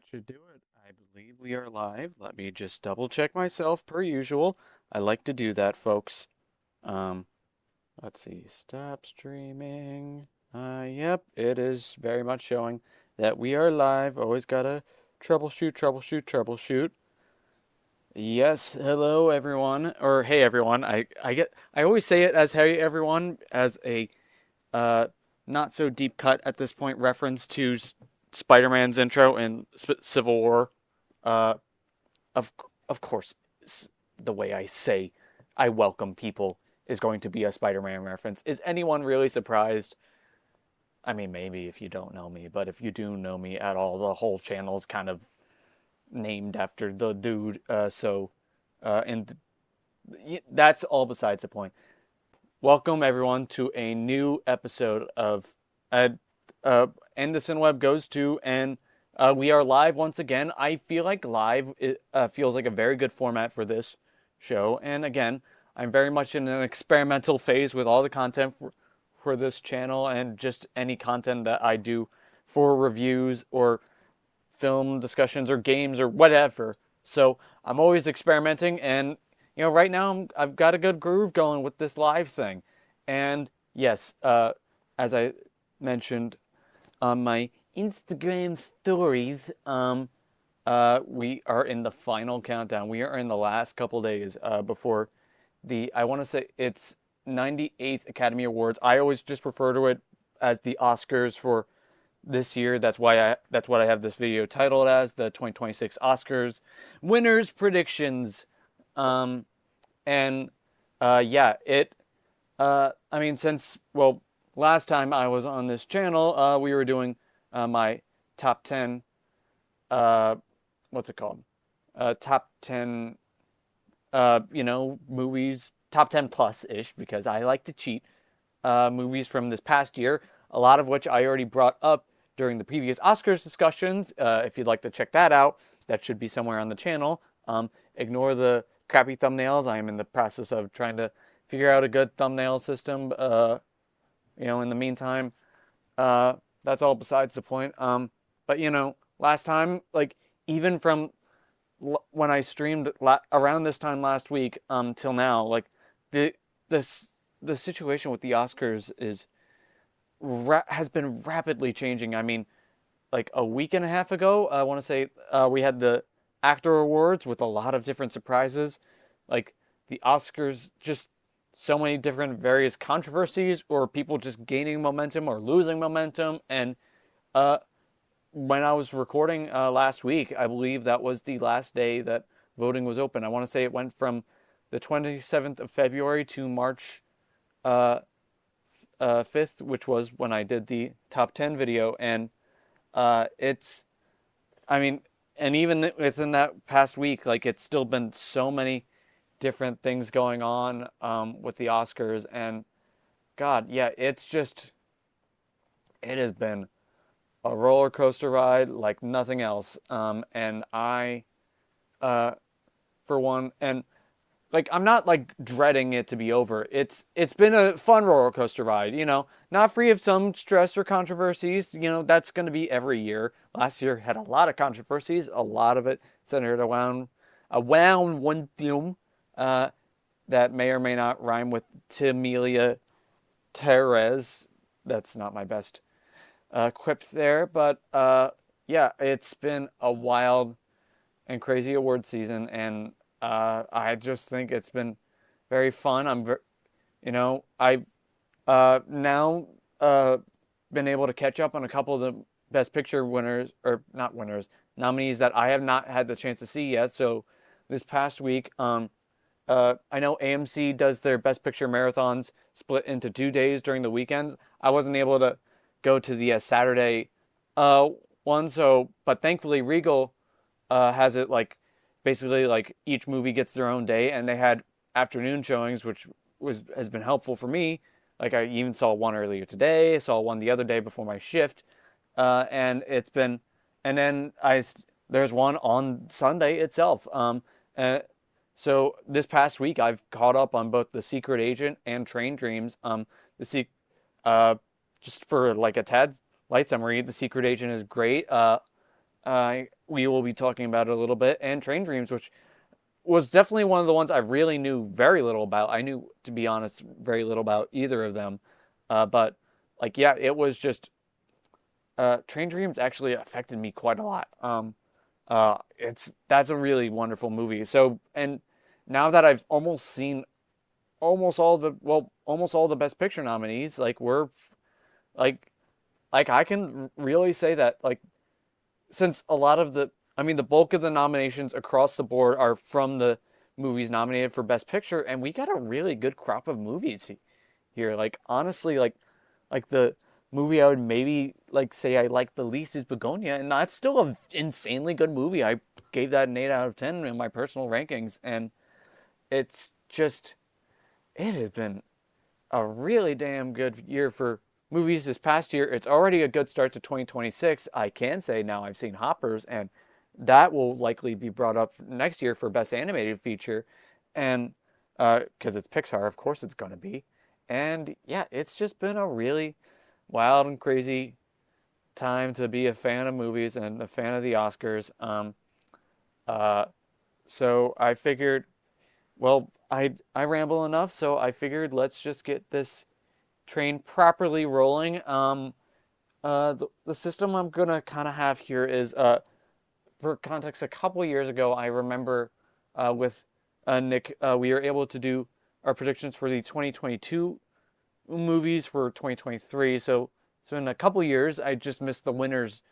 Should do it. I believe we are live. Let me just double check myself per usual. I like to do that, folks. Um, let's see. Stop streaming. Yep, it is very much showing that we are live. Always gotta troubleshoot, troubleshoot, troubleshoot. Yes, hello everyone, or hey everyone. I always say it as hey everyone as a uh not so deep cut at this point reference to Spider-Man's intro in Civil War. Uh, of of course, the way I say I welcome people is going to be a Spider-Man reference. Is anyone really surprised? I mean, maybe if you don't know me, but if you do know me at all, the whole channel's kind of named after the dude. And that's all besides the point. Welcome everyone to a new episode of uh, and the Cineweb Goes to, and we are live once again. I feel like live feels like a very good format for this show, and again, I'm very much in an experimental phase with all the content for this channel and just any content that I do for reviews or film discussions or games or whatever. So I'm always experimenting, and right now I've got a good groove going with this live thing. And yes, as I mentioned on my Instagram stories, we are in the final countdown. We are in the last couple days before I want to say it's 98th Academy Awards. I always just refer to it as the Oscars for this year. That's what I have this video titled as, the 2026 Oscars winners predictions. And yeah, I mean, last time I was on this channel, we were doing my top 10, what's it called? Top 10, movies, top 10 plus ish, because I like to cheat, movies from this past year, a lot of which I already brought up during the previous Oscars discussions. If you'd like to check that out, that should be somewhere on the channel. Ignore the crappy thumbnails. I am in the process of trying to figure out a good thumbnail system. In the meantime, that's all besides the point. But last time, like even from when I streamed around this time last week, till now, like the the situation with the Oscars has been rapidly changing. I mean, like a week and a half ago, I want to say we had the actor awards with a lot of different surprises, like the Oscars, just so many different various controversies or people just gaining momentum or losing momentum. And uh, when I was recording last week, I believe that was the last day that voting was open. I want to say it went from the 27th of February to March 5th, which was when I did the top 10 video. And I mean, and even within that past week, like it's still been so many different things going on with the Oscars. And God, yeah, it has been a roller coaster ride like nothing else. And I, for one, and like I'm not like dreading it to be over. It's been a fun roller coaster ride, not free of some stress or controversies. That's going to be every year. Last year had a lot of controversies, a lot of it centered around one film that may or may not rhyme with Timelia Teres. That's not my best quip there, but yeah, it's been a wild and crazy award season, and I just think it's been very fun. I've now been able to catch up on a couple of the Best Picture winners, or not winners, nominees that I have not had the chance to see yet. So this past week, I know AMC does their Best Picture marathons split into 2 days during the weekends. I wasn't able to go to the Saturday one, but thankfully Regal has it like basically like each movie gets their own day, and they had afternoon showings, which has been helpful for me. Like I even saw one earlier today, I saw one the other day before my shift, and then there's one on Sunday itself. So this past week I've caught up on both The Secret Agent and Train Dreams. Just for like a tad light summary, The Secret Agent is great. we will be talking about it a little bit, and Train Dreams, which was definitely one of the ones I really knew very little about. I knew, to be honest, very little about either of them. But like, yeah, it was just Train Dreams actually affected me quite a lot. That's a really wonderful movie. So, and now that I've almost seen almost all the Best Picture nominees, like like I can really say that like since a lot of the bulk of the nominations across the board are from the movies nominated for Best Picture, and we got a really good crop of movies here. Like honestly, like the movie I would maybe like say I like the least is Begonia, and that's still an insanely good movie. I gave that an 8 out of 10 in my personal rankings, and it's just it has been a really damn good year for movies this past year. It's already a good start to 2026. I can say now I've seen Hoppers, and that will likely be brought up next year for Best Animated Feature. And because it's Pixar, of course it's going to be. And yeah, it's just been a really wild and crazy time to be a fan of movies and a fan of the Oscars. Uh, so I figured, well, I ramble enough, so I figured let's just get this train properly rolling. The system I'm gonna kind of have here is, for context, a couple years ago, I remember with Nick, we were able to do our predictions for the 2022 movies for 2023. So it's been a couple years. I just missed the winners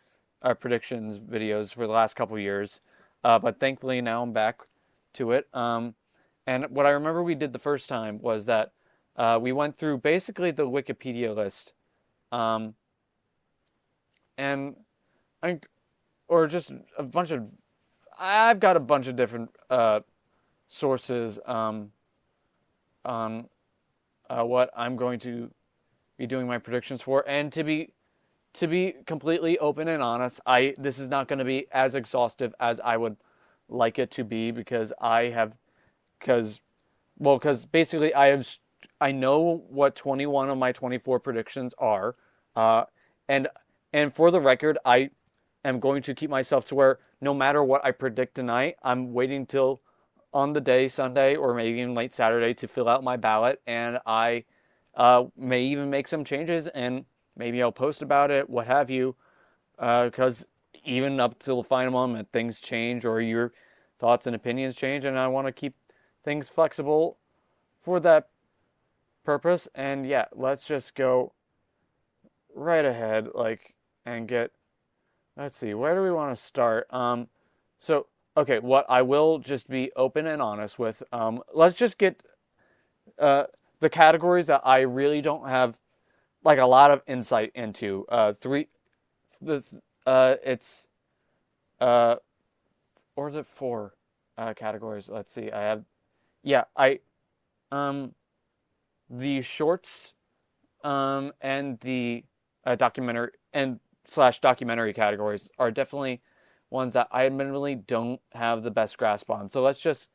predictions videos for the last couple years, but thankfully now I'm back to it. And what I remember we did the first time was that we went through basically the Wikipedia list, um, and I, or just a bunch of. I've got a bunch of different sources on what I'm going to be doing my predictions for, and to be completely open and honest, this is not going to be as exhaustive as I would like it to be because basically I know what 21 of my 24 predictions are, uh, and and for the record, I am going to keep myself to where no matter what I predict tonight, I'm waiting till on the day Sunday or maybe even late Saturday to fill out my ballot, and I may even make some changes, and maybe I'll post about it, what have you, because even up till the final moment, things change or your thoughts and opinions change, and I want to keep things flexible for that purpose. And yeah, let's just go right ahead, like, and get. Let's see, where do we want to start? So okay, what I will just be open and honest with. Let's just get uh the categories that I really don't have like a lot of insight into. The it's uh or is it four categories? Let's see. I have yeah, I um the shorts and the documentary and slash documentary categories are definitely ones that I admittedly don't have the best grasp on. So let's just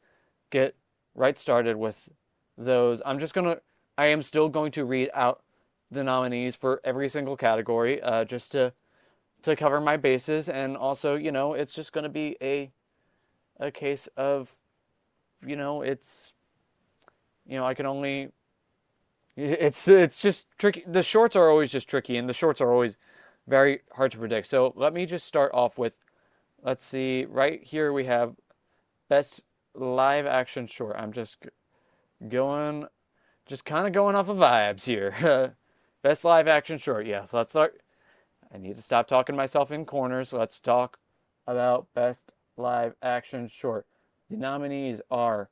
get right started with those. I am still going to read out the nominees for every single category, just to cover my bases, and also, it's just going to be a case of, it's, I can only it's just tricky. The shorts are always just tricky, and the shorts are always very hard to predict. So let me just start off with, let's see, right here we have best live action short. I'm going, just kind of going off of vibes here. Best live action short. Yes, let's start. I need to stop talking myself in corners. Let's talk about best live action short. The nominees are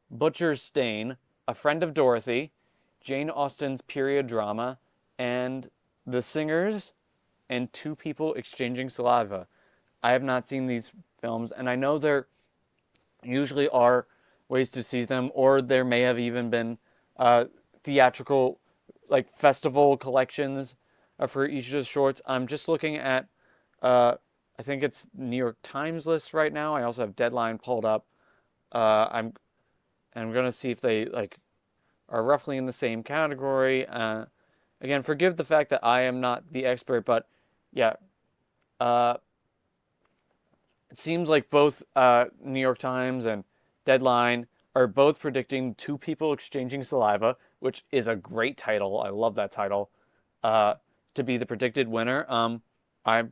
Butcher's Stain, A Friend of Dorothy, Jane Austen's period drama, and The Singers, and Two People Exchanging Saliva. I have not seen these films, and I know there usually are ways to see them, or there may have even been theatrical, like festival collections for each of the shorts. I'm just looking at, I think it's New York Times list right now. I also have Deadline pulled up. I'm gonna see if they are roughly in the same category. Again, forgive the fact that I am not the expert, but yeah, uh, it seems like both New York Times and Deadline are both predicting two people exchanging saliva, which is a great title. I love that title. Uh, to be the predicted winner. I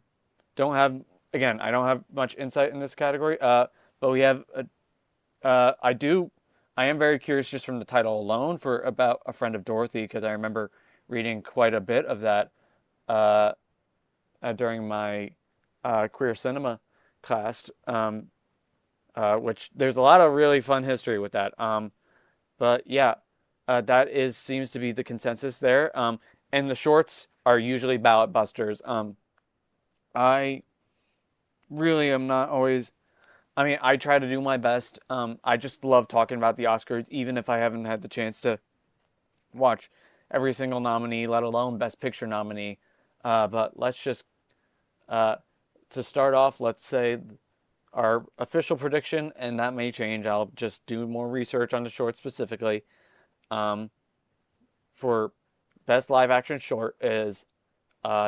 don't have again. I don't have much insight in this category. But we have. I do. I am very curious just from the title alone for about a friend of Dorothy because I remember reading quite a bit of that uh, during my queer cinema class, which there's a lot of really fun history with that. But yeah, that is seems to be the consensus there. And the shorts are usually ballot busters. I really am not always. I mean, I try to do my best. I just love talking about the Oscars, even if I haven't had the chance to watch every single nominee, let alone Best Picture nominee. But let's just uh, to start off, let's say our official prediction, and that may change. I'll just do more research on the short specifically. Um, for best live action short is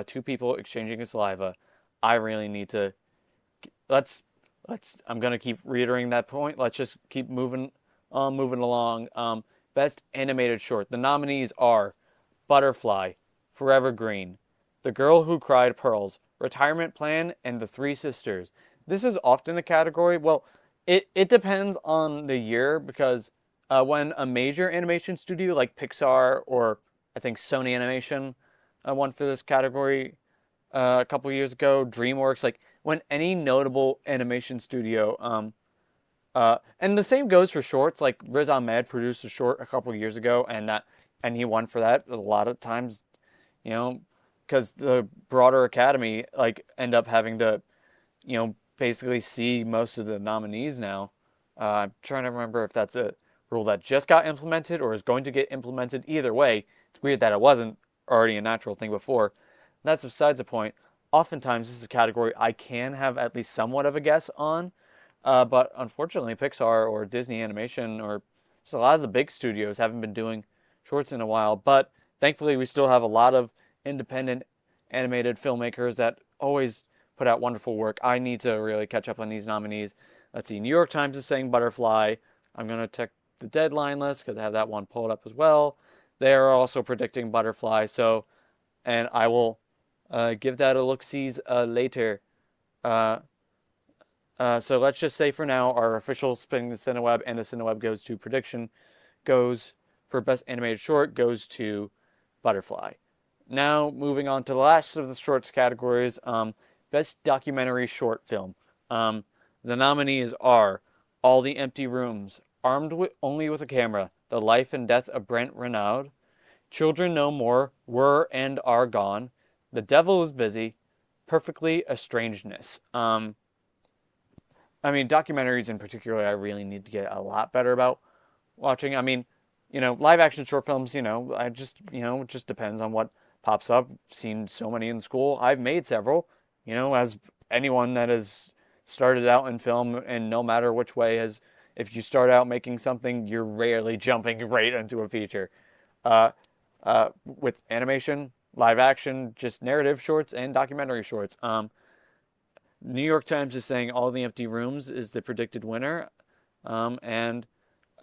two people exchanging saliva. I really need to let's I'm gonna keep reiterating that point. Let's just keep moving along. Best animated short. The nominees are Butterfly, Forever Green, The Girl Who Cried Pearls, Retirement Plan, and The Three Sisters. This is often a category. Well, it depends on the year because when a major animation studio like Pixar or I think Sony Animation won for this category a couple years ago, DreamWorks, like when any notable animation studio, and the same goes for shorts. Like Riz Ahmed produced a short a couple years ago, and he won for that. A lot of times, you know, because the broader academy like end up having to, basically see most of the nominees now. I'm trying to remember if that's a rule that just got implemented or is going to get implemented. Either way, it's weird that it wasn't already a natural thing before. That's besides the point. Oftentimes, this is a category I can have at least somewhat of a guess on, but unfortunately, Pixar or Disney Animation or just a lot of the big studios haven't been doing shorts in a while. But thankfully, we still have a lot of independent animated filmmakers that always put out wonderful work. I need to really catch up on these nominees. Let's see, New York Times is saying Butterfly. I'm going to check the deadline list because I have that one pulled up as well. They are also predicting Butterfly, and I will give that a look-sees later. So let's just say for now, our official Spinning the Cineweb and the Cineweb Goes to prediction goes for Best Animated Short goes to Butterfly. Now, moving on to the last of the shorts categories, Best Documentary Short Film. The nominees are All the Empty Rooms, Only with a Camera, The Life and Death of Brent Renaud, Children No More, Were and Are Gone, The Devil is Busy, Perfectly Estrangedness. Documentaries in particular, I really need to get a lot better about watching. Live action short films, it just depends on what pops up. Seen so many in school. I've made several, as anyone that has started out in film, and no matter which way if you start out making something, you're rarely jumping right into a feature. With animation, live action, just narrative shorts and documentary shorts. New York Times is saying All the Empty Rooms is the predicted winner, and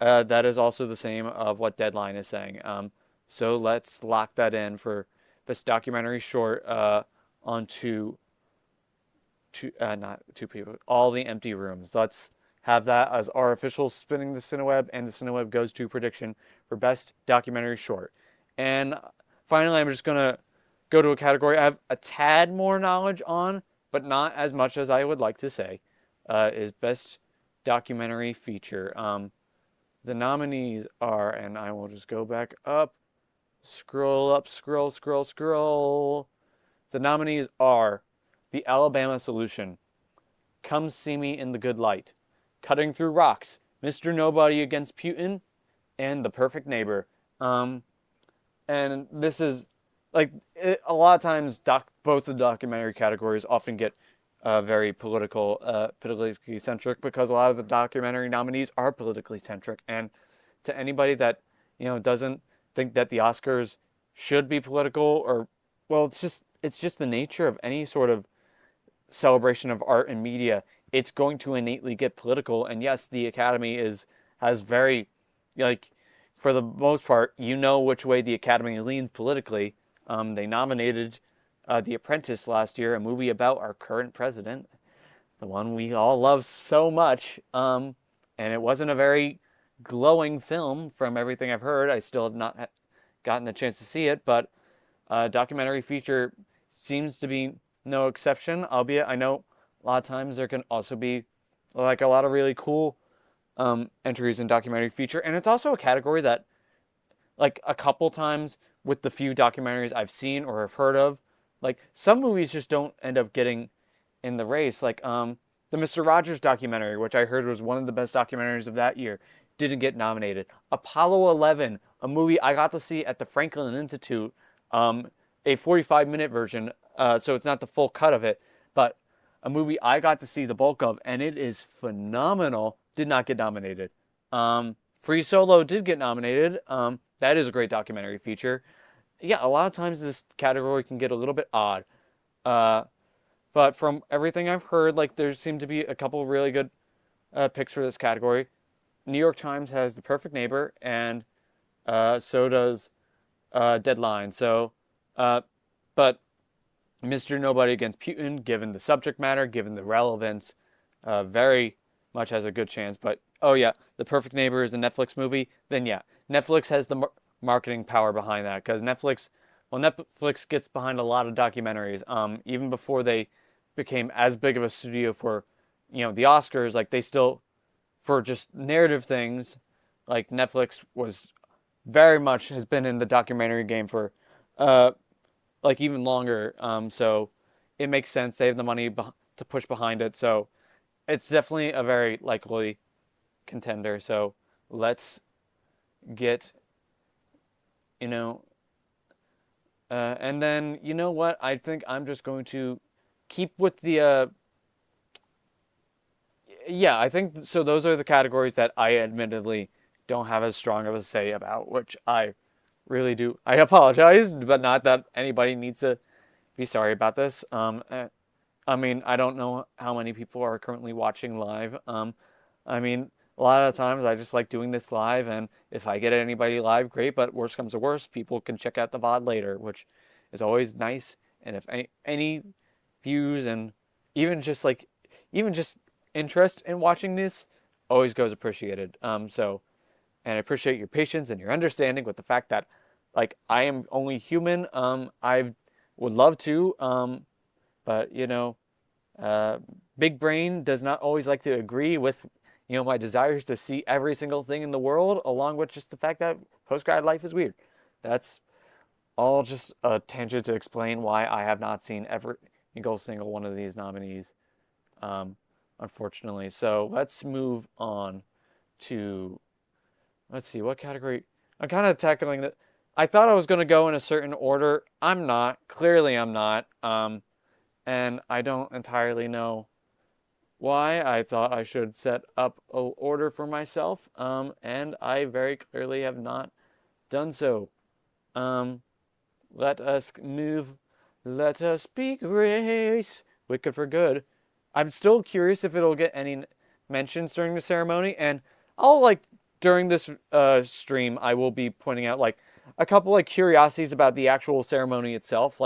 that is also the same of what Deadline is saying. So let's lock that in for Best Documentary Short on not two people, All the Empty Rooms. Let's have that as our official Spinning the Cineweb and the Cineweb Goes to prediction for Best Documentary Short. And finally, I'm just going to go to a category I have a tad more knowledge on, but not as much as I would like to say, is Best Documentary Feature. The nominees are, and I will just go back up, scroll up, scroll. The nominees are The Alabama Solution, Come See Me in the Good Light, Cutting Through Rocks, Mr. Nobody Against Putin, and The Perfect Neighbor. And this is a lot of times both the documentary categories often get very politically centric because a lot of the documentary nominees are politically centric. And to anybody that doesn't think that the Oscars should be political, it's just the nature of any sort of celebration of art and media. it's going to innately get political. And yes, the Academy has very, like, for the most part, you know which way the Academy leans politically. They nominated The Apprentice last year, a movie about our current president, the one we all love so much. And it wasn't a very glowing film from everything I've heard. I still have not gotten a chance to see it, but documentary feature seems to be no exception, albeit I know a lot of times there can also be like a lot of really cool entries in documentary feature. And it's also a category that, like, a couple times with the few documentaries I've seen or have heard of, like, some movies just don't end up getting in the race. Like the Mr. Rogers documentary, which I heard was one of the best documentaries of that year, didn't get nominated. Apollo 11, a movie I got to see at the Franklin Institute, a 45-minute version, so it's not the full cut of it, but a movie I got to see the bulk of, and it is phenomenal, did not get nominated. Free Solo did get nominated. That is a great documentary feature. Yeah, a lot of times this category can get a little bit odd. But from everything I've heard, like, there seem to be a couple really good picks for this category. New York Times has The Perfect Neighbor, and so does Deadline. So, but Mr. Nobody Against Putin, given the subject matter, given the relevance, very much has a good chance. But, oh yeah, The Perfect Neighbor is a Netflix movie, then yeah, Netflix has the marketing power behind that, because Netflix gets behind a lot of documentaries. Even before they became as big of a studio for, the Oscars, like, they still, for just narrative things, like, Netflix was very much has been in the documentary game for, like, even longer. So it makes sense. They have the money to push behind it. So it's definitely a very likely contender. So let's get, and then, you know what? I think I'm just going to keep with the, yeah, I think, so those are the categories that I admittedly don't have as strong of a say about, which I really do. I apologize, but not that anybody needs to be sorry about this. I mean, I don't know how many people are currently watching live. I mean, a lot of times I just like doing this live, and if I get anybody live, great, but worst comes to worst, people can check out the VOD later, which is always nice. And if any views and even just interest in watching this always goes appreciated. And I appreciate your patience and your understanding with the fact that, like, I am only human. I would love to, but big brain does not always like to agree with my desires to see every single thing in the world, along with just the fact that post-grad life is weird. That's all just a tangent to explain why I have not seen every single one of these nominees, unfortunately. So let's move on to, let's see, what category? I'm kind of tackling that. I thought I was going to go in a certain order. I'm not. Clearly I'm not. And I don't entirely know why. I thought I should set up an order for myself, and I very clearly have not done so. Let us move. Let us be grace. Wicked for good. I'm still curious if it'll get any mentions during the ceremony, and I'll, during this stream, I will be pointing out, a couple, curiosities about the actual ceremony itself.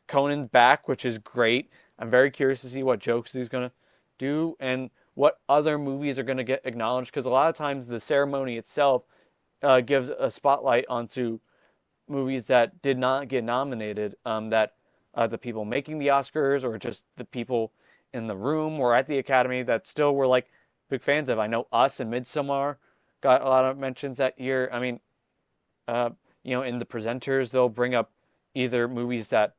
Conan's back, which is great. I'm very curious to see what jokes he's going to do and what other movies are going to get acknowledged, because a lot of times the ceremony itself gives a spotlight onto movies that did not get nominated, that the people making the Oscars or just the people in the room or at the Academy that still were big fans of. I know Us and Midsommar got a lot of mentions that year. I mean, in the presenters, they'll bring up either movies that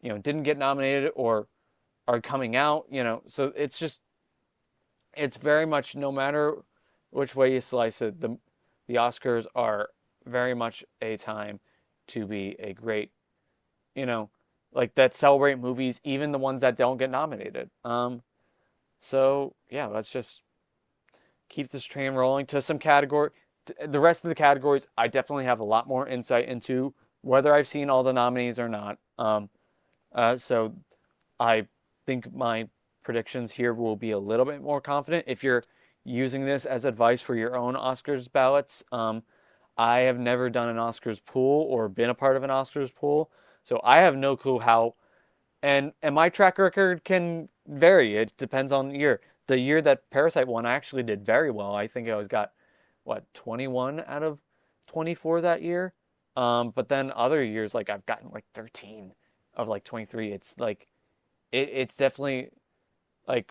didn't get nominated or are coming out. So it's very much, no matter which way you slice it, the Oscars are very much a time to be a great, that celebrate movies, even the ones that don't get nominated. So yeah, let's just keep this train rolling to some category. The rest of the categories, I definitely have a lot more insight into, whether I've seen all the nominees or not. So I think my predictions here will be a little bit more confident. If you're using this as advice for your own Oscars ballots, I have never done an Oscars pool or been a part of an Oscars pool, so I have no clue how. And my track record can vary. It depends on the year. The year that Parasite won, I actually did very well. I think I got 21 out of 24 that year. But then other years, like I've gotten like 13 of like 23. It's like it's definitely like,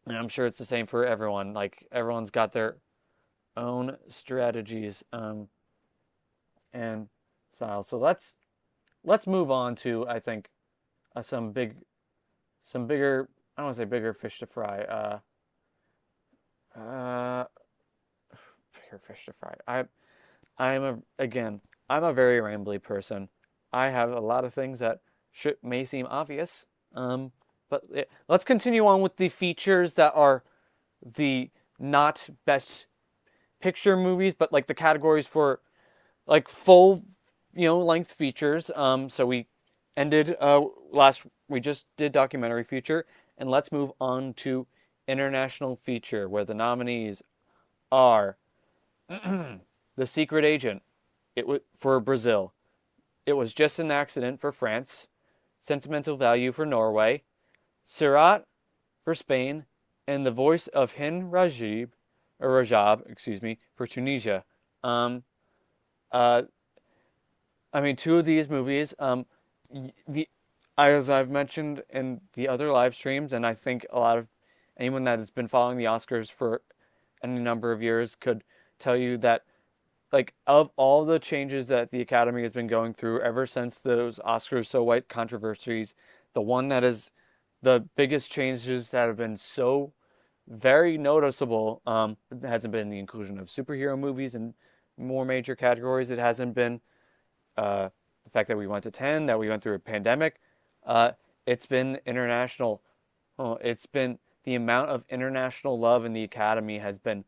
and I'm sure it's the same for everyone. Like everyone's got their own strategies and styles. So let's move on to, I think, some bigger, I don't want to say bigger fish to fry. Bigger fish to fry. I'm a very rambly person. I have a lot of things that may seem obvious. But let's continue on with the features that are the not best picture movies, but like the categories for like full, length features. So we ended we just did documentary feature, and let's move on to international feature, where the nominees are The Secret Agent, for Brazil. It Was Just an Accident for France. Sentimental Value for Norway. Sirat for Spain, and The Voice of Rajab, for Tunisia. Two of these movies, as I've mentioned in the other live streams, and I think a lot of anyone that has been following the Oscars for any number of years could tell you that, like, of all the changes that the Academy has been going through ever since those Oscars So White controversies, the one that is the biggest changes that have been so very noticeable it hasn't been the inclusion of superhero movies in more major categories. It hasn't been the fact that we went to 10, that we went through a pandemic. It's been international. It's been the amount of international love in the Academy has been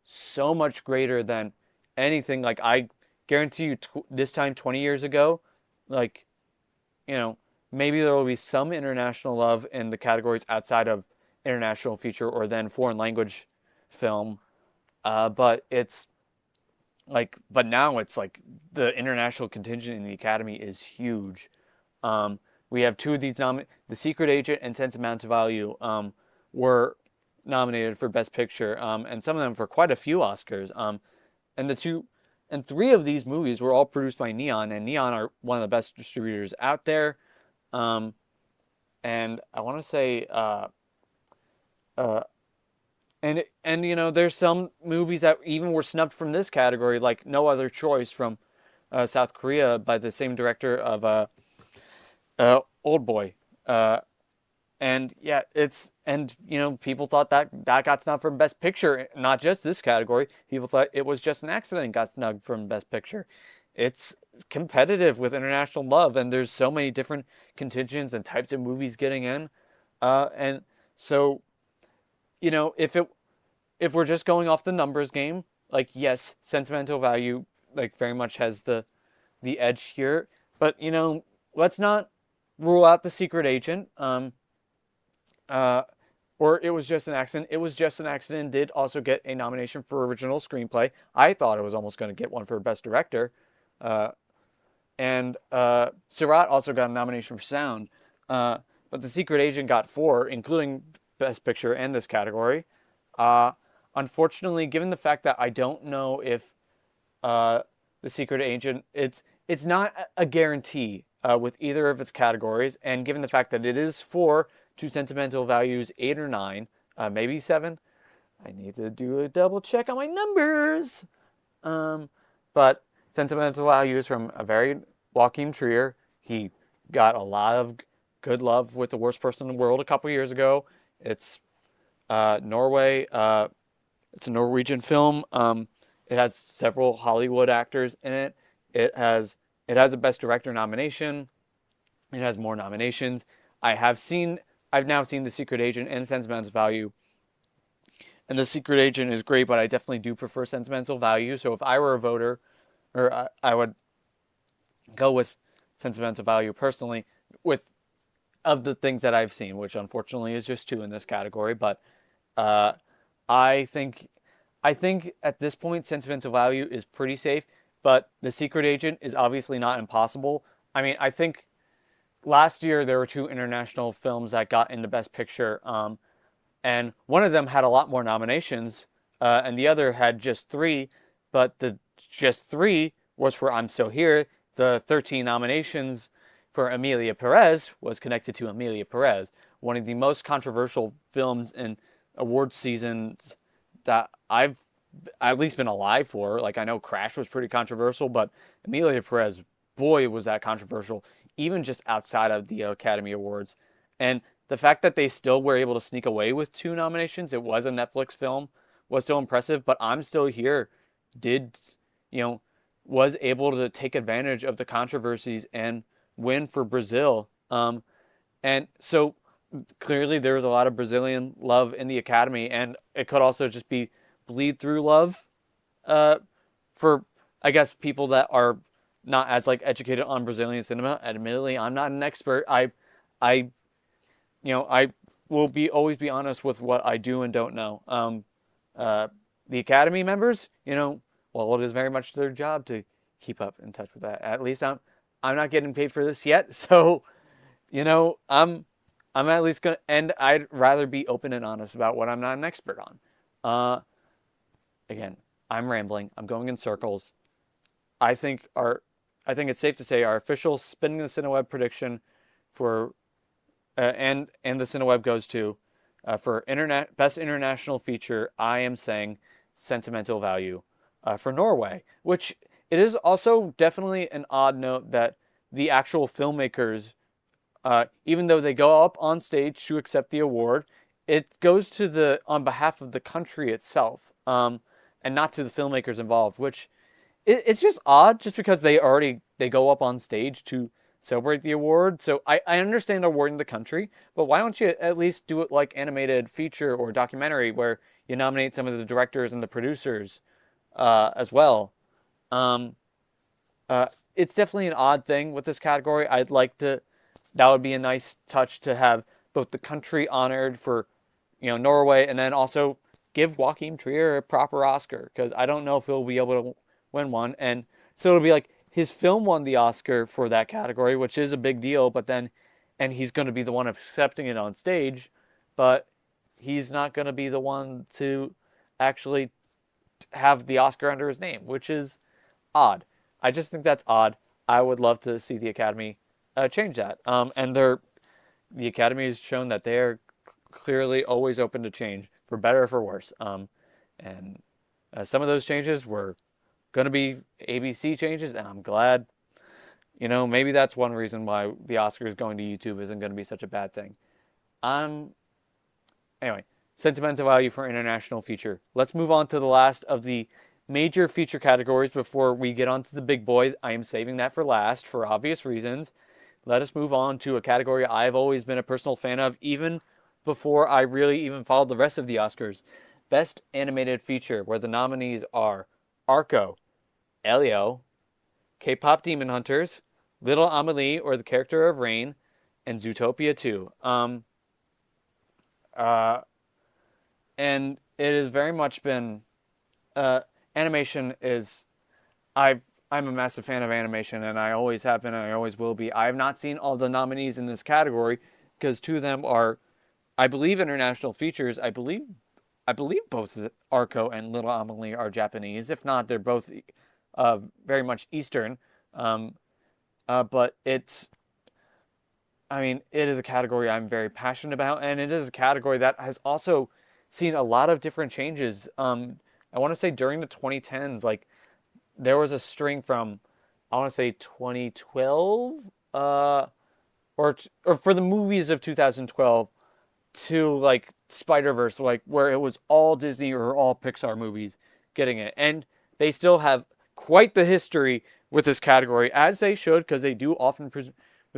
so much greater than anything. Like, I guarantee you this time 20 years ago, like, maybe there will be some international love in the categories outside of international feature or then foreign language film. But now it's like the international contingent in the Academy is huge. We have two of these The Secret Agent and Sentimental Value were nominated for Best Picture, and some of them for quite a few Oscars. And three of these movies were all produced by Neon, and Neon are one of the best distributors out there. And I want to say, there's some movies that even were snubbed from this category, like No Other Choice from South Korea by the same director of Old Boy. People thought that got snubbed from Best Picture, not just this category. People thought It Was Just an Accident got snubbed from Best Picture. It's competitive with international love, and there's so many different contingents and types of movies getting in. And so, if we're just going off the numbers game, like, yes, Sentimental Value, like, very much has the edge here. But, let's not rule out The Secret Agent. Or It Was Just an Accident. It Was Just an Accident did also get a nomination for Original Screenplay. I thought it was almost going to get one for Best Director. And Sirat also got a nomination for Sound. But The Secret Agent got 4, including Best Picture and this category. Unfortunately, given the fact that I don't know if The Secret Agent, it's not a guarantee with either of its categories, and given the fact that it is 4 to Sentimental Values 8 or 9, maybe 7. I need to do a double check on my numbers. But Sentimental Values from a very Joachim Trier. He got a lot of good love with The Worst Person in the World a couple years ago. It's Norway. It's a Norwegian film. It has several Hollywood actors in it. It has a Best Director nomination. It has more nominations. I've now seen The Secret Agent and Sentimental Value. And The Secret Agent is great, but I definitely do prefer Sentimental Value. So if I were a voter, I would go with Sentimental Value personally, with of the things that I've seen, which unfortunately is just two in this category. But uh, I think I think at this point, sentimental value is pretty safe. But The Secret Agent is obviously not impossible. I mean, I think last year there were two international films that got into Best Picture, and one of them had a lot more nominations, and the other had just three. But the just three was for I'm Still Here. The 13 nominations for Emilia Perez was connected to Emilia Perez, one of the most controversial films in award seasons that I've at least been alive for. Like, I know Crash was pretty controversial, but Emilia Perez, boy, was that controversial, even just outside of the Academy Awards. And the fact that they still were able to sneak away with two nominations, it was a Netflix film, was still impressive. But I'm Still Here did, you know, was able to take advantage of the controversies and win for Brazil. And so clearly there was a lot of Brazilian love in the Academy, and it could also just be bleed through love for, I guess, people that are not as like educated on Brazilian cinema. Admittedly, I'm not an expert. I, I will be always be honest with what I do and don't know. The Academy members, well, it is very much their job to keep up in touch with that. At least I'm not getting paid for this yet, so I'm at least gonna, and I'd rather be open and honest about what I'm not an expert on. Again, I'm rambling. I'm going in circles. I think it's safe to say our official Spinning the Cineweb prediction for and the Cineweb Goes to for best international feature. I am saying sentimental value for Norway, which it is also definitely an odd note that the actual filmmakers, even though they go up on stage to accept the award, it goes to on behalf of the country itself, and not to the filmmakers involved, which it's just odd, just because they go up on stage to celebrate the award. So I understand awarding the country, but why don't you at least do it like animated feature or documentary, where you nominate some of the directors and the producers as well. It's definitely an odd thing with this category. That would be a nice touch to have both the country honored for, Norway, and then also give Joachim Trier a proper Oscar, because I don't know if he'll be able to win one. And so it'll be like his film won the Oscar for that category, which is a big deal, and he's going to be the one accepting it on stage, but he's not going to be the one to actually have the Oscar under his name, which is odd. I just think that's odd. I would love to see the Academy change that. And the Academy has shown that they're clearly always open to change, for better or for worse. And some of those changes were going to be ABC changes, and I'm glad. Maybe that's one reason why the Oscars going to YouTube isn't going to be such a bad thing. Anyway, sentimental value for international feature. Let's move on to the last of the major feature categories before we get on to the big boy. I am saving that for last for obvious reasons. Let us move on to a category I've always been a personal fan of, even before I really even followed the rest of the Oscars. Best Animated Feature, where the nominees are Arco, Elio, K-Pop Demon Hunters, Little Amelie, or the Character of Rain, and Zootopia 2. And it has very much been... animation is... I'm a massive fan of animation, and I always have been, and I always will be. I have not seen all the nominees in this category, because two of them are, I believe, international features. I believe both Arco and Little Amelie are Japanese. If not, they're both very much Eastern. But it is a category I'm very passionate about, and it is a category that has also seen a lot of different changes. I want to say during the 2010s, like, there was a string from, I want to say 2012, or for the movies of 2012 to like Spider-Verse, like where it was all Disney or all Pixar movies getting it. And they still have quite the history with this category, as they should, because they do often produce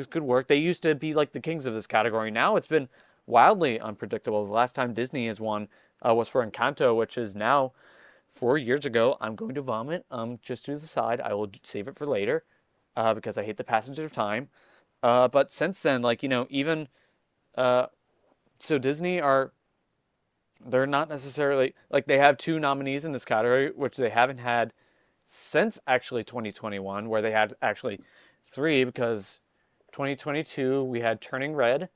good work. They used to be like the kings of this category. Now it's been wildly unpredictable. The last time Disney has won was for Encanto, which is now 4 years ago. I'm going to vomit. Just to the side. I will save it for later because I hate the passage of time. But since then, like, even uh, so Disney they're not necessarily like they have two nominees in this category, which they haven't had since actually 2021, where they had actually three because 2022 we had Turning Red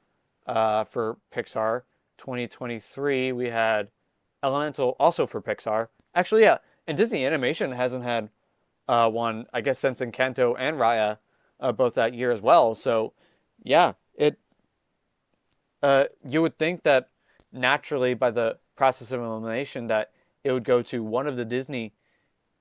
for Pixar. 2023 we had Elemental also for Pixar. Actually, yeah, and Disney Animation hasn't had one, I guess, since Encanto and Raya, both that year as well. So, yeah, you would think that naturally by the process of elimination that it would go to one of the Disney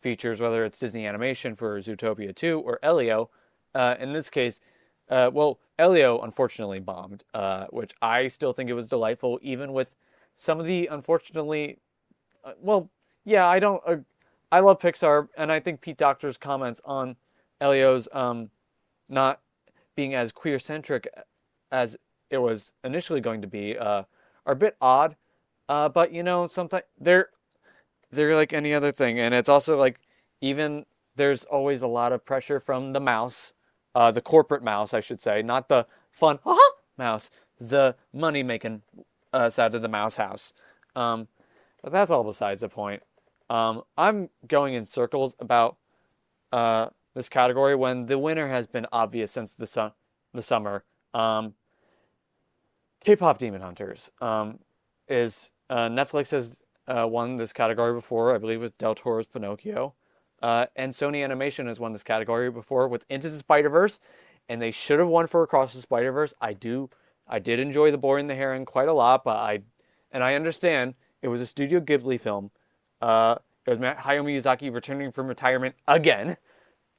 features, whether it's Disney Animation for Zootopia 2 or Elio. In this case, well, Elio unfortunately bombed, which I still think it was delightful, even with some of the unfortunately, well, yeah, I love Pixar, and I think Pete Docter's comments on Elio's not being as queer centric as it was initially going to be are a bit odd. But sometimes they're like any other thing, and it's also like even there's always a lot of pressure from the mouse, the corporate mouse, I should say, not the fun mouse, the money making side of the mouse house. But that's all besides the point. I'm going in circles about this category when the winner has been obvious since the summer. K-pop Demon Hunters is Netflix has won this category before, I believe, with Del Toro's Pinocchio. And Sony Animation has won this category before with Into the Spider-Verse, and they should have won for Across the Spider-Verse. I did enjoy The Boy and the Heron quite a lot, but I understand it was a Studio Ghibli film. It was Hayao Miyazaki returning from retirement again.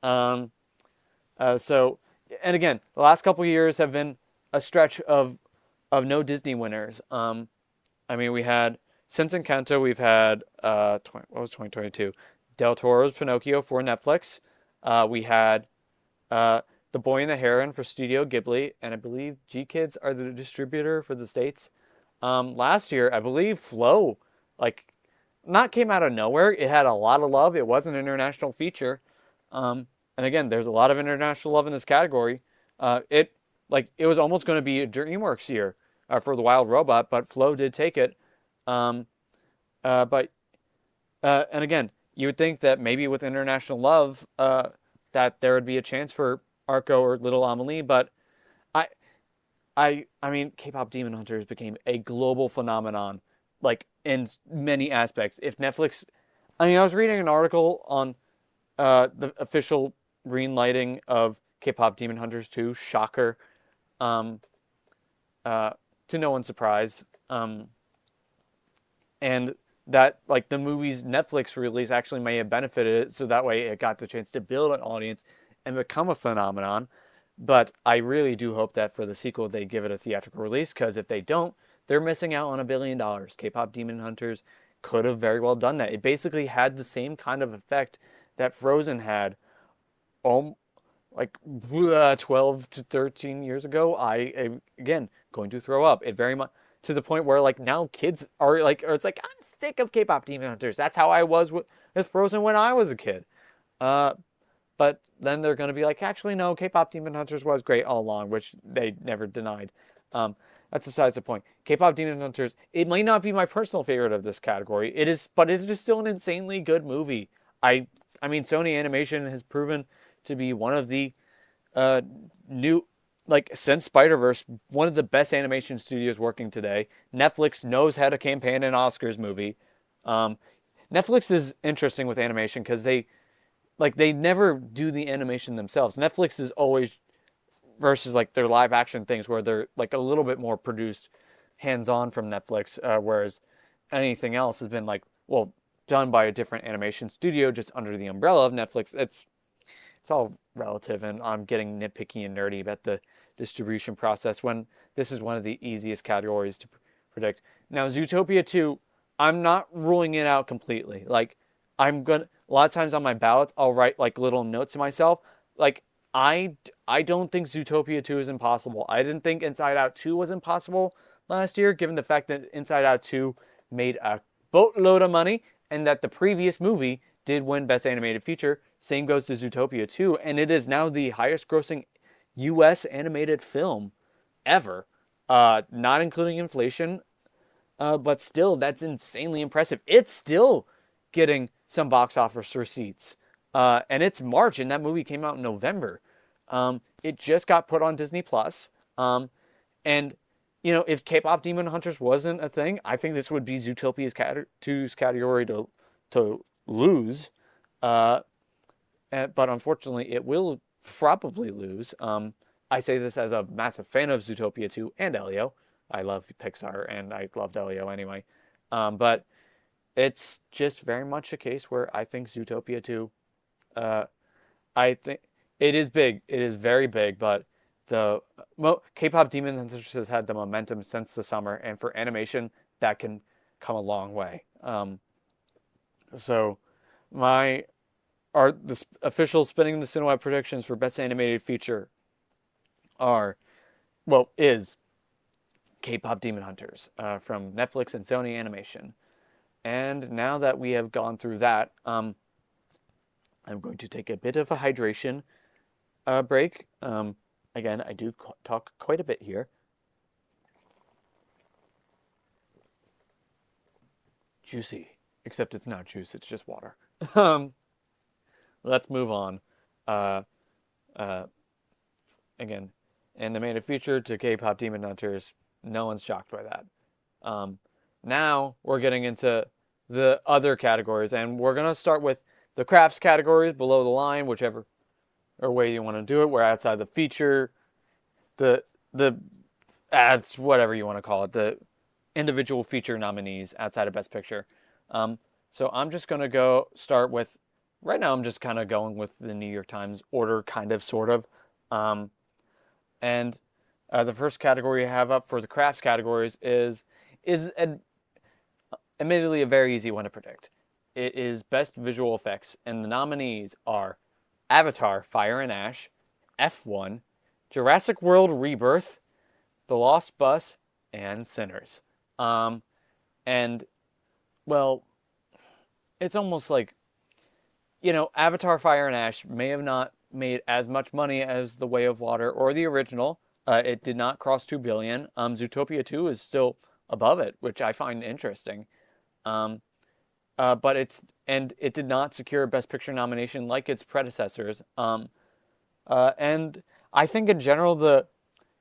So, and again, the last couple of years have been a stretch of no Disney winners. I mean, we had since Encanto, we've had what was 2022? Del Toro's Pinocchio for Netflix. We had The Boy and the Heron for Studio Ghibli, and I believe G Kids are the distributor for the States. Last year, I believe Flow, like, not came out of nowhere. It had a lot of love. It was an international feature. And again, there's a lot of international love in this category. It was almost going to be a DreamWorks year for The Wild Robot, but Flow did take it. And again, you would think that maybe with international love, that there would be a chance for Arco or Little Amelie, but I mean, K-pop Demon Hunters became a global phenomenon, like in many aspects. If Netflix, I mean, I was reading an article on the official green lighting of K-pop Demon Hunters 2, shocker, to no one's surprise, and that like the movie's Netflix release actually may have benefited it, so that way it got the chance to build an audience and become a phenomenon. But I really do hope that for the sequel they give it a theatrical release, because if they don't, they're missing out on $1 billion. K-pop Demon Hunters could have very well done that. It basically had the same kind of effect that Frozen had, like 12 to 13 years ago. I am, again, going to throw up. It very much to the point where like now kids are like, or it's like, I'm sick of K-pop Demon Hunters. That's how I was with Frozen when I was a kid. But then they're going to be like, actually, no, K-pop Demon Hunters was great all along, which they never denied. That's besides the point. K-pop Demon Hunters, it might not be my personal favorite of this category. It is, but it is still an insanely good movie. I mean, Sony Animation has proven to be one of the new, like, since Spider-Verse, one of the best animation studios working today. Netflix knows how to campaign an Oscars movie. Netflix is interesting with animation because they never do the animation themselves. Netflix is always, versus like their live action things where they're like a little bit more produced hands-on from Netflix, whereas anything else has been like, well, done by a different animation studio just under the umbrella of Netflix. It's all relative, and I'm getting nitpicky and nerdy about the distribution process when this is one of the easiest categories to predict. Now, Zootopia 2, I'm not ruling it out completely. Like, a lot of times on my ballots, I'll write like little notes to myself. Like, I don't think Zootopia 2 is impossible. I didn't think Inside Out 2 was impossible last year, given the fact that Inside Out 2 made a boatload of money and that the previous movie did win Best Animated Feature. Same goes to Zootopia 2, and it is now the highest grossing U.S. animated film ever, not including inflation. But still, that's insanely impressive. It's still getting some box office receipts. And it's March, and that movie came out in November. It just got put on Disney Plus. And, you know, if K-pop Demon Hunters wasn't a thing, I think this would be Zootopia's 2's category to lose. But unfortunately, it will probably lose. I say this as a massive fan of Zootopia 2 and Elio. I love Pixar, and I loved Elio anyway. But it's just very much a case where I think Zootopia 2, I think it is big. It is very big, but the K-pop Demon Hunters has had the momentum since the summer, and for animation, that can come a long way. So the official Spinning the Cineweb predictions for Best Animated Feature is K-pop Demon Hunters from Netflix and Sony Animation. And now that we have gone through that, I'm going to take a bit of a hydration break. Again, I do talk quite a bit here. Juicy, except it's not juice, it's just water. Let's move on. Again, animated feature to K-pop Demon Hunters. No one's shocked by that. Now we're getting into the other categories, and we're going to start with the crafts categories below the line, whichever or way you want to do it. We're outside the feature, the ads, whatever you want to call it, the individual feature nominees outside of Best Picture. So I'm just going to start with, right now I'm just kind of going with the New York Times order, kind of, sort of. And the first category I have up for the crafts categories is admittedly a very easy one to predict. It is Best Visual Effects, and the nominees are Avatar: Fire and Ash, F1, Jurassic World: Rebirth, The Lost Bus, and Sinners. And, well, it's almost like, you know, Avatar: Fire and Ash may have not made as much money as The Way of Water or the original. It did not cross 2 billion. Zootopia 2 is still above it, which I find interesting. But it did not secure a Best Picture nomination like its predecessors. And I think in general, the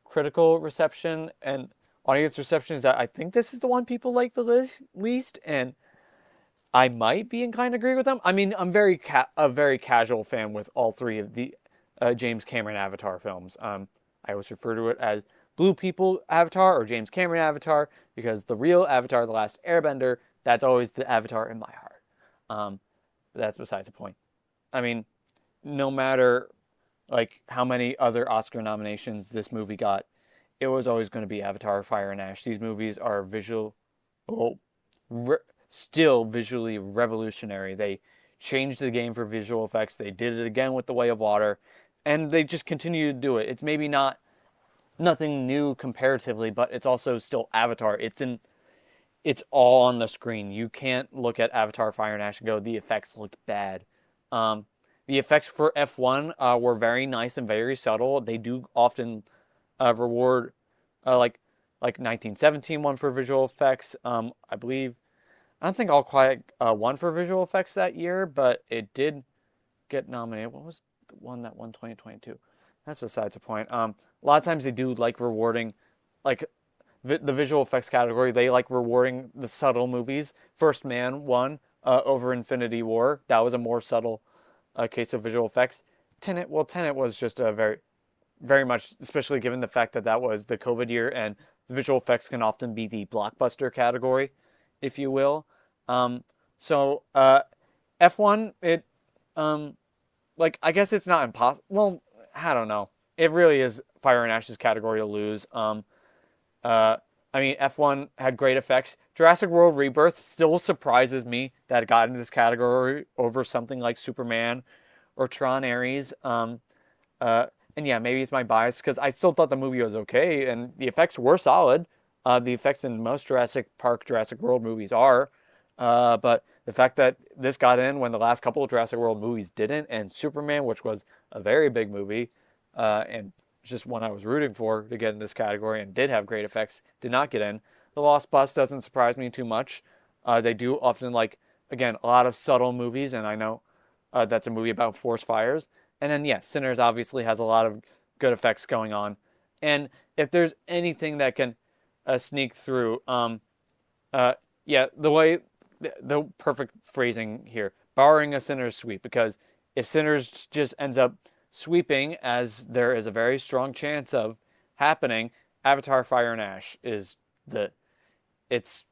critical reception and audience reception is that I think this is the one people like the least, and I might be inclined to agree with them. I mean, I'm a very casual fan with all three of the James Cameron Avatar films. I always refer to it as Blue People Avatar or James Cameron Avatar, because the real Avatar, The Last Airbender, that's always the Avatar in my heart. But that's besides the point. I mean, no matter like how many other Oscar nominations this movie got, it was always going to be Avatar: Fire and Ash. These movies are still visually revolutionary. They changed the game for visual effects. They did it again with The Way of Water, and they just continue to do it. It's maybe nothing new comparatively, but it's also still Avatar. It's all on the screen. You can't look at Avatar: Fire and Ash and go, the effects look bad. The effects for F1 were very nice and very subtle. They do often reward, like 1917 won for visual effects. I believe, I don't think All Quiet won for visual effects that year, but it did get nominated. What was the one that won 2022? That's besides the point. A lot of times they do like rewarding, like the visual effects category. They like rewarding the subtle movies. First Man won over Infinity War. That was a more subtle case of visual effects. Tenet was just a very, very much, especially given the fact that that was the COVID year, and the visual effects can often be the blockbuster category, if you will. So F1, I guess it's not impossible. Well, I don't know. It really is Fire and Ash's category to lose. I mean, F1 had great effects. Jurassic World Rebirth still surprises me that it got into this category over something like Superman or Tron Ares. And yeah, maybe it's my bias, because I still thought the movie was okay, and the effects were solid. The effects in most Jurassic Park, Jurassic World movies are. But the fact that this got in when the last couple of Jurassic World movies didn't, and Superman, which was a very big movie, and It's just one I was rooting for to get in this category and did have great effects, did not get in. The Lost Bus doesn't surprise me too much. They do often again, a lot of subtle movies, and I know that's a movie about forest fires. And then, yes, Sinners obviously has a lot of good effects going on. And if there's anything that can sneak through, yeah, the perfect phrasing here, barring a Sinners sweep, because if Sinners just ends up sweeping, as there is a very strong chance of happening, Avatar: Fire and Ash is it's,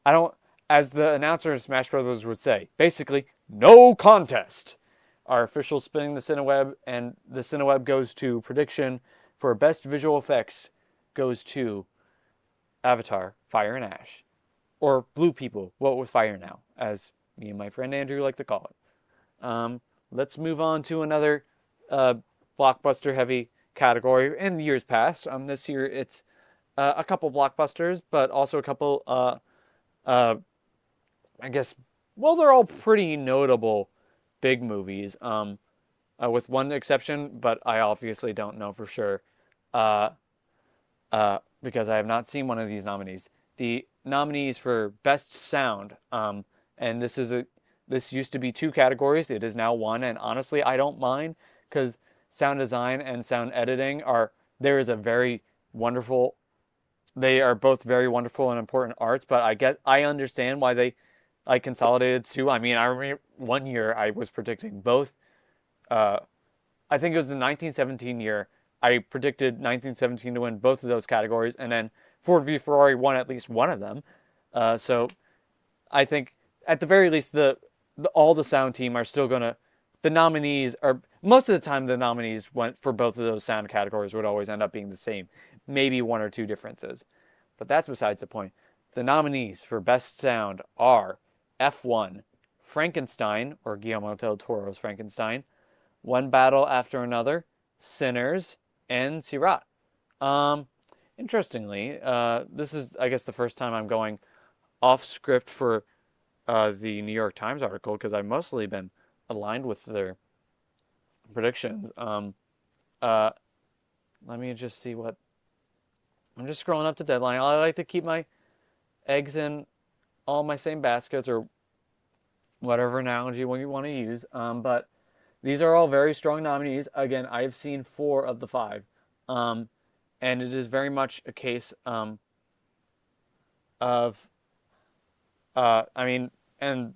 I don't, as the announcer in Smash Brothers would say, basically, no contest. Our official spinning the Cineweb, and the Cineweb goes to prediction for best visual effects goes to Avatar: Fire and Ash. Or Blue People, What with Fire Now, as me and my friend Andrew like to call it. Let's move on to another blockbuster-heavy category. In years past, this year it's a couple blockbusters, but also a couple, I guess, well, they're all pretty notable big movies, with one exception, but I obviously don't know for sure, because I have not seen one of these nominees. The nominees for Best Sound, and this used to be 2 categories. It is now 1, and honestly, I don't mind, because sound design and sound editing there is a very wonderful. They are both very wonderful and important arts, but I understand why I consolidated 2. I mean, I remember one year I was predicting both. I think it was the 1917 year. I predicted 1917 to win both of those categories, and then Ford v Ferrari won at least one of them. So I think at the very least, all the sound team are still gonna. The nominees are most of the time the nominees went for both of those sound categories would always end up being the same, maybe 1 or 2 differences, but that's besides the point. The nominees for Best Sound are F1, Frankenstein, or Guillermo del Toro's Frankenstein, One Battle After Another, Sinners, and Sirat. Interestingly, this is, I guess, the first time I'm going off script for the New York Times article, because I've mostly been aligned with their predictions. Let me just see what. I'm just scrolling up to deadline. I like to keep my eggs in all my same baskets, or whatever analogy you want to use. But these are all very strong nominees. Again, I've seen 4 of the 5. And it is very much a case of, I mean, and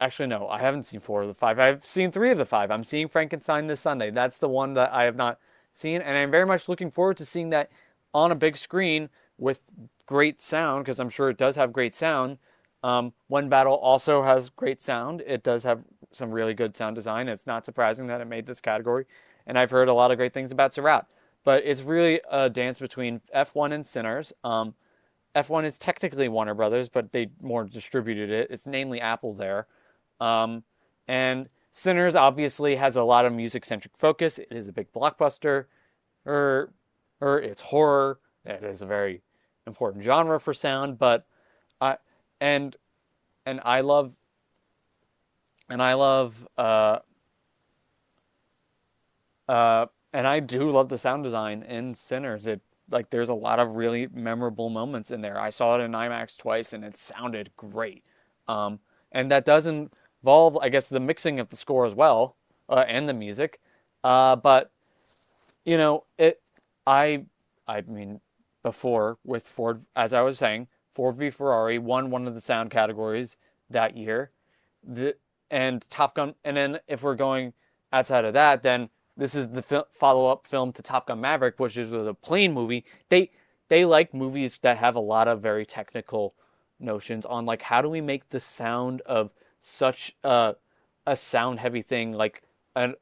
actually, no, I haven't seen 4 of the 5. I've seen 3 of the 5. I'm seeing Frankenstein this Sunday. That's the one that I have not seen, and I'm very much looking forward to seeing that on a big screen with great sound, because I'm sure it does have great sound. One Battle also has great sound. It does have some really good sound design. It's not surprising that it made this category, and I've heard a lot of great things about Sirat. But it's really a dance between F1 and Sinners. F1 is technically Warner Brothers, but they more distributed it. It's namely Apple there. And Sinners obviously has a lot of music-centric focus. It is a big blockbuster. Or it's horror. It is a very important genre for sound. But and I love and I do love the sound design in Sinners. There's a lot of really memorable moments in there. I saw it in IMAX twice, and it sounded great. And that does involve, I guess, the mixing of the score as well, and the music. But you know, I mean, before with Ford, as I was saying, Ford v Ferrari won one of the sound categories that year. And Top Gun, and then if we're going outside of that, then this is the follow-up film to Top Gun Maverick, which was a plane movie. They like movies that have a lot of very technical notions on, like, how do we make the sound of such a sound-heavy thing like a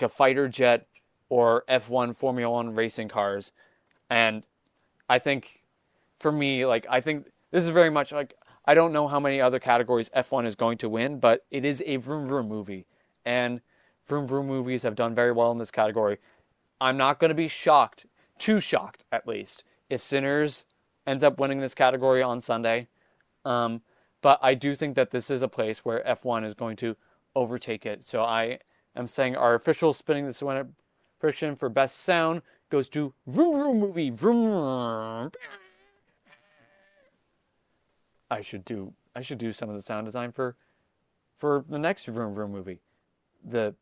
fighter jet or F1 Formula One racing cars. And I think, for me, I think this is very much I don't know how many other categories F1 is going to win, but it is a vroom vroom movie. And vroom vroom movies have done very well in this category. I'm not going to be too shocked at least, if Sinners ends up winning this category on Sunday. But I do think that this is a place where F1 is going to overtake it. So I am saying our official spinning this winner prediction for Best Sound goes to Vroom Vroom Movie. Vroom. I should do some of the sound design for the next Vroom Vroom Movie. The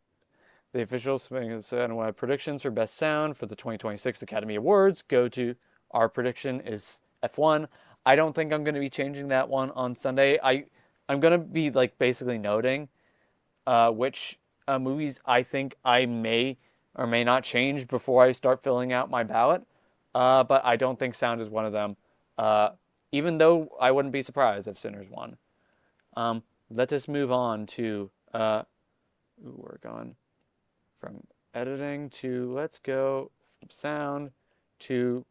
official Cineweb predictions for best sound for the 2026 Academy Awards go to, our prediction is F1. I don't think I'm going to be changing that one on Sunday. I'm going to be like basically noting which movies I think I may or may not change before I start filling out my ballot. But I don't think sound is one of them. Even though I wouldn't be surprised if Sinners won. Let us move on to we're going from editing to, let's go from sound to,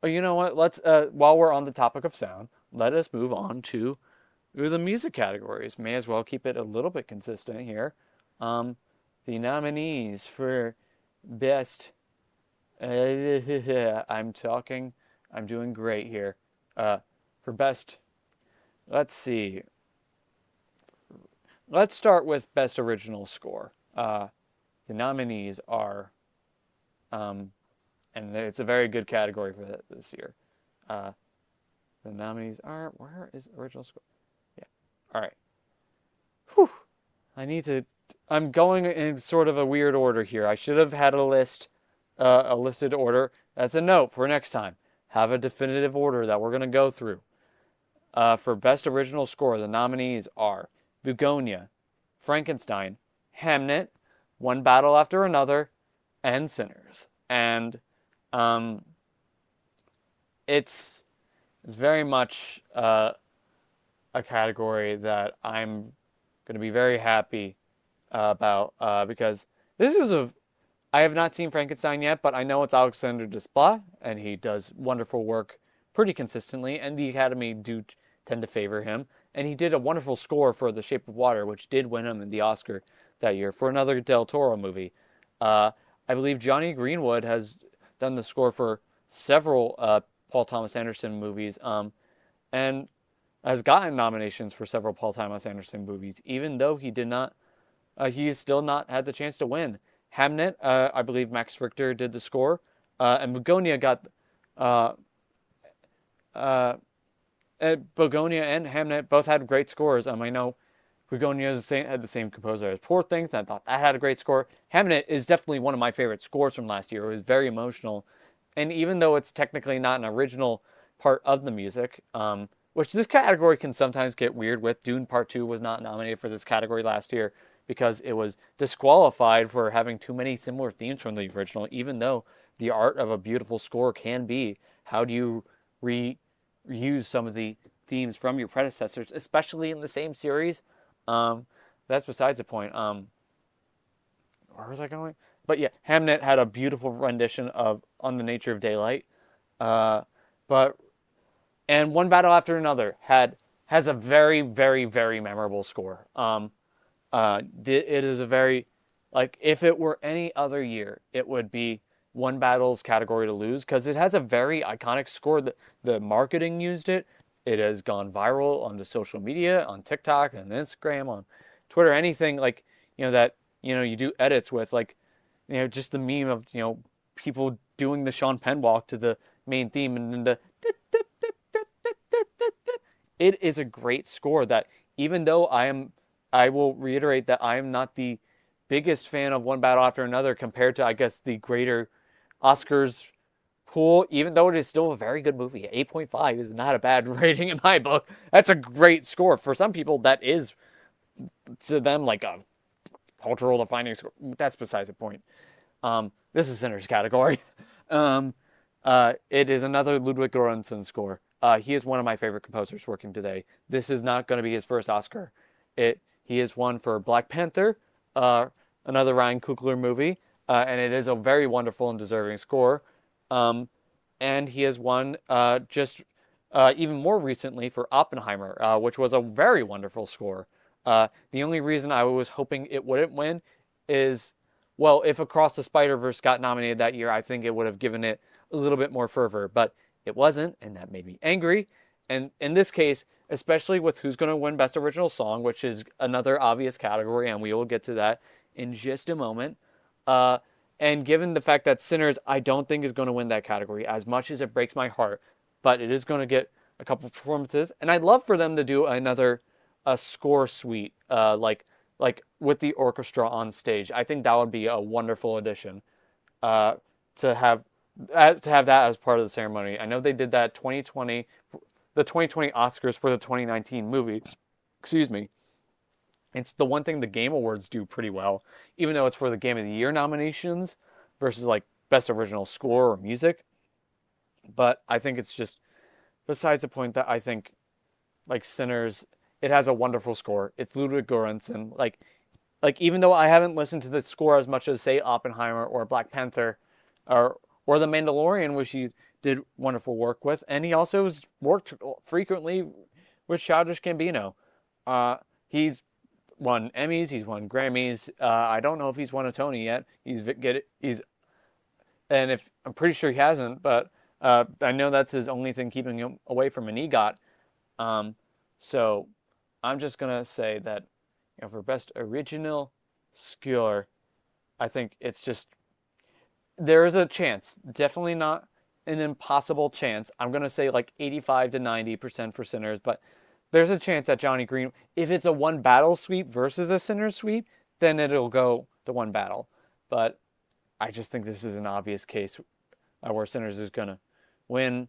oh, you know what? Let's while we're on the topic of sound, let us move on to the music categories. May as well keep it a little bit consistent here. The nominees for best. I'm doing great here. For best, let's see. Let's start with best original score. The nominees are, and it's a very good category for this year. The nominees are, where is original score? Yeah. All right. Whew. I'm going in sort of a weird order here. I should have had a listed order. That's a note for next time. Have a definitive order that we're going to go through. For best original score, the nominees are Begonia, Frankenstein, Hamnet, One Battle After Another, and Sinners. And it's very much a category that I'm going to be very happy about because I have not seen Frankenstein yet, but I know it's Alexander Desplat, and he does wonderful work pretty consistently, and the Academy do tend to favor him. And he did a wonderful score for The Shape of Water, which did win him the Oscar that year for another Del Toro movie. I believe Johnny Greenwood has done the score for several Paul Thomas Anderson movies, and has gotten nominations for several Paul Thomas Anderson movies, even though he has still not had the chance to win. Hamnet, I believe Max Richter did the score, and Begonia got Begonia and Hamnet both had great scores. I know Begonia had the same composer as Poor Things, and I thought that had a great score. Hamnet is definitely one of my favorite scores from last year. It was very emotional, and even though it's technically not an original part of the music, which this category can sometimes get weird with, Dune Part 2 was not nominated for this category last year because it was disqualified for having too many similar themes from the original, even though the art of a beautiful score can be, how do you reuse some of the themes from your predecessors, especially in the same series? That's besides the point. Where was I going? But yeah, Hamnet had a beautiful rendition of On the Nature of Daylight. And One Battle After Another has a very, very, very memorable score. It is a very, like, if it were any other year, it would be One Battle's category to lose, because it has a very iconic score. The marketing used it. It has gone viral on the social media, on TikTok, on Instagram, on Twitter, anything like, that, you do edits with, like, just the meme of, people doing the Sean Penn walk to the main theme, and then it is a great score that, even though I will reiterate that I am not the biggest fan of One Battle After Another compared to, I guess, the greater Oscars pool, even though it is still a very good movie. 8.5 is not a bad rating in my book. That's a great score. For some people, that is, to them, like a cultural defining score. That's besides the point. This is Sinners category. It is another Ludwig Göransson score. He is one of my favorite composers working today. This is not going to be his first Oscar. He has won for Black Panther, another Ryan Coogler movie, and it is a very wonderful and deserving score. And he has won even more recently for Oppenheimer, which was a very wonderful score. The only reason I was hoping it wouldn't win is, well, if Across the Spider-Verse got nominated that year, I think it would have given it a little bit more fervor, but it wasn't, and that made me angry. And in this case, especially with who's going to win Best Original Song, which is another obvious category, and we will get to that in just a moment, And given the fact that Sinners, I don't think is going to win that category, as much as it breaks my heart, but it is going to get a couple performances, and I'd love for them to do another a score suite, like with the orchestra on stage. I think that would be a wonderful addition, uh, to have that as part of the ceremony. I know they did that 2020, the 2020 Oscars for the 2019 movies. Excuse me. It's the one thing the Game Awards do pretty well, even though it's for the Game of the Year nominations versus like Best Original Score or Music. But I think it's just besides the point that I think like Sinners, it has a wonderful score. It's Ludwig Göransson. Like even though I haven't listened to the score as much as say Oppenheimer or Black Panther, or The Mandalorian, which he did wonderful work with, and he also has worked frequently with Childish Gambino. He's won Emmys, he's won Grammys. I don't know if he's won a Tony yet. And if I'm pretty sure he hasn't, but I know that's his only thing keeping him away from an EGOT. So I'm just gonna say that for best original score, I think it's just there is a chance, definitely not an impossible chance. I'm gonna say like 85 to 90% for Sinners, but there's a chance that Johnny Green, if it's a one battle sweep versus a Sinners sweep, then it'll go to one battle. But I just think this is an obvious case where Sinners is gonna win.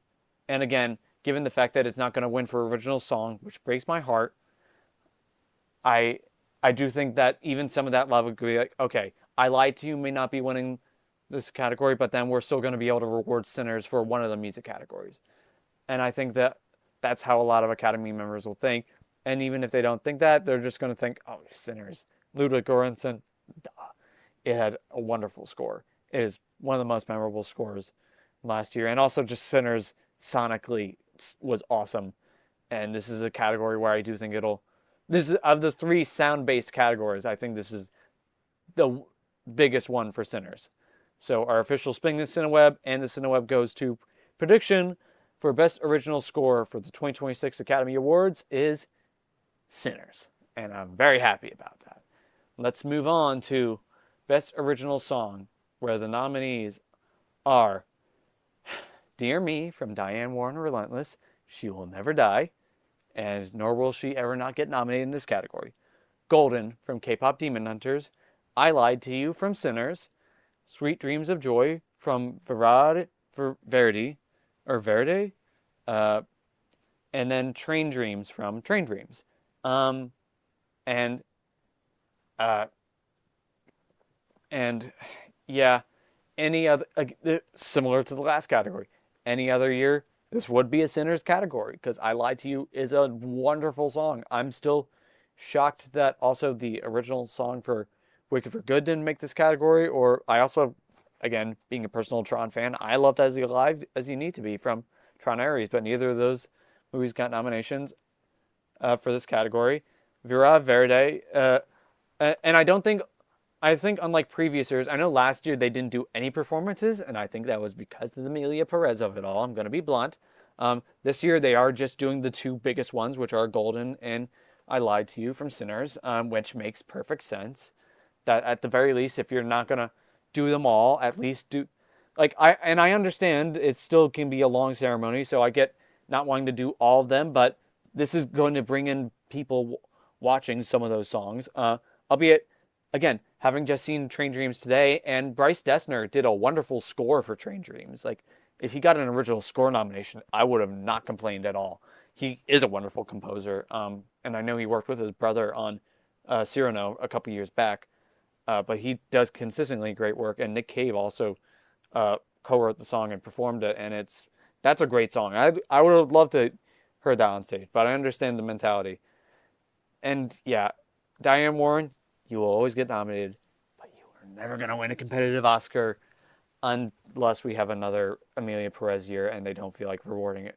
And again, given the fact that it's not gonna win for original song, which breaks my heart, I do think that even some of that love would be like, okay, I Lied to You may not be winning this category, but then we're still going to be able to reward Sinners for one of the music categories. And I think that that's how a lot of Academy members will think. And even if they don't think that, they're just going to think, oh, Sinners. Ludwig Göransson, duh. It had a wonderful score. It is one of the most memorable scores last year. And also just Sinners sonically was awesome. And this is a category where I do think this is of the three sound-based categories, I think this is the biggest one for Sinners. So our official Spin the Cineweb and the Cineweb Goes to prediction for Best Original Score for the 2026 Academy Awards is Sinners. And I'm very happy about that. Let's move on to Best Original Song, where the nominees are Dear Me from Diane Warren Relentless, She Will Never Die, and nor will she ever not get nominated in this category. Golden from K-Pop Demon Hunters, I Lied to You from Sinners, Sweet Dreams of Joy from Verdi, and then Train Dreams from Train Dreams. And yeah, any other, similar to the last category, any other year, this would be a Sinners category, because I Lied to You is a wonderful song. I'm still shocked that also the original song for Wicked for Good didn't make this category, or I also, again, being a personal Tron fan, I loved As You Alive As You Need to Be from Tron Ares, but neither of those movies got nominations for this category. Vera Verde, and I think unlike previous years, I know last year they didn't do any performances, and I think that was because of the Amelia Perez of it all. I'm going to be blunt. This year they are just doing the two biggest ones, which are Golden and I Lied to You from Sinners, which makes perfect sense. That at the very least, if you're not going to do them all, at least do... I understand it still can be a long ceremony, so I get not wanting to do all of them, but this is going to bring in people watching some of those songs. Albeit, again, having just seen Train Dreams today, and Bryce Dessner did a wonderful score for Train Dreams. Like, if he got an original score nomination, I would have not complained at all. He is a wonderful composer, and I know he worked with his brother on Cyrano a couple years back, but he does consistently great work, and Nick Cave also co-wrote the song and performed it, and that's a great song. I would have loved to heard that on stage, but I understand the mentality. And yeah, Diane Warren, you will always get nominated, but you are never going to win a competitive Oscar unless we have another Amelia Perez year and they don't feel like rewarding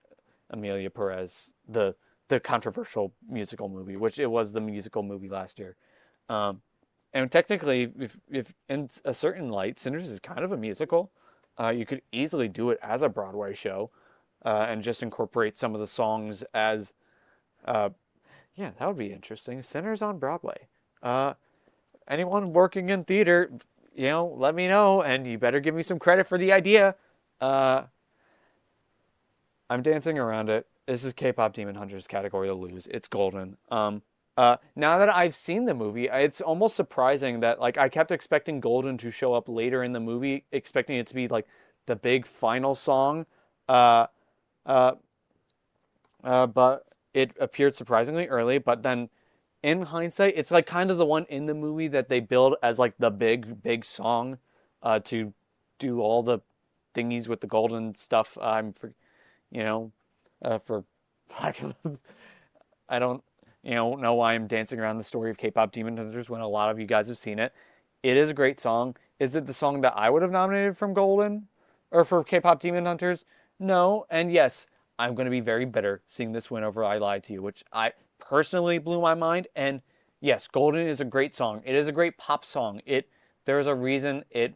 Amelia Perez, the controversial musical movie, which it was the musical movie last year. And technically, if in a certain light, Sinners is kind of a musical. You could easily do it as a Broadway show and just incorporate some of the songs as... yeah, that would be interesting. Sinners on Broadway. Anyone working in theater, let me know, and you better give me some credit for the idea. Uh, I'm dancing around it. This is K-pop Demon Hunters category to lose. It's golden. Now that I've seen the movie, it's almost surprising that like I kept expecting Golden to show up later in the movie, expecting it to be like the big final song. Uh, uh, but it appeared surprisingly early. But then, in hindsight, it's like kind of the one in the movie that they build as like the big song, to do all the thingies with the golden stuff. You know, for lack of, I don't, know why I'm dancing around the story of K-pop Demon Hunters when a lot of you guys have seen it. It is a great song. Is it the song that I would have nominated from Golden or for K-pop Demon Hunters? No, and yes, I'm going to be very bitter seeing this win over I Lied to You, which I personally blew my mind. And yes, Golden is a great song. It is a great pop song. There's a reason it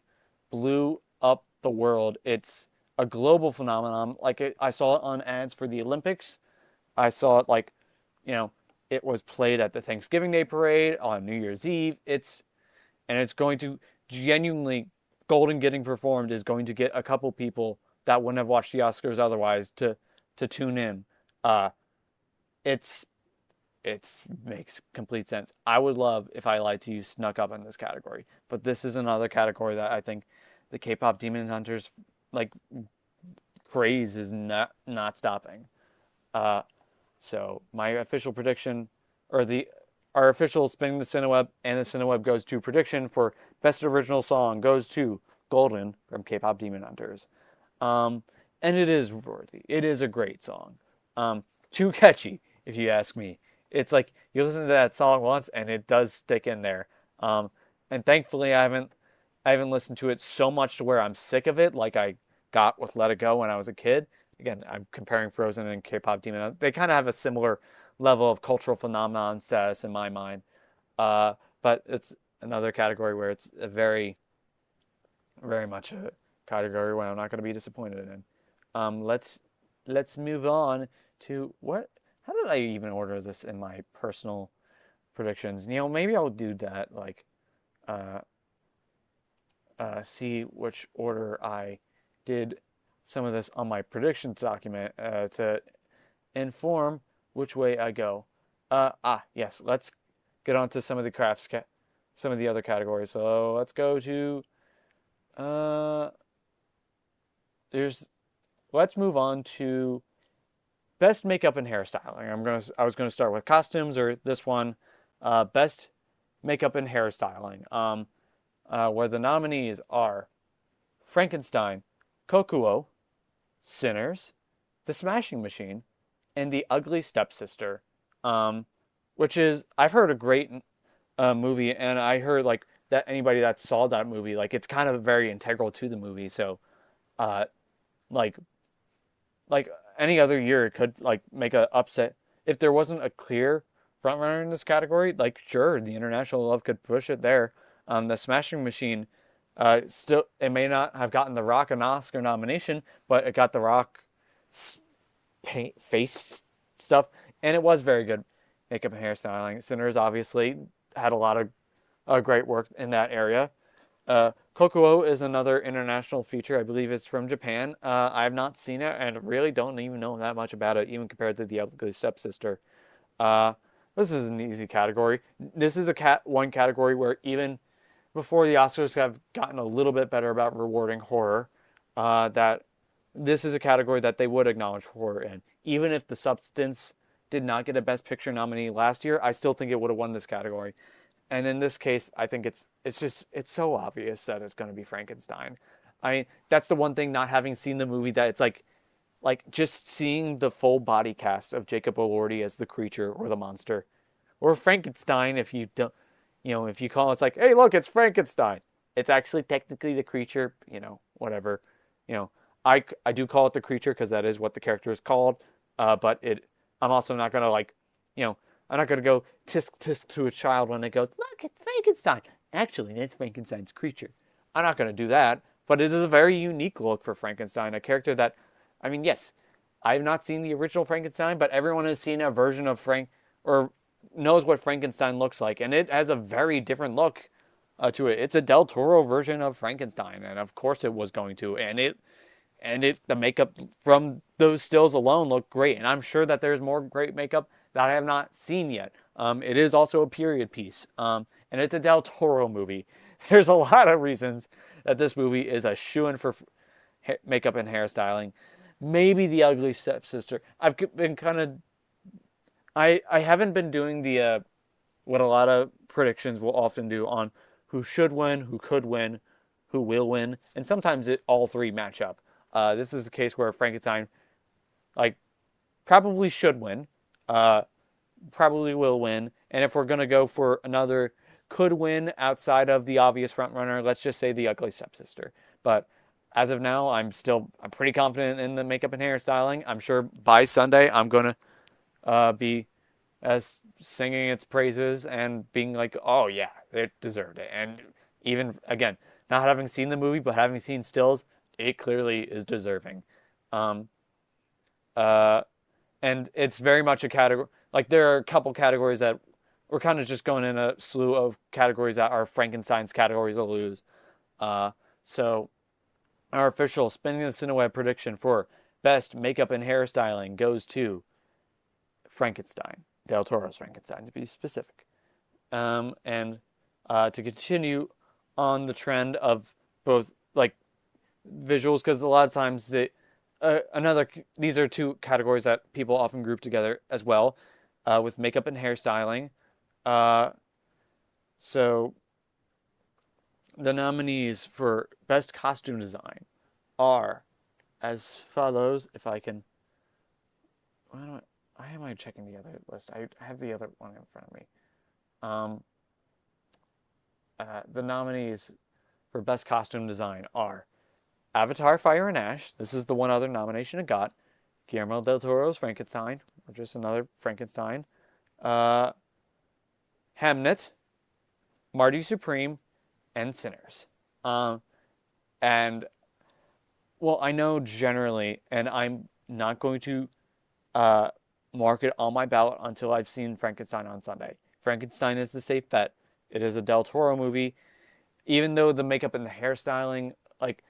blew up the world. It's a global phenomenon. I saw it on ads for the Olympics. I saw it it was played at the Thanksgiving Day parade on New Year's Eve. It's going to genuinely, Golden getting performed is going to get a couple people that wouldn't have watched the Oscars otherwise to tune in. It's makes complete sense. I would love if I Lied to You snuck up in this category, but this is another category that I think the K-pop Demon Hunters craze is not stopping. So my official prediction, or our official Spinning the Cineweb and the Cineweb Goes to prediction for Best Original Song goes to Golden from K-pop Demon Hunters. And it is worthy. It is a great song. Too catchy, if you ask me. It's like you listen to that song once and it does stick in there. And thankfully I haven't listened to it so much to where I'm sick of it, like I got with Let It Go when I was a kid. Again, I'm comparing Frozen and K-pop Demon. They kind of have a similar level of cultural phenomenon status in my mind. But it's another category where it's a very, very much a category where I'm not going to be disappointed in. Let's move on to what? How did I even order this in my personal predictions? Maybe I'll do that. See which order I did some of this on my predictions document to inform which way I go. Yes, let's get on to some of the some of the other categories. So let's go to let's move on to best makeup and hairstyling. I was gonna start with costumes, or this one, best makeup and hairstyling. Where the nominees are Frankenstein, Kokuo, Sinners, The Smashing Machine, and The Ugly Stepsister, which is, I've heard, a great movie, and I heard that anybody that saw that movie, it's kind of very integral to the movie. So, like any other year, it could make a upset if there wasn't a clear frontrunner in this category. Sure, the international love could push it there. The Smashing Machine, still, it may not have gotten The Rock an Oscar nomination, but it got The Rock face stuff, and it was very good makeup and hairstyling. Sinners obviously had a lot of great work in that area. Kokuo is another international feature. I believe it's from Japan. I have not seen it and really don't even know that much about it, even compared to The Ugly Stepsister. This is an easy category. This is one category where even before the Oscars have gotten a little bit better about rewarding horror, that this is a category that they would acknowledge horror in. Even if The Substance did not get a Best Picture nominee last year, I still think it would have won this category. And in this case, I think it's so obvious that it's going to be Frankenstein. That's the one thing, not having seen the movie, that it's like just seeing the full body cast of Jacob Elordi as the creature or the monster, or Frankenstein if you don't, if you call it, it's like, hey, look, it's Frankenstein. It's actually technically the creature, whatever. I do call it the creature because that is what the character is called. But I'm also not gonna I'm not gonna go tisk tisk to a child when it goes, look, it's Frankenstein. Actually, it's Frankenstein's creature. I'm not gonna do that. But it is a very unique look for Frankenstein, a character that, yes, I have not seen the original Frankenstein, but everyone has seen a version of or knows what Frankenstein looks like, and it has a very different look to it. It's a Del Toro version of Frankenstein, and of course it was going to. The makeup from those stills alone looked great, and I'm sure that there's more great makeup that I have not seen yet. It is also a period piece, and it's a Del Toro movie. There's a lot of reasons that this movie is a shoo-in for makeup and hairstyling. Maybe The Ugly Stepsister. I've been kind of, I haven't been doing the what a lot of predictions will often do on who should win, who could win, who will win, and sometimes all three match up. This is the case where Frankenstein, like, probably should win, probably will win, and if we're gonna go for another could win outside of the obvious frontrunner, let's just say The Ugly Stepsister. But as of now, I'm pretty confident in the makeup and hairstyling. I'm sure by Sunday I'm gonna be singing its praises and being like, oh yeah, it deserved it. And even again, not having seen the movie but having seen stills, it clearly is deserving. And it's very much a category. Like, there are a couple categories that we're kind of just going in a slew of categories that are Frankenstein's categories to lose. So our official Spinning the Cineweb prediction for best makeup and hairstyling goes to Frankenstein. Del Toro's Frankenstein, to be specific. And to continue on the trend of both, like, visuals, because a lot of times these are two categories that people often group together as well, with makeup and hairstyling. So the nominees for best costume design are as follows. If I can, why am I checking the other list? I have the other one in front of me. The nominees for best costume design are Avatar: Fire and Ash. This is the one other nomination it got. Guillermo del Toro's Frankenstein, or just another Frankenstein. Hamnet, Marty Supreme, and Sinners. And, well, I know generally, and I'm not going to mark it on my ballot until I've seen Frankenstein on Sunday. Frankenstein is the safe bet. It is a Del Toro movie. Even though the makeup and the hairstyling, like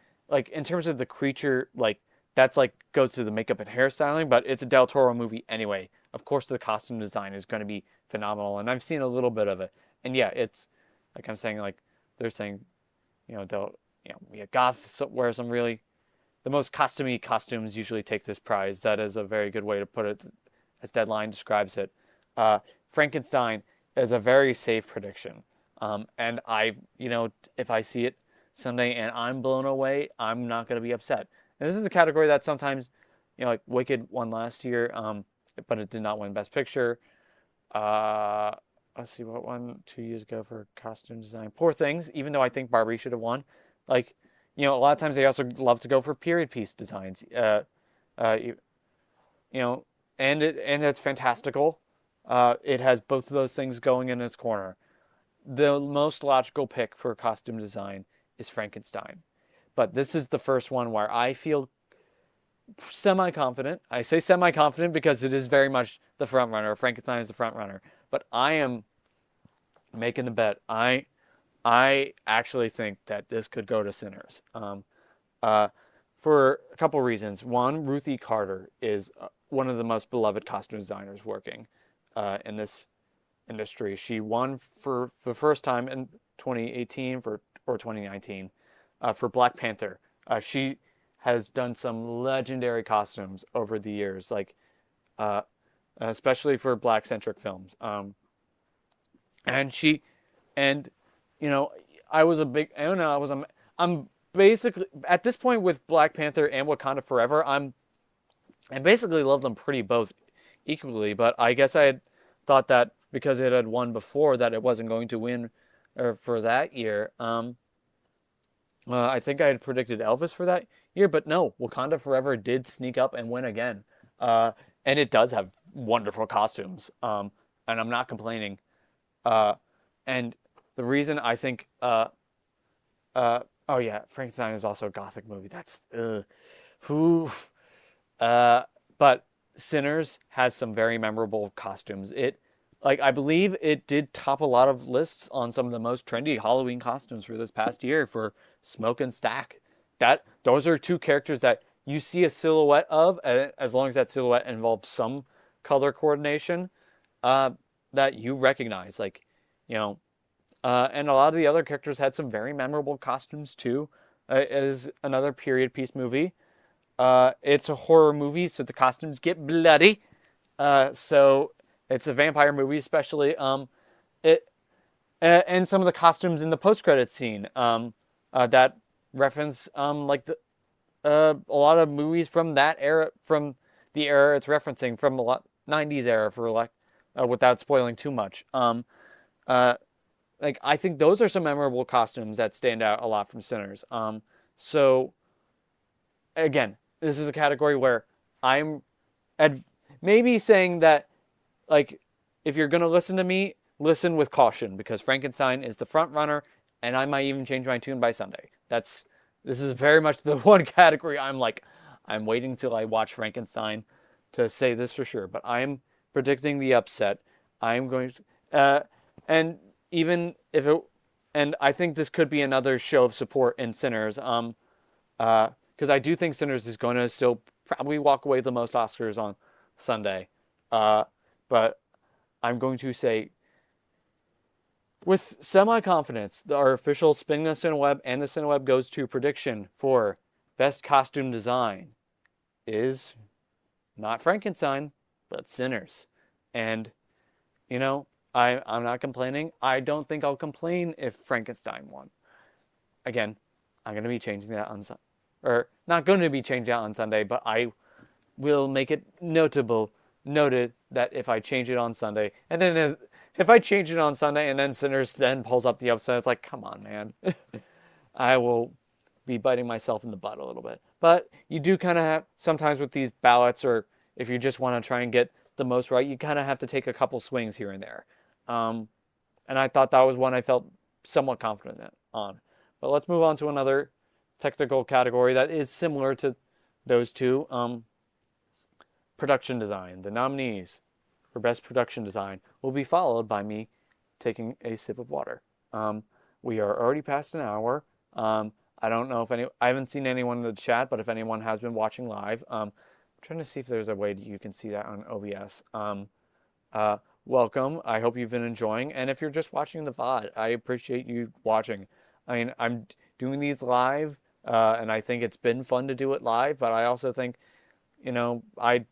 in terms of the creature, like, that's like goes to the makeup and hairstyling, but it's a Del Toro movie anyway. Of course, the costume design is going to be phenomenal, and I've seen a little bit of it. And yeah, it's like I'm saying, like they're saying, goths wear some really, the most costumey costumes usually take this prize. That is a very good way to put it, as Deadline describes it. Frankenstein is a very safe prediction, and if I see it Sunday and I'm blown away, I'm not going to be upset. And this is a category that sometimes, like Wicked won last year, but it did not win Best Picture. Let's see what won 2 years ago for costume design. Poor Things, even though I think Barbie should have won. Like, a lot of times they also love to go for period piece designs. And it's fantastical. It has both of those things going in its corner. The most logical pick for costume design is Frankenstein. But this is the first one where I feel semi-confident. I say semi-confident because it is very much the front runner. Frankenstein is the front runner. But I am making the bet. I actually think that this could go to Sinners. For a couple reasons. One, Ruthie Carter is one of the most beloved costume designers working in this industry. She won for the first time in 2018 or 2019 for Black Panther. She has done some legendary costumes over the years, like especially for Black-centric films. I'm basically at this point with Black Panther and Wakanda Forever. I basically love them pretty both equally, but I guess I had thought that because it had won before that it wasn't going to win for that year. I think I had predicted Elvis for that year, but no, Wakanda Forever did sneak up and win again. And it does have wonderful costumes. And I'm not complaining. And the reason I think, Frankenstein is also a Gothic movie. But Sinners has some very memorable costumes. like I believe it did top a lot of lists on some of the most trendy Halloween costumes for this past year for Smoke and Stack. Those are two characters that you see a silhouette of, as long as that silhouette involves some color coordination, uh, that you recognize. Like, you know, and a lot of the other characters had some very memorable costumes too. It is another period piece movie. It's a horror movie, so the costumes get bloody. So it's a vampire movie, especially. It and some of the costumes in the post credit scene. That reference like a lot of movies from that era, from the era it's referencing, from a lot '90s era, for like without spoiling too much. Uh, like I think those are some memorable costumes that stand out a lot from Sinners. So again, this is a category where I'm maybe saying that, like, if you're gonna listen to me, listen with caution, because Frankenstein is the front runner, and I might even change my tune by Sunday. This is very much the one category I'm like, I'm waiting till I watch Frankenstein to say this for sure. But I'm predicting the upset. I'm going to, and even if it, and I think this could be another show of support in Sinners. Because I do think Sinners is going to still probably walk away with the most Oscars on Sunday. But I'm going to say, with semi-confidence, our official Spin the Cineweb and the Cineweb Goes to prediction for Best Costume Design is not Frankenstein, but Sinners. And, you know, I'm not complaining. I don't think I'll complain if Frankenstein won. Again, I'm going to be changing that on Sunday. Or not going to be changing that on Sunday, but I will make it noted that if I change it on Sunday, and then if I change it on Sunday and then Sinners then pulls up the upset, it's like, come on, man. I will be biting myself in the butt a little bit. But you do kind of have, sometimes with these ballots, or if you just want to try and get the most right, you kind of have to take a couple swings here and there. And I thought that was one I felt somewhat confident on. But let's move on to another technical category that is similar to those two. Production design. The nominees for Best Production Design will be followed by me taking a sip of water. We are already past an hour. I don't know if I haven't seen anyone in the chat, but if anyone has been watching live, I'm trying to see if there's a way you can see that on OBS. Welcome. I hope you've been enjoying. And if you're just watching the VOD, I appreciate you watching. I mean, I'm doing these live, and I think it's been fun to do it live, but I also think, you know, I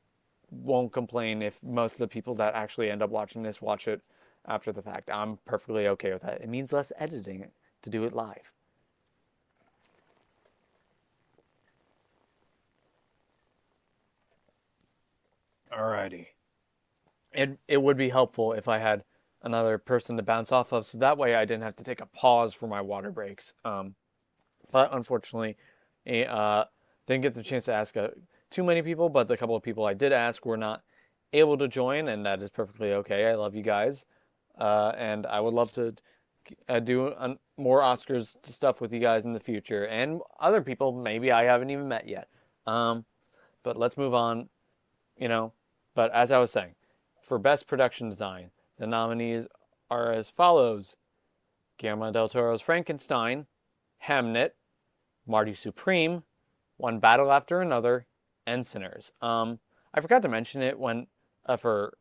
won't complain if most of the people that actually end up watching this watch it after the fact. I'm perfectly okay with that. It means less editing to do it live. Alrighty. It would be helpful if I had another person to bounce off of, so that way I didn't have to take a pause for my water breaks. But unfortunately, didn't get the chance to ask too many people, but the couple of people I did ask were not able to join, and that is perfectly okay. I love you guys, and I would love to do more Oscars stuff with you guys in the future, and other people maybe I haven't even met yet. But let's move on, you know. But as I was saying, for Best Production Design, the nominees are as follows: Guillermo del Toro's Frankenstein, Hamnet, Marty Supreme, One Battle After Another, and Sinners. I forgot to mention it when for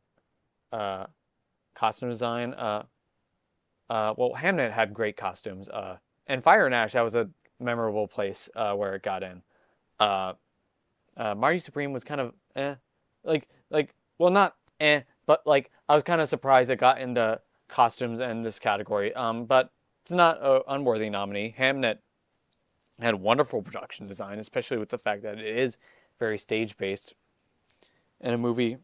costume design. Well, Hamnet had great costumes, and Fire and Ash, that was a memorable place where it got in. Marty Supreme was kind of well, not but like I was kind of surprised it got into costumes in this category. But it's not an unworthy nominee. Hamnet had wonderful production design, especially with the fact that it is very stage-based. In a movie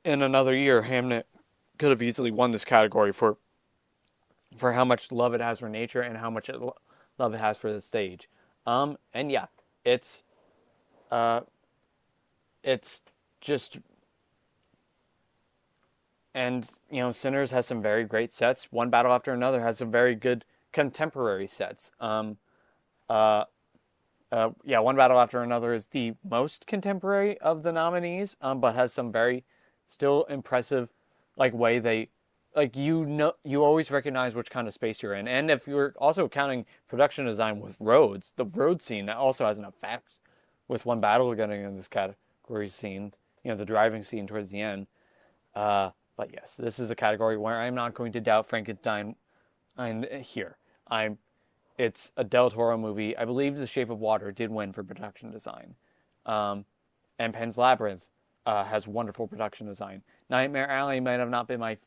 in another year, Hamnet could have easily won this category for how much love it has for nature and how much love it has for the stage. And yeah, it's just, and you know, Sinners has some very great sets. One Battle After Another has some very good contemporary sets. One Battle After Another is the most contemporary of the nominees, but has some very still impressive like way they like you always recognize which kind of space you're in. And if you're also counting production design with roads, the road scene also has an effect with one battle getting in this category scene, the driving scene towards the end. But yes, this is a category where I'm not going to doubt Frankenstein here. It's a Del Toro movie. I believe The Shape of Water did win for production design. And Pan's Labyrinth has wonderful production design. Nightmare Alley might have not been my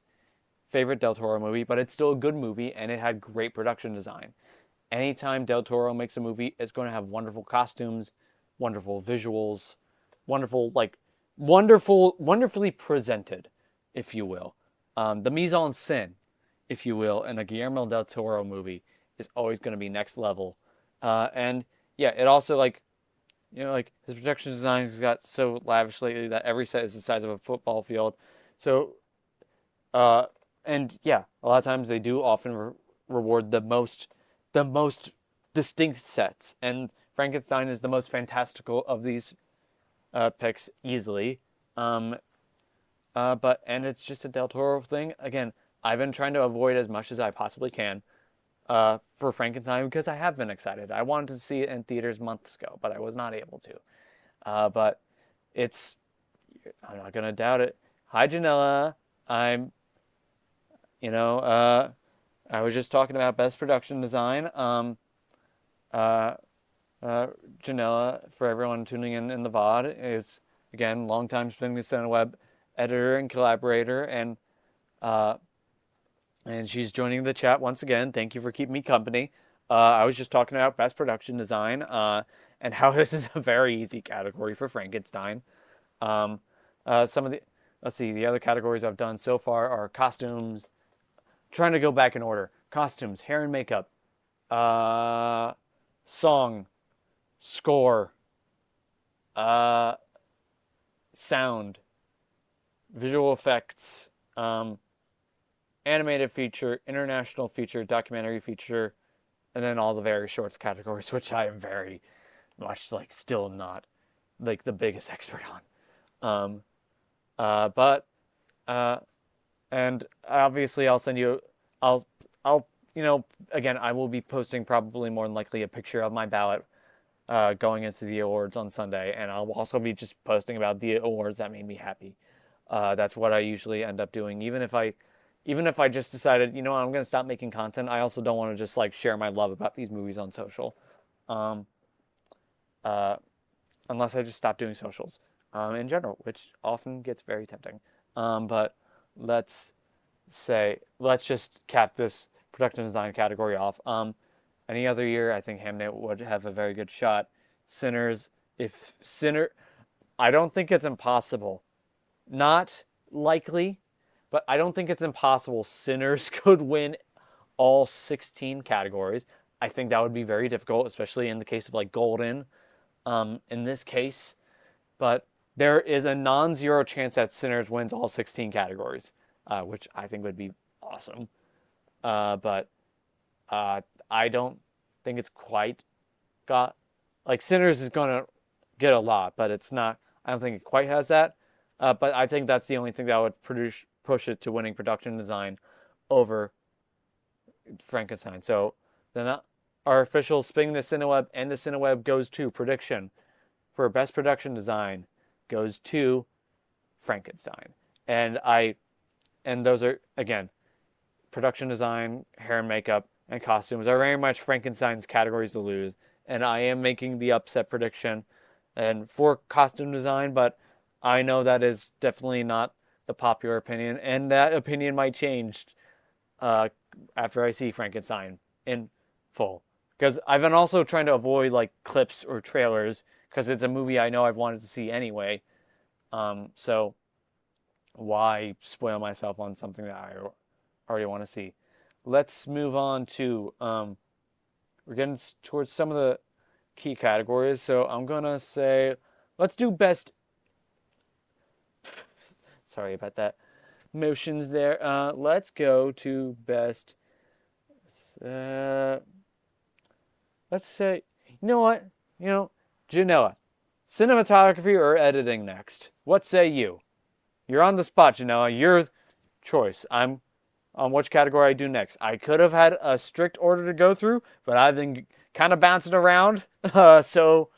favorite Del Toro movie, but it's still a good movie, and it had great production design. Anytime Del Toro makes a movie, it's going to have wonderful costumes, wonderful visuals, wonderfully presented, if you will. The mise en scène, if you will, in a Guillermo del Toro movie is always going to be next level. And yeah, it also his production design has got so lavish lately that every set is the size of a football field. So, and yeah, a lot of times they do often reward the most distinct sets, and Frankenstein is the most fantastical of these picks easily. And it's just a Del Toro thing. Again, I've been trying to avoid as much as I possibly can for Frankenstein because I have been excited. I wanted to see it in theaters months ago, but I was not able to. But I'm not gonna doubt it. Hi, Janella. I was just talking about best production design. Janella, for everyone tuning in the VOD, is again longtime Spinning the Cineweb editor and collaborator, and she's joining the chat once again. Thank you for keeping me company. I was just talking about best production design and how this is a very easy category for Frankenstein. Some of the other categories I've done so far are costumes. Trying to go back in order. Costumes, hair and makeup, song, score, sound, visual effects, animated feature, international feature, documentary feature, and then all the very shorts categories, which I am very much still not the biggest expert on. And obviously I'll send you, again, I will be posting probably more than likely a picture of my ballot going into the awards on Sunday, and I'll also be just posting about the awards that made me happy. That's what I usually end up doing, even if I just decided, I'm going to stop making content. I also don't want to just share my love about these movies on social, unless I just stop doing socials in general, which often gets very tempting. But let's just cap this production design category off. Any other year, I think Hamnet would have a very good shot. Sinners, I don't think it's impossible. Not likely, but I don't think it's impossible Sinners could win all 16 categories. I think that would be very difficult, especially in the case of Golden, in this case. But there is a non-zero chance that Sinners wins all 16 categories, which I think would be awesome. But I don't think it's quite got... Sinners is going to get a lot, but it's not... I don't think it quite has that. But I think that's the only thing that would push it to winning production design over Frankenstein. So then our official Spinning the Cineweb and the Cineweb Goes to prediction for best production design goes to Frankenstein. And those are, again, production design, hair and makeup, and costumes are very much Frankenstein's categories to lose. And I am making the upset prediction and for costume design, but I know that is definitely not the popular opinion, and that opinion might change after I see Frankenstein in full. Because I've been also trying to avoid clips or trailers, because it's a movie I know I've wanted to see anyway. So why spoil myself on something that I already want to see? Let's move on to, we're getting towards some of the key categories. So I'm going to say, let's do best... Sorry about that. Motions there. Let's go to best... let's say... You know what? Janella. Cinematography or editing next? What say you? You're on the spot, Janella. choice. I'm on which category I do next. I could have had a strict order to go through, but I've been kind of bouncing around. So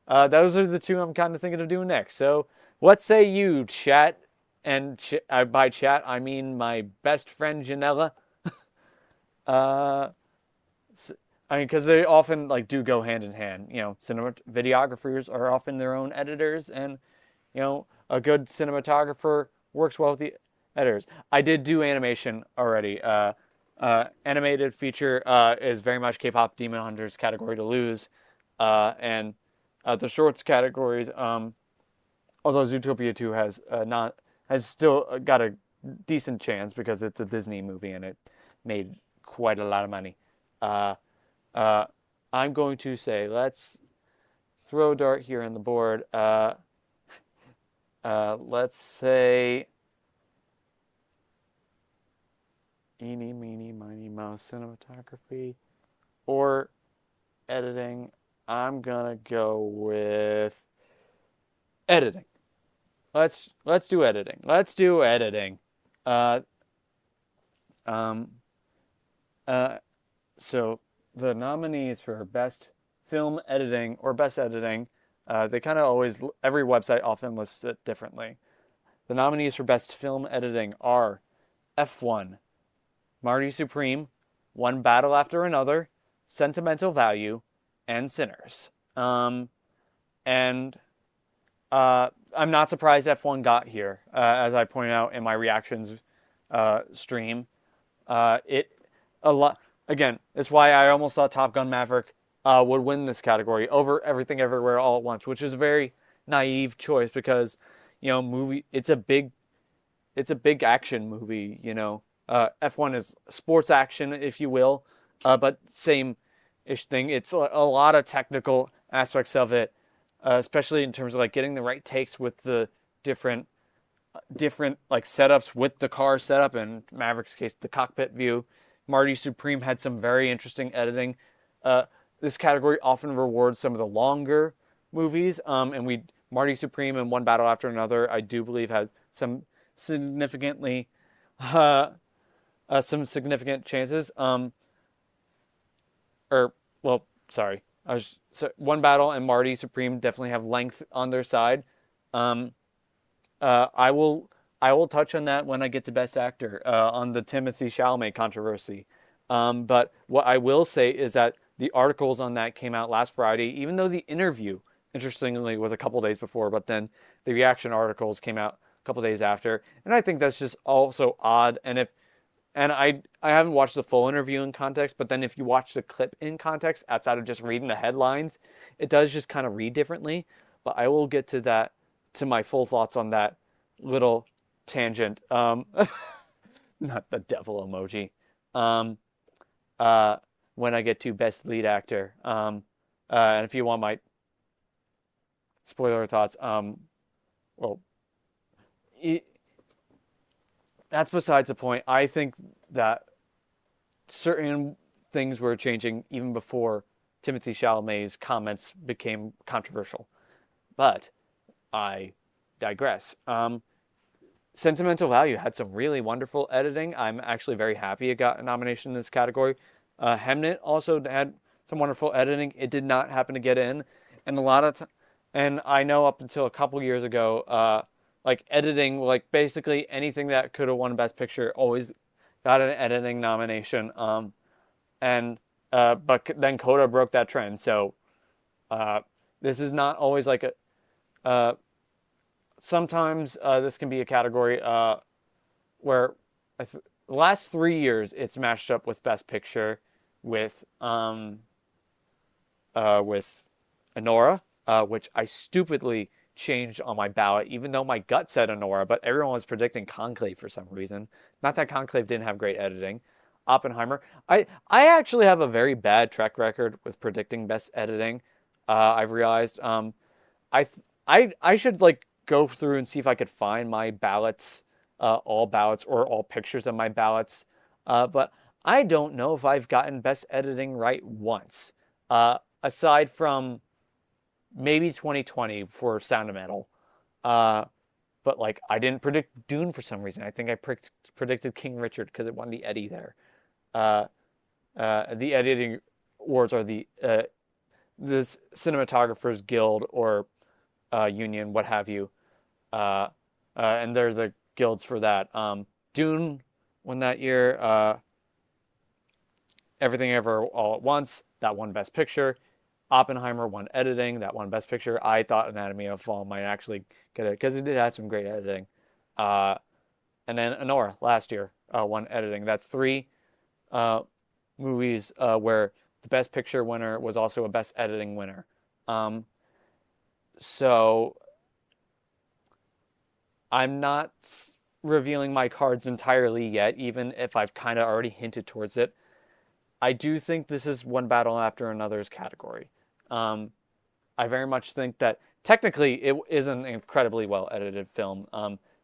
those are the two I'm kind of thinking of doing next. So what say you, chat? And by chat, I mean my best friend Janella. Uh, I mean, because they often like do go hand in hand. Cinema videographers are often their own editors, and a good cinematographer works well with the editors. I did do animation already. Animated feature is very much K-pop Demon Hunters category to lose, and the shorts categories. Although Zootopia 2 has still got a decent chance because it's a Disney movie and it made quite a lot of money. I'm going to say let's throw a dart here on the board. Let's say eeny, meeny, miny, mouse cinematography or editing. I'm gonna go with editing. Let's do editing. Let's do editing. So the nominees for best film editing or best editing, they kind of always, every website often lists it differently. The nominees for best film editing are F1, Marty Supreme, One Battle After Another, Sentimental Value, and Sinners. And I'm not surprised F1 got here, as I pointed out in my reactions stream. Again, it's why I almost thought Top Gun Maverick would win this category over Everything Everywhere All at Once, which is a very naive choice because, it's a big action movie. F1 is sports action, if you will, but same-ish thing. It's a lot of technical aspects of it, especially in terms of like getting the right takes with the different like setups with the car setup. In Maverick's case, the cockpit view. Marty Supreme had some very interesting editing. This category often rewards some of the longer movies, and Marty Supreme and One Battle After Another, I do believe, had some significant chances. One Battle and Marty Supreme definitely have length on their side. I will touch on that when I get to Best Actor on the Timothée Chalamet controversy. But what I will say is that the articles on that came out last Friday, even though the interview, interestingly, was a couple days before, but then the reaction articles came out a couple days after. And I think that's just also odd. And I haven't watched the full interview in context, but then if you watch the clip in context, outside of just reading the headlines, it does just kind of read differently. But I will get to that, to my full thoughts on that little tangent. Not the devil emoji. When I get to Best Lead Actor. And if you want my spoiler thoughts, that's besides the point. I think that certain things were changing even before Timothée Chalamet's comments became controversial. But I digress. Sentimental Value had some really wonderful editing. I'm actually very happy it got a nomination in this category. Hemnet also had some wonderful editing. It did not happen to get in. And and I know up until a couple years ago, like editing, like basically anything that could have won Best Picture always got an editing nomination. But then Coda broke that trend. So this is not always like a... sometimes this can be a category where the last 3 years it's matched up with Best Picture with Anora, which I stupidly changed on my ballot, even though my gut said Anora, but everyone was predicting Conclave for some reason. Not that Conclave didn't have great editing. Oppenheimer. I actually have a very bad track record with predicting best editing. I've realized I should like go through and see if I could find my ballots, all ballots or all pictures of my ballots. But I don't know if I've gotten best editing right once, aside from maybe 2020 for Sound of Metal. but like I didn't predict Dune for some reason. I think I predicted King Richard because it won the Eddie there. Uh, the editing awards are the Cinematographers Guild or union, what have you, and they're the guilds for that. Dune won that year. Everything Ever All at Once, that won Best Picture. Oppenheimer won editing, that won Best Picture. I thought Anatomy of a Fall might actually get it because it did have some great editing. And then Anora last year won editing. That's three movies where the Best Picture winner was also a Best Editing winner. So I'm not revealing my cards entirely yet, even if I've kind of already hinted towards it. I do think this is One Battle After Another's category. I very much think that technically it is an incredibly well edited film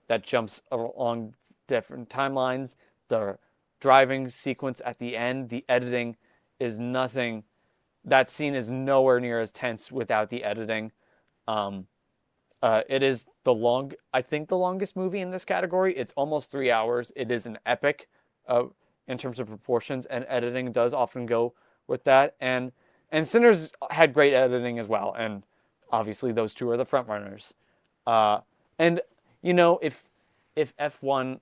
that jumps along different timelines. The driving sequence at the end, the editing is nothing. That scene is nowhere near as tense without the editing. It is I think the longest movie in this category. It's almost 3 hours. It is an epic in terms of proportions, and editing does often go with that. And Sinners had great editing as well, and obviously those two are the front runners. And you know, if F1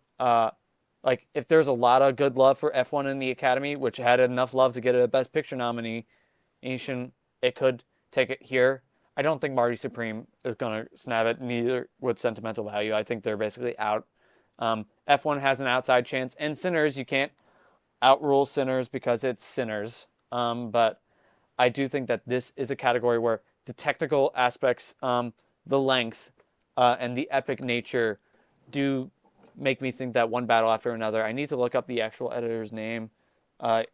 like if there's a lot of good love for F1 in the Academy, which had enough love to get a Best Picture nomination, it could take it here. I don't think Marty Supreme is going to snap it, neither would Sentimental Value. I think they're basically out. F1 has an outside chance, and Sinners, you can't outrule Sinners because it's Sinners. But I do think that this is a category where the technical aspects, the length, and the epic nature do make me think that One Battle After Another. I need to look up the actual editor's name.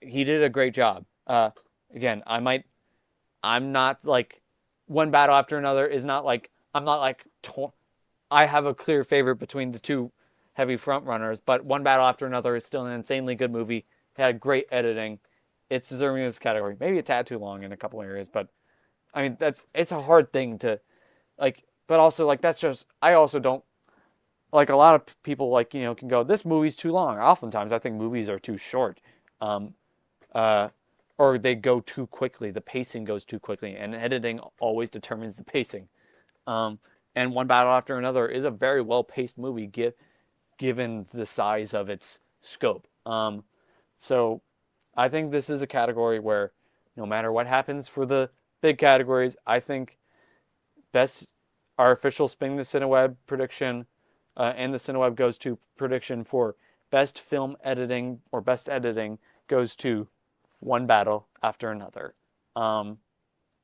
He did a great job. Again, I'm not like One Battle After Another is not like, I'm not like, I have a clear favorite between the two heavy front runners, but One Battle After Another is still an insanely good movie. It had great editing. It's deserving of this category. Maybe a tad too long in a couple areas, but I mean, it's a hard thing to like, but also like, that's just, I also don't, like a lot of people like, you know, can go, this movie's too long. Oftentimes I think movies are too short. Or they go too quickly. The pacing goes too quickly, and editing always determines the pacing. And One Battle After Another is a very well-paced movie given the size of its scope. So I think this is a category where no matter what happens for the big categories, I think our official Spin the Cineweb prediction and the Cineweb Goes to prediction for best film editing or best editing goes to One Battle After Another. And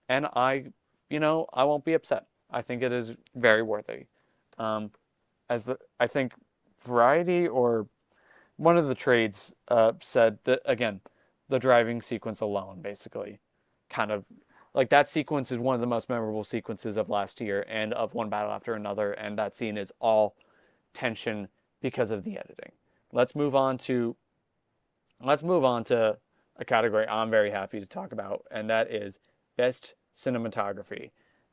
I won't be upset. I think it is very worthy. I think Variety or one of the trades said that, again, the driving sequence alone, basically, kind of, like that sequence is one of the most memorable sequences of last year and of One Battle After Another, and that scene is all tension because of the editing. Let's move on to a category I'm very happy to talk about, and that is Best Cinematography.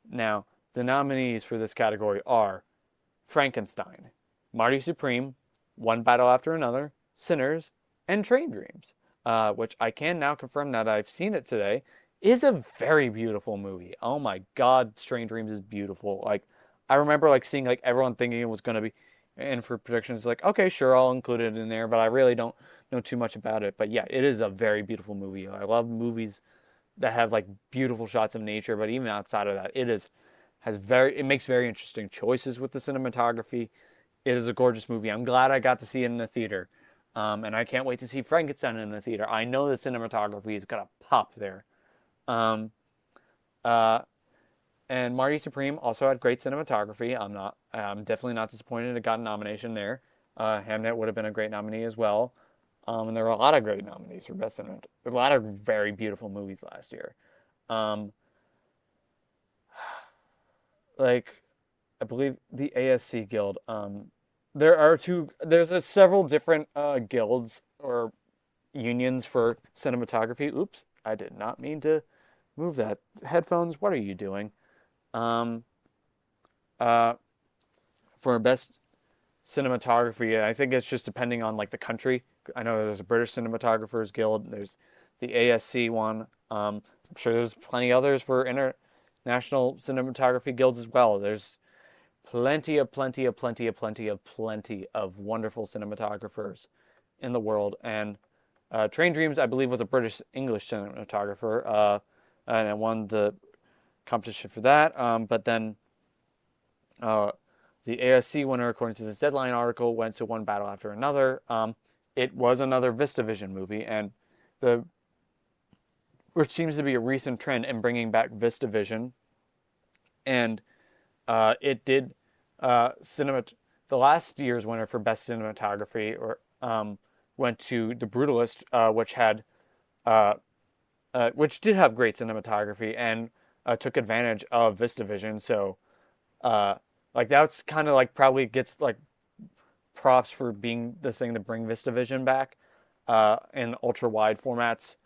Now, the nominees for this category are Frankenstein, Marty Supreme, One Battle After Another, Sinners, and Train Dreams, which I can now confirm that I've seen it today, is a very beautiful movie. Oh my God, Train Dreams is beautiful. Like, I remember like seeing like everyone thinking it was going to be, and for predictions, like, okay, sure, I'll include it in there, but I really don't know too much about it. But yeah, it is a very beautiful movie. I love movies that have like beautiful shots of nature, but even outside of that, it makes very interesting choices with the cinematography. It is a gorgeous movie. I'm glad I got to see it in the theater. And I can't wait to see Frankenstein in the theater. I know the cinematography is going to pop there. And Marty Supreme also had great cinematography. I'm definitely not disappointed it got a nomination there. Hamnet would have been a great nominee as well. And there were a lot of great nominees for Best Cinematography. A lot of very beautiful movies last year. Like, I believe the ASC Guild. There's several different guilds or unions for cinematography. Oops, I did not mean to move that. Headphones, what are you doing? for best cinematography, I think it's just depending on like the country. I know there's a British Cinematographers Guild. There's the ASC one. I'm sure there's plenty others for international cinematography guilds as well. There's plenty of wonderful cinematographers in the world. And Train Dreams, I believe, was a British English cinematographer, and I won the competition for that. But then the ASC winner, according to this Deadline article, went to One Battle After Another. It was another VistaVision movie, and which seems to be a recent trend in bringing back VistaVision. And it did the last year's winner for best cinematography went to The Brutalist, which did have great cinematography and took advantage of VistaVision. So like that's kind of like probably gets like props for being the thing to bring VistaVision back in ultra wide formats.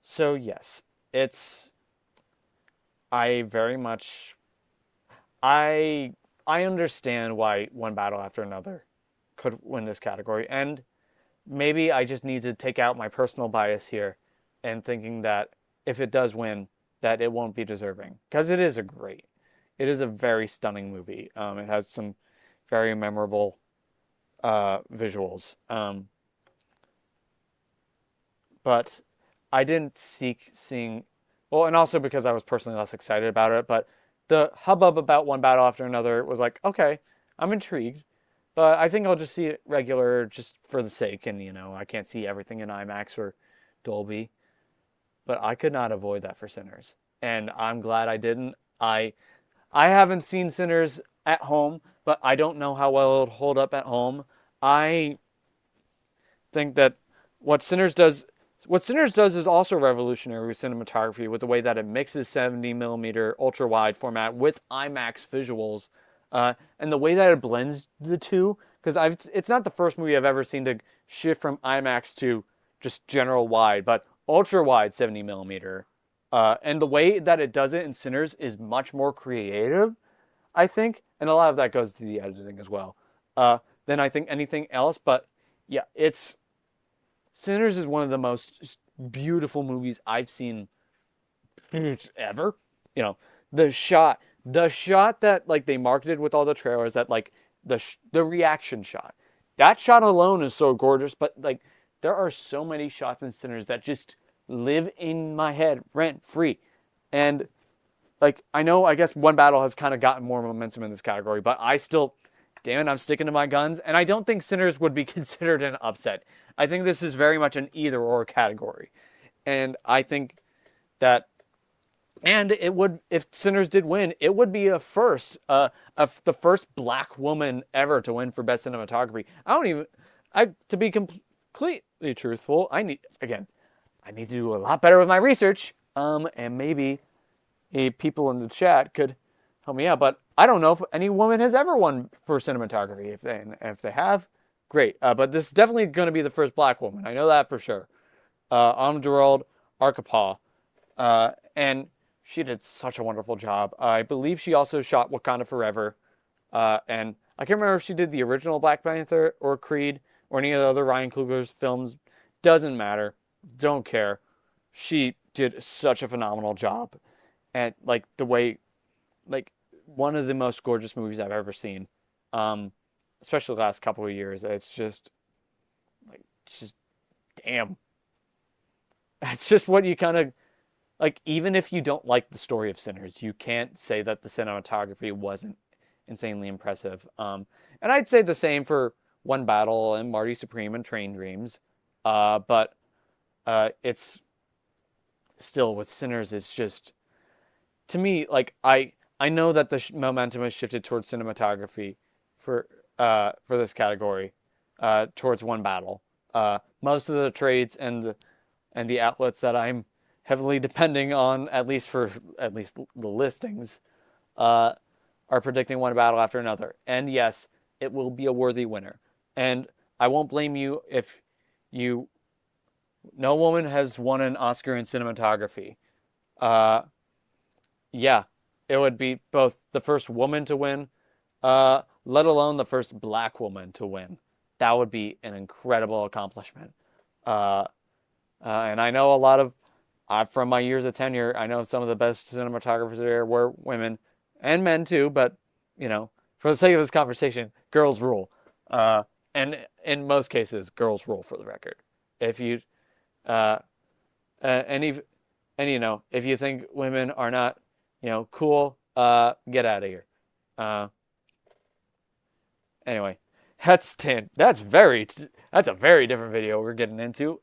So yes, I very much I understand why One Battle After Another could win this category, and maybe I just need to take out my personal bias here and thinking that if it does win, that it won't be deserving, because it is a very stunning movie. It has some very memorable visuals, but I didn't seeing well, and also because I was personally less excited about it, but the hubbub about One Battle After Another was like, okay, I'm intrigued, but I think I'll just see it regular just for the sake, and I can't see everything in IMAX or Dolby, but I could not avoid that for Sinners, and I'm glad I didn't. I haven't seen Sinners at home, but I don't know how well it'll hold up at home. I think that what Sinners does is also revolutionary with cinematography, with the way that it mixes 70mm ultra wide format with IMAX visuals, and the way that it blends the two. Because it's not the first movie I've ever seen to shift from IMAX to just general wide, but ultra wide 70mm. And the way that it does it in Sinners is much more creative, I think, and a lot of that goes to the editing as well, than I think anything else. But yeah, Sinners is one of the most beautiful movies I've seen ever. The shot that like they marketed with all the trailers, that like the reaction shot. That shot alone is so gorgeous, but like there are so many shots in Sinners that just live in my head rent free. And like I guess One Battle has kind of gotten more momentum in this category, but I still, damn it, I'm sticking to my guns, and I don't think Sinners would be considered an upset. I think this is very much an either-or category. And I think that, and it would, if Sinners did win, it would be the first black woman ever to win for Best Cinematography. To be completely truthful, I need to do a lot better with my research, and maybe people in the chat could help me out, but I don't know if any woman has ever won for cinematography. If they have, great. But this is definitely going to be the first black woman. I know that for sure. Amjad Arkapaw. And she did such a wonderful job. I believe she also shot Wakanda Forever. And I can't remember if she did the original Black Panther or Creed or any of the other Ryan Coogler's films. Doesn't matter. Don't care. She did such a phenomenal job. And like the way, like one of the most gorgeous movies I've ever seen. Especially the last couple of years. It's just damn. That's just what you kind of, like, even if you don't like the story of Sinners, you can't say that the cinematography wasn't insanely impressive. And I'd say the same for One Battle and Marty Supreme and Train Dreams. But it's still, with Sinners, it's just, to me, like, I know that the momentum has shifted towards cinematography for this category, towards One Battle. Most of the trades and the outlets that I'm heavily depending on, at least the listings, are predicting One Battle After Another. And yes, it will be a worthy winner. And I won't blame you if no woman has won an Oscar in cinematography. Yeah, it would be both the first woman to win let alone the first black woman to win. That would be an incredible accomplishment. Uh, and I know a lot of, from my years of tenure, I know some of the best cinematographers there were women and men too, but, for the sake of this conversation, girls rule. And in most cases, girls rule for the record. If you, uh, and if, if you think women are not, cool, get out of here. Anyway, that's that's a very different video we're getting into.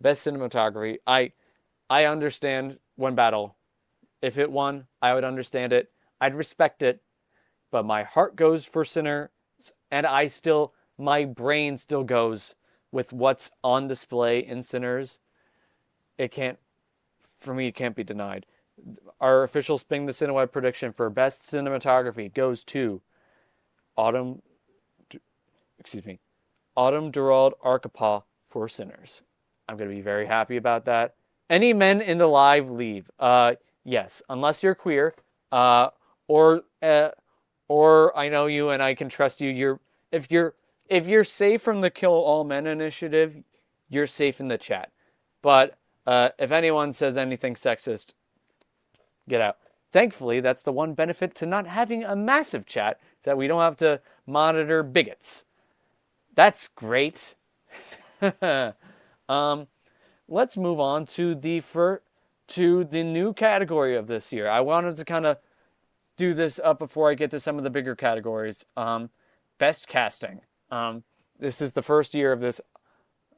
Best cinematography. I understand One Battle. If it won, I would understand it. I'd respect it, but my heart goes for Sinner, and my brain still goes with what's on display in Sinners. For me, it can't be denied. Our official Spin the Cineweb prediction for best cinematography goes to Autumn Durald Arkapaw for Sinners. I'm going to be very happy about that. Any men in the live leave? Yes, unless you're queer, or I know you and I can trust you. If you're safe from the Kill All Men initiative, you're safe in the chat. But if anyone says anything sexist, get out. Thankfully, that's the one benefit to not having a massive chat, is that we don't have to monitor bigots. That's great. Let's move on to the new category of this year. I wanted to kind of do this up before I get to some of the bigger categories. Best casting. This is the first year of this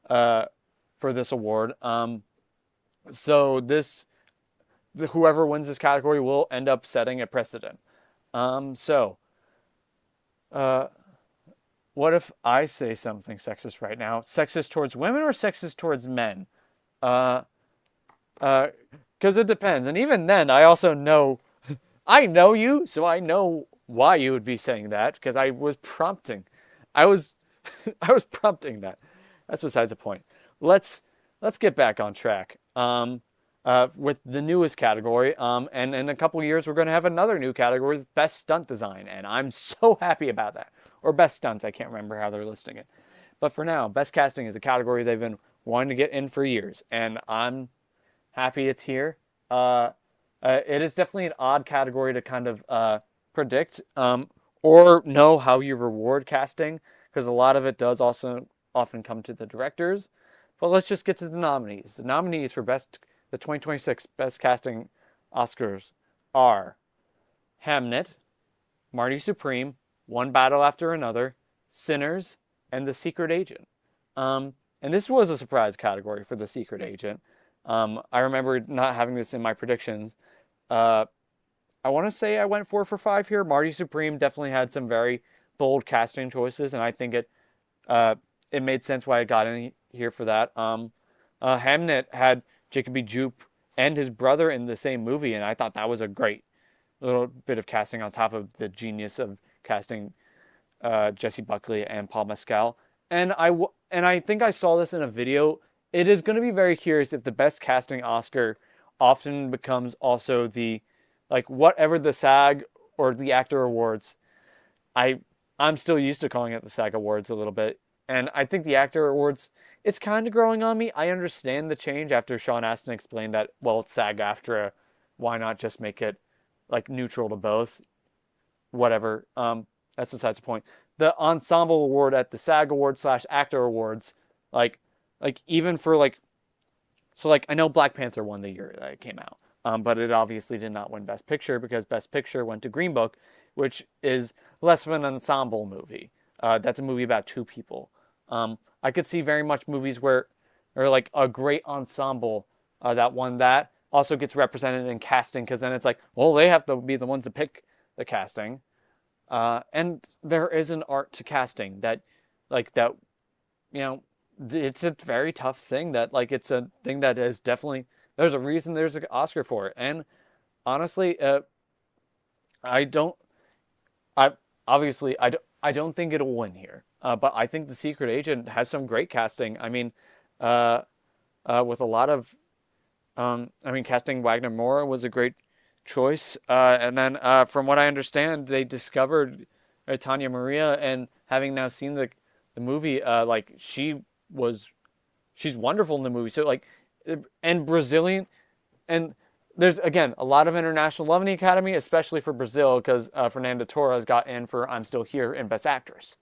for this award. So whoever wins this category will end up setting a precedent. What if I say something sexist right now? Sexist towards women or sexist towards men? Because it depends. And even then, I also know, I know you, so I know why you would be saying that, because I was prompting. I was prompting that. That's besides the point. Let's get back on track. With the newest category. And in a couple years, we're going to have another new category, Best Stunt Design. And I'm so happy about that. Or Best Stunts. I can't remember how they're listing it. But for now, Best Casting is a category they've been wanting to get in for years. And I'm happy it's here. It is definitely an odd category to kind of predict or know how you reward casting, because a lot of it does also often come to the directors. But let's just get to the nominees. The nominees for the 2026 Best Casting Oscars are Hamnet, Marty Supreme, One Battle After Another, Sinners, and The Secret Agent. And this was a surprise category for The Secret Agent. I remember not having this in my predictions. I want to say I went 4 for 5 here. Marty Supreme definitely had some very bold casting choices, and I think it made sense why I got in here for that. Hamnet had Jacoby Jupe and his brother in the same movie, and I thought that was a great little bit of casting on top of the genius of casting Jesse Buckley and Paul Mescal. And I think I saw this in a video. It is going to be very curious if the Best Casting Oscar often becomes also the, whatever the SAG or the Actor Awards. I'm still used to calling it the SAG Awards a little bit. And I think the Actor Awards, it's kind of growing on me. I understand the change after Sean Astin explained that, well, it's SAG-AFTRA. Why not just make it neutral to both? Whatever. That's besides the point. The Ensemble Award at the SAG Awards / Actor Awards, even for so I know Black Panther won the year that it came out, but it obviously did not win Best Picture because Best Picture went to Green Book, which is less of an ensemble movie. That's a movie about two people. I could see very much movies where a great ensemble that won that also gets represented in casting, because then it's they have to be the ones to pick the casting. And there is an art to casting that it's a very tough thing that it's a thing that is definitely, there's a reason there's an Oscar for it. And honestly, I don't think it'll win here. But I think The Secret Agent has some great casting. I mean, with a lot of, casting Wagner Moura was a great choice. And then from what I understand, they discovered Tanya Maria, and having now seen the movie, like she's wonderful in the movie. So like, and Brazilian, and there's again a lot of international love in the Academy, especially for Brazil, because Fernanda Torres got in for I'm Still Here in Best Actress.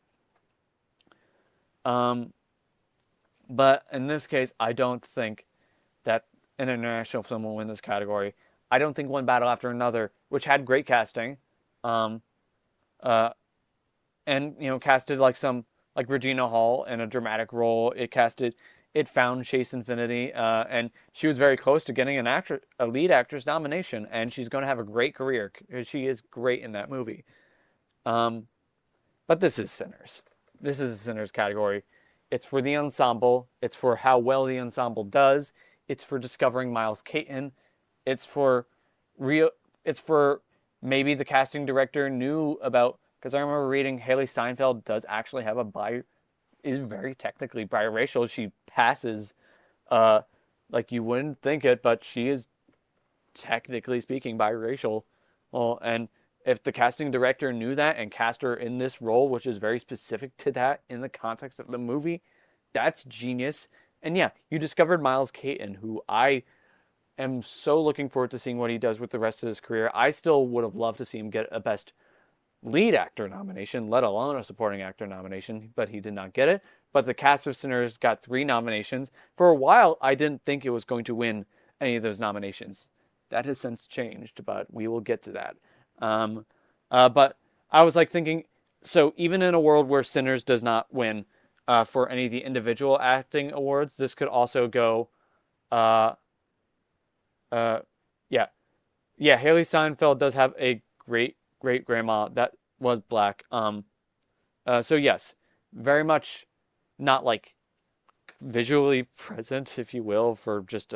But in this case, I don't think that an international film will win this category. I don't think One Battle After Another, which had great casting, um, uh, and casted like Regina Hall in a dramatic role. It found Chase Infinity, and she was very close to getting a lead actress nomination, and she's going to have a great career because she is great in that movie. But this is Sinners. This is a Sinners category. It's for the ensemble. It's for how well the ensemble does. It's for discovering Miles Caton. It's for real. It's for maybe the casting director knew about, because I remember reading Haley Steinfeld does actually have is very technically biracial. She passes, like you wouldn't think it, but she is technically speaking biracial. Well, and if the casting director knew that and cast her in this role, which is very specific to that in the context of the movie, that's genius. And yeah, you discovered Miles Caton, who I am so looking forward to seeing what he does with the rest of his career. I still would have loved to see him get a Best Lead Actor nomination, let alone a Supporting Actor nomination, but he did not get it. But the cast of Sinners got 3 nominations. For a while, I didn't think it was going to win any of those nominations. That has since changed, but we will get to that. But I was like thinking, so even in a world where Sinners does not win for any of the individual acting awards, this could also go, yeah. Haley Steinfeld does have a great grandma that was black. So yes, very much not like visually present, if you will, for just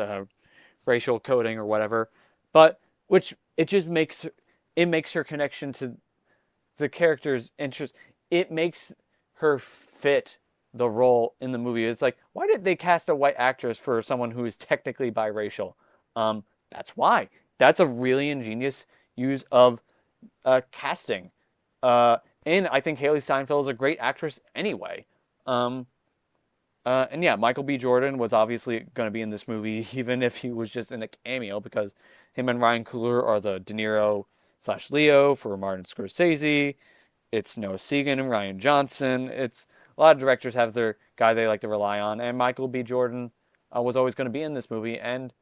racial coding or whatever, but which it just makes her connection to the character's interest. It makes her fit the role in the movie. It's like, why did they cast a white actress for someone who is technically biracial? That's why. That's a really ingenious use of casting. And I think Haley Steinfeld is a great actress anyway. And yeah, Michael B. Jordan was obviously going to be in this movie, even if he was just in a cameo, because him and Ryan Coogler are the De Niro/Leo for Martin Scorsese. It's Noah Segan and Ryan Johnson. It's a lot of directors have their guy they like to rely on, and Michael B. Jordan was always going to be in this movie. And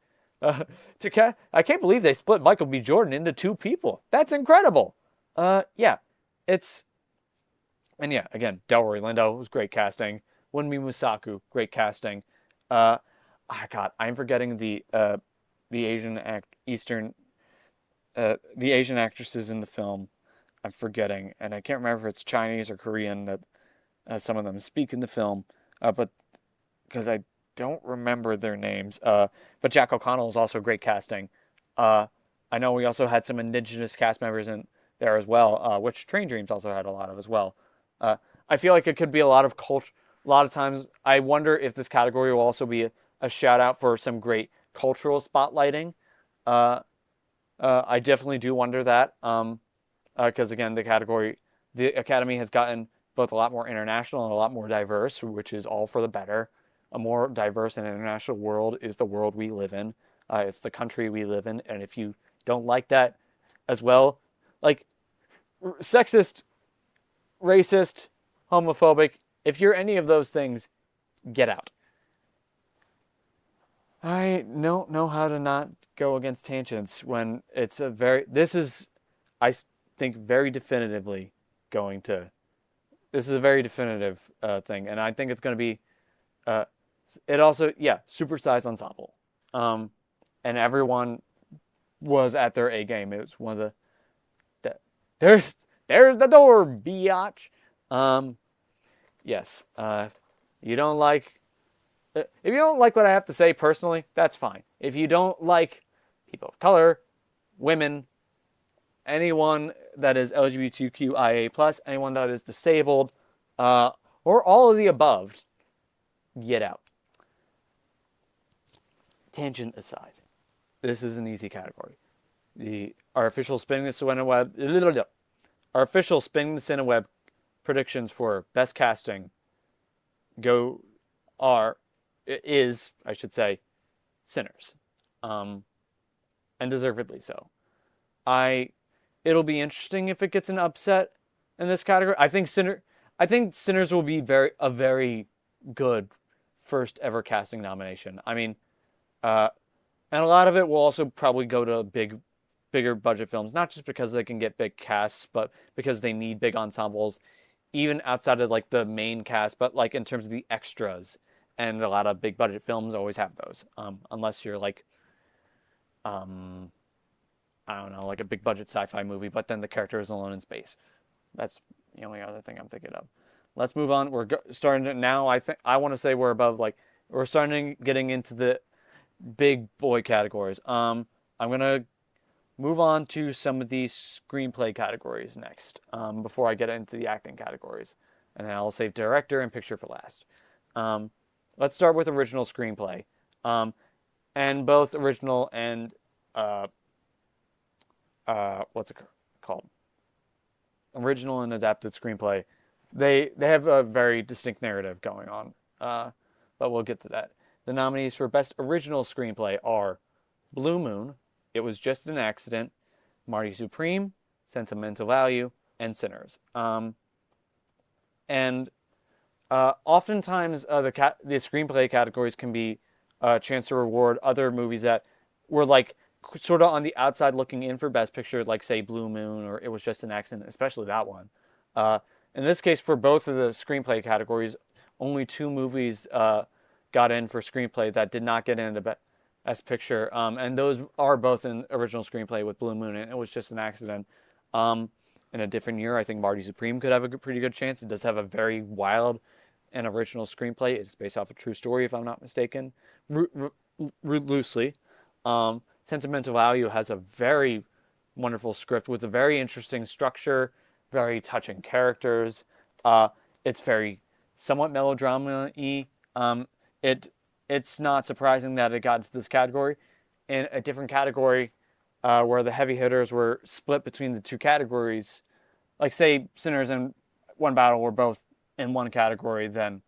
I can't believe they split Michael B. Jordan into 2 people. That's incredible. Yeah, and yeah, again, Delroy Lindo was great casting. Wunmi Musaku, great casting. God, I'm forgetting the Asian the Asian actresses in the film. I'm forgetting, and I can't remember if it's Chinese or Korean that some of them speak in the film, but because I don't remember their names. But Jack O'Connell is also great casting. I know we also had some indigenous cast members in there as well, which Train Dreams also had a lot of as well. I feel like it could be a lot of culture. A lot of times, I wonder if this category will also be a shout out for some great cultural spotlighting. I definitely do wonder that, because again, the Academy has gotten both a lot more international and a lot more diverse, which is all for the better. A more diverse and international world is the world we live in. It's the country we live in, and if you don't like that as well, like sexist, racist, homophobic, if you're any of those things, get out. I don't know how to not go against tangents when it's this is, I think, very definitively going to, this is a very definitive thing, and I think it's going to be, it also, yeah, supersized ensemble. And everyone was at their A game. It was one of there's the door, biatch. Yes. You don't like, if you don't like what I have to say personally, that's fine. If you don't like people of color, women, anyone that is LGBTQIA+, anyone that is disabled, or all of the above, get out. Tangent aside, this is an easy category. Our official Spinning the Cineweb predictions for best casting go are is, I should say, Sinners, and deservedly so. It'll be interesting if it gets an upset in this category. I think Sinners will be a very good first ever casting nomination. I mean, and a lot of it will also probably go to bigger budget films, not just because they can get big casts, but because they need big ensembles, even outside of like the main cast, but like in terms of the extras. And a lot of big budget films always have those, unless you're like, I don't know, like a big budget sci-fi movie, but then the character is alone in space. That's the only other thing I'm thinking of. Let's move on. We're starting to now. I want to say we're above, like, we're starting getting into the big boy categories. I'm gonna move on to some of these screenplay categories next, before I get into the acting categories, and then I'll save director and picture for last. Let's start with original screenplay, and both original and what's it called? Original and adapted screenplay. They have a very distinct narrative going on, but we'll get to that. The nominees for Best Original Screenplay are Blue Moon, It Was Just an Accident, Marty Supreme, Sentimental Value, and Sinners. Oftentimes the screenplay categories can be a chance to reward other movies that were like sort of on the outside looking in for Best Picture, like say Blue Moon or It Was Just an Accident, especially that one. In this case, for both of the screenplay categories, only 2 movies got in for screenplay that did not get into Best Picture, and those are both in original screenplay with Blue Moon, and It Was Just an Accident. In a different year, I think Marty Supreme could have a pretty good chance. It does have a very wild and original screenplay. It's based off a true story, if I'm not mistaken, loosely. Sentimental Value has a very wonderful script with a very interesting structure, very touching characters. It's very somewhat melodrama-y. It's not surprising that it got into this category. In a different category, where the heavy hitters were split between the 2 categories, like say Sinners and One Battle were both in one category, then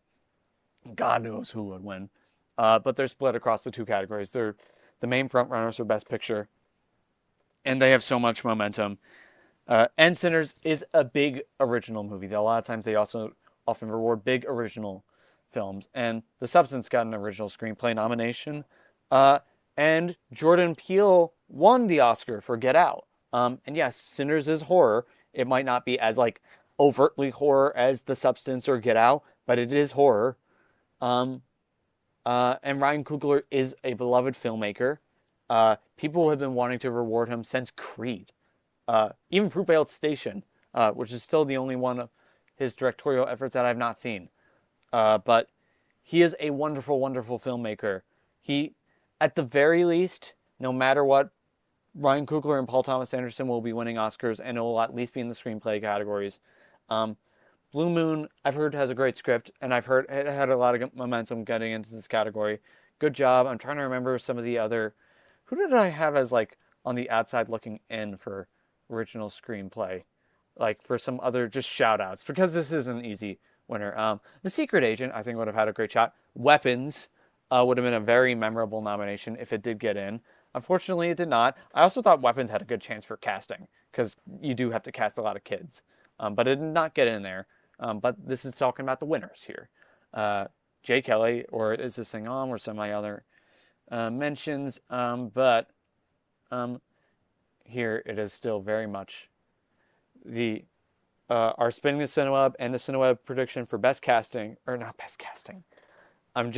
God knows who would win. But they're split across the 2 categories. They're the main frontrunners for Best Picture, and they have so much momentum. And Sinners is a big original movie. A lot of times they also often reward big original films, and The Substance got an original screenplay nomination, and Jordan Peele won the Oscar for Get Out. And yes, Sinners is horror. It might not be as like overtly horror as The Substance or Get Out, but it is horror. And Ryan Coogler is a beloved filmmaker. People have been wanting to reward him since Creed. Even Fruitvale Station, which is still the only one of his directorial efforts that I've not seen. But he is a wonderful, wonderful filmmaker. He, at the very least, no matter what, Ryan Coogler and Paul Thomas Anderson will be winning Oscars, and it will at least be in the screenplay categories. Blue Moon, I've heard, has a great script, and I've heard it had a lot of momentum getting into this category. Good job. I'm trying to remember some of the other... Who did I have as, like, on the outside looking in for original screenplay? Like, for some other just shout-outs, because this is an easy winner. The Secret Agent, I think, would have had a great shot. Weapons would have been a very memorable nomination if it did get in. Unfortunately, it did not. I also thought Weapons had a good chance for casting, because you do have to cast a lot of kids. But it did not get in there. But this is talking about the winners here. Jay Kelly, or Is This Thing On, or some of my other mentions. But here it is still very much the our Spinning the Cineweb and the Cineweb prediction for best casting, or not best casting. I'm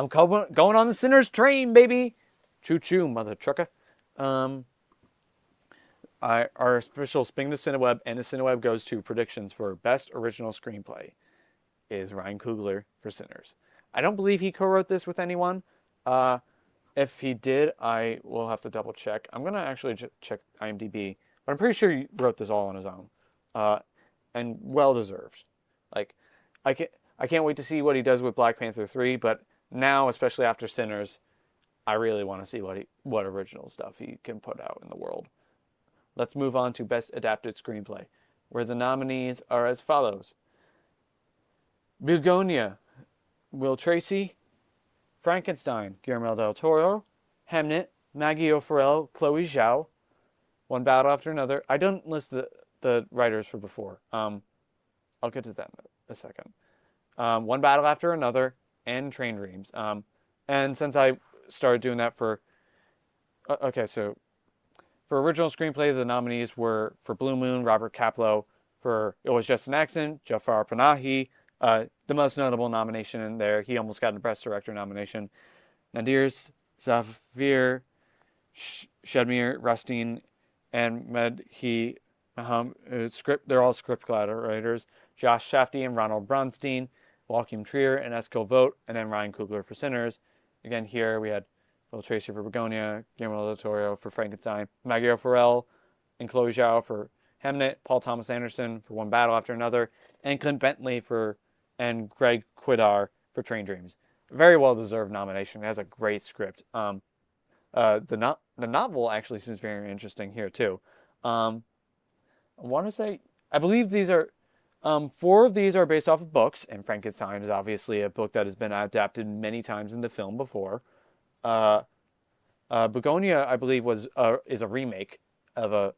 going on the Sinners train, baby. Choo choo, mother trucker. Our official Spinning the Cineweb and the Cineweb Goes to predictions for best original screenplay is Ryan Coogler for Sinners. I don't believe he co-wrote this with anyone. If he did, I will have to double check. I'm gonna actually check IMDb, but I'm pretty sure he wrote this all on his own, and well deserved. Like, I can't wait to see what he does with Black Panther 3. But now, especially after Sinners, I really want to see what original stuff he can put out in the world. Let's move on to best adapted screenplay. where the nominees are as follows: Begonia, Will Tracy; Frankenstein, Guillermo del Toro; Hamnet, Maggie O'Farrell, Chloe Zhao; One Battle After Another. I don't list the writers for before. I'll get to that in a second. One Battle After Another, and Train Dreams. And since I started doing that for... okay, so for original screenplay, the nominees were for Blue Moon, Robert Kaplow; for It Was Just an Accident, Jafar Panahi. The most notable nomination in there, he almost got a Best Director nomination. Nadir Zafir, Shadmir Rustine, and Medhi script. They're all script collaborators. Josh Shafty and Ronald Bronstein, Joachim Trier and Esco Vogt, and then Ryan Coogler for Sinners. Again, here we had Will Tracy for Begonia, Guillermo del Toro for Frankenstein, Maggie O'Farrell and Chloe Zhao for Hamnet, Paul Thomas Anderson for One Battle After Another, and Clint Bentley and Greg Quidar for Train Dreams. Very well-deserved nomination. It has a great script. The novel actually seems very interesting here, too. I want to say, I believe these are, 4 of these are based off of books, and Frankenstein is obviously a book that has been adapted many times in the film before. Begonia, I believe, is a remake of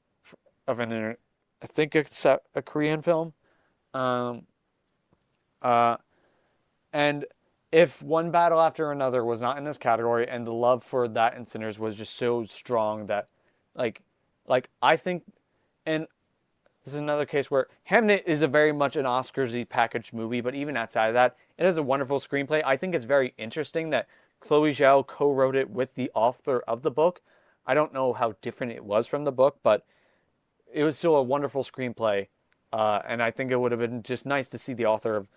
I think it's a Korean film. And if One Battle After Another was not in this category, and the love for that in Sinners was just so strong that, like I think, and this is another case where Hamnet is a very much an Oscars-y packaged movie, but even outside of that, it has a wonderful screenplay. I think it's very interesting that Chloe Zhao co-wrote it with the author of the book. I don't know how different it was from the book, but it was still a wonderful screenplay. And I think it would have been just nice to see the author of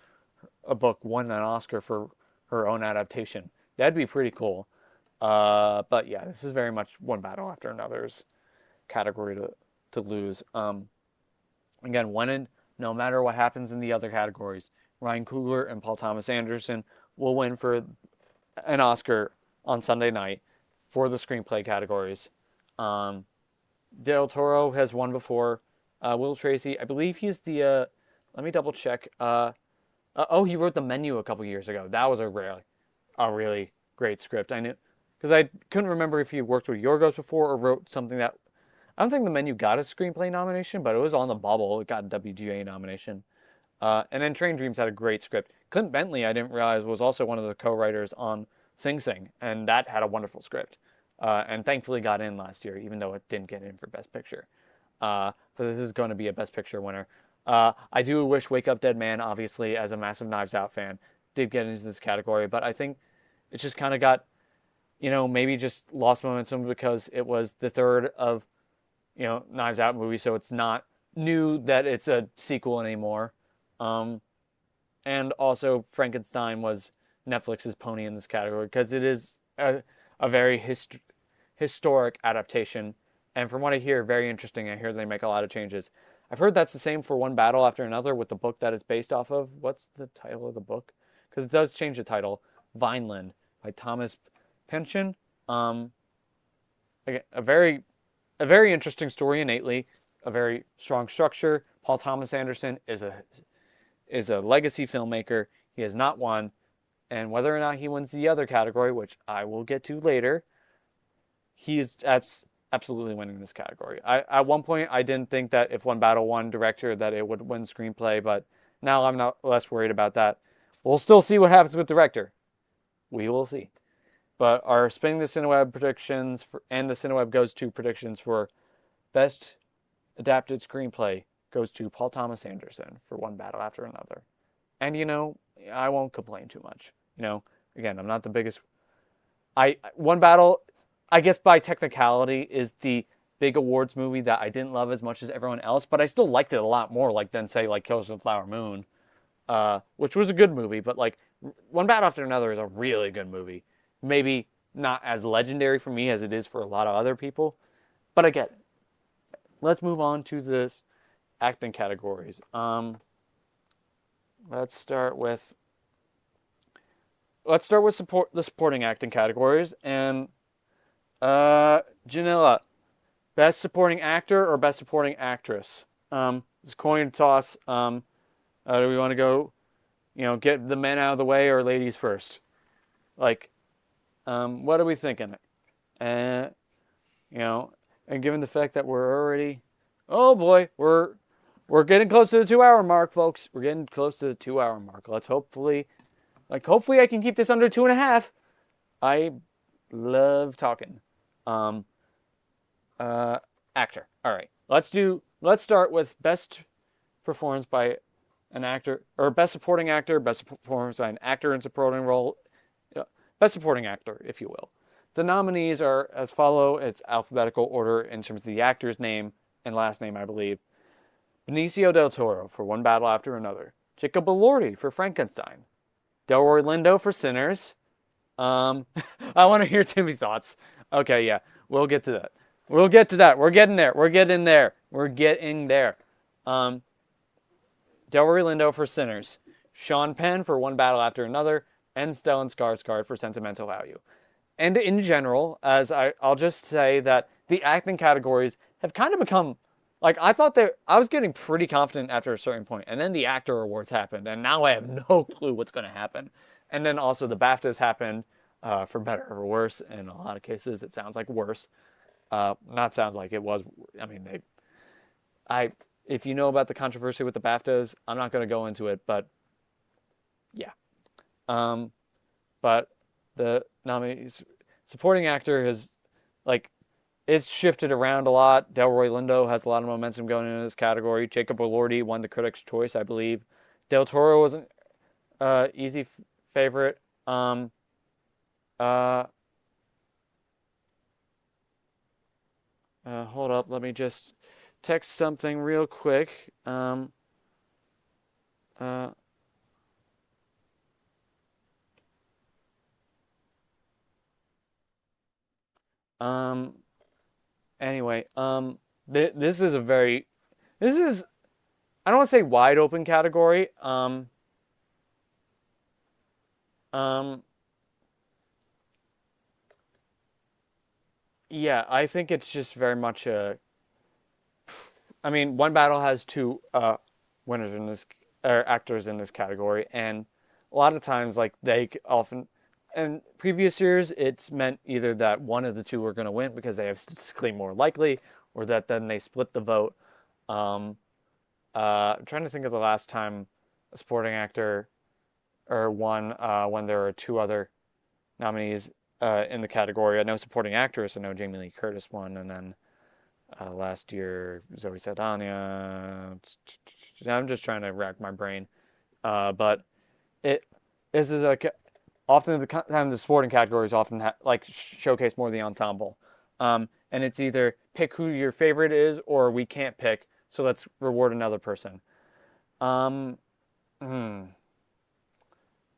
a book won an Oscar for her own adaptation. That'd be pretty cool. But yeah, this is very much One Battle After Another's category to lose. Again, no matter what happens in the other categories, Ryan Coogler and Paul Thomas Anderson will win for an Oscar on Sunday night for the screenplay categories. Del Toro has won before. Will Tracy, I believe he's the... let me double check. He wrote The Menu a couple years ago. That was a really great script. I knew, because I couldn't remember if he worked with Yorgos before or wrote something that... I don't think The Menu got a screenplay nomination, but it was on the bubble. It got a WGA nomination. And then Train Dreams had a great script. Clint Bentley, I didn't realize, was also one of the co-writers on Sing Sing, and that had a wonderful script. And thankfully got in last year, even though it didn't get in for Best Picture. But this is going to be a Best Picture winner. I do wish Wake Up Dead Man, obviously, as a massive Knives Out fan, did get into this category, but I think it just kind of got, maybe just lost momentum because it was the third of, Knives Out movies, so it's not new that it's a sequel anymore. And also Frankenstein was Netflix's pony in this category because it is a very historic adaptation. And from what I hear, very interesting. I hear they make a lot of changes. I've heard that's the same for One Battle After Another with the book that it's based off of. What's the title of the book? Because it does change the title. Vineland by Thomas Pynchon. Again, a very interesting story innately. A very strong structure. Paul Thomas Anderson is a legacy filmmaker. He has not won. And whether or not he wins the other category, which I will get to later, he is absolutely winning this category. At one point, I didn't think that if One Battle won director, that it would win screenplay, but now I'm not less worried about that. We'll still see what happens with director. We will see. But our Spinning the Cineweb predictions and the Cineweb Goes to predictions for Best Adapted Screenplay goes to Paul Thomas Anderson for One Battle After Another. And, I won't complain too much. Again, I'm not the biggest... One Battle, I guess by technicality, is the big awards movie that I didn't love as much as everyone else, but I still liked it a lot more than, say, Killers of the Flower Moon, which was a good movie, but, One Battle After Another is a really good movie. Maybe not as legendary for me as it is for a lot of other people, but I get it. Let's move on to the acting categories. Let's start with the supporting acting categories. And Janilla, Best Supporting Actor or Best Supporting Actress? It's coin toss. Do we want to go, get the men out of the way or ladies first? Like, what are we thinking? And you know, and given the fact that we're already, oh boy, we're getting close to the 2 hour mark, folks. We're getting close to the 2 hour mark. Let's hopefully I can keep this under 2.5. I love talking. Um, Actor. All right, let's start with best performance by an actor, or best supporting actor, best performance by an actor in supporting role, best supporting actor, if you will. The nominees are as follow. It's alphabetical order in terms of the actor's name and last name, I believe. Benicio del Toro for One Battle After Another. Jacob Elordi for Frankenstein. Delroy Lindo for Sinners. I want to hear Timmy's thoughts. Okay, yeah, we'll get to that. We'll get to that. We're getting there. We're getting there. We're getting there. Delroy Lindo for Sinners. Sean Penn for One Battle After Another. And Stellan Skarsgård for Sentimental Value. And in general, I'll just say that the acting categories have kind of become, like, I thought that I was getting pretty confident after a certain point, and then the actor awards happened, and now I have no clue what's going to happen. And then also the BAFTAs happened, for better or worse. In a lot of cases, it sounds like worse. Not sounds like it was. I mean, if you know about the controversy with the BAFTAs, I'm not going to go into it, but yeah. But the nominees, supporting actor has, it's shifted around a lot. Delroy Lindo has a lot of momentum going into this category. Jacob Elordi won the Critics' Choice, I believe. Del Toro was an easy favorite. Hold up, let me just text something real quick. Anyway, this is I don't want to say wide open category. Yeah, I think it's just very much I mean, One Battle has two winners in this, or actors in this category, and a lot of times, like, they often, in previous years, it's meant either that one of the two are going to win because they have statistically more likely, or that then they split the vote. I'm trying to think of the last time a supporting actor or won when there were two other nominees in the category. I know supporting actress. I know Jamie Lee Curtis won, and then last year Zoe Saldana. I'm just trying to rack my brain, but this is often the time the sporting categories often showcase more of the ensemble, and it's either pick who your favorite is or we can't pick, so let's reward another person.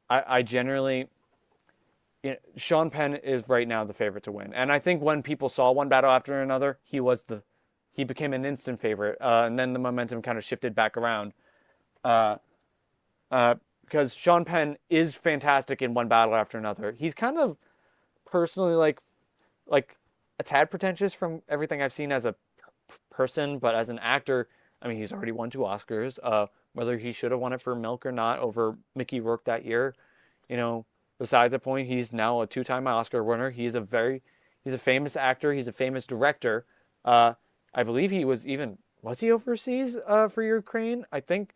I generally, Sean Penn is right now the favorite to win, and I think when people saw One Battle After Another, he became an instant favorite, and then the momentum kind of shifted back around, because Sean Penn is fantastic in One Battle After Another. He's kind of personally like a tad pretentious from everything I've seen as a person, but as an actor, I mean, he's already won 2 Oscars. Whether he should have won it for Milk or not over Mickey Rourke that year, besides the point, he's now a 2-time Oscar winner. He's a famous actor. He's a famous director. I believe was he overseas for Ukraine? I think,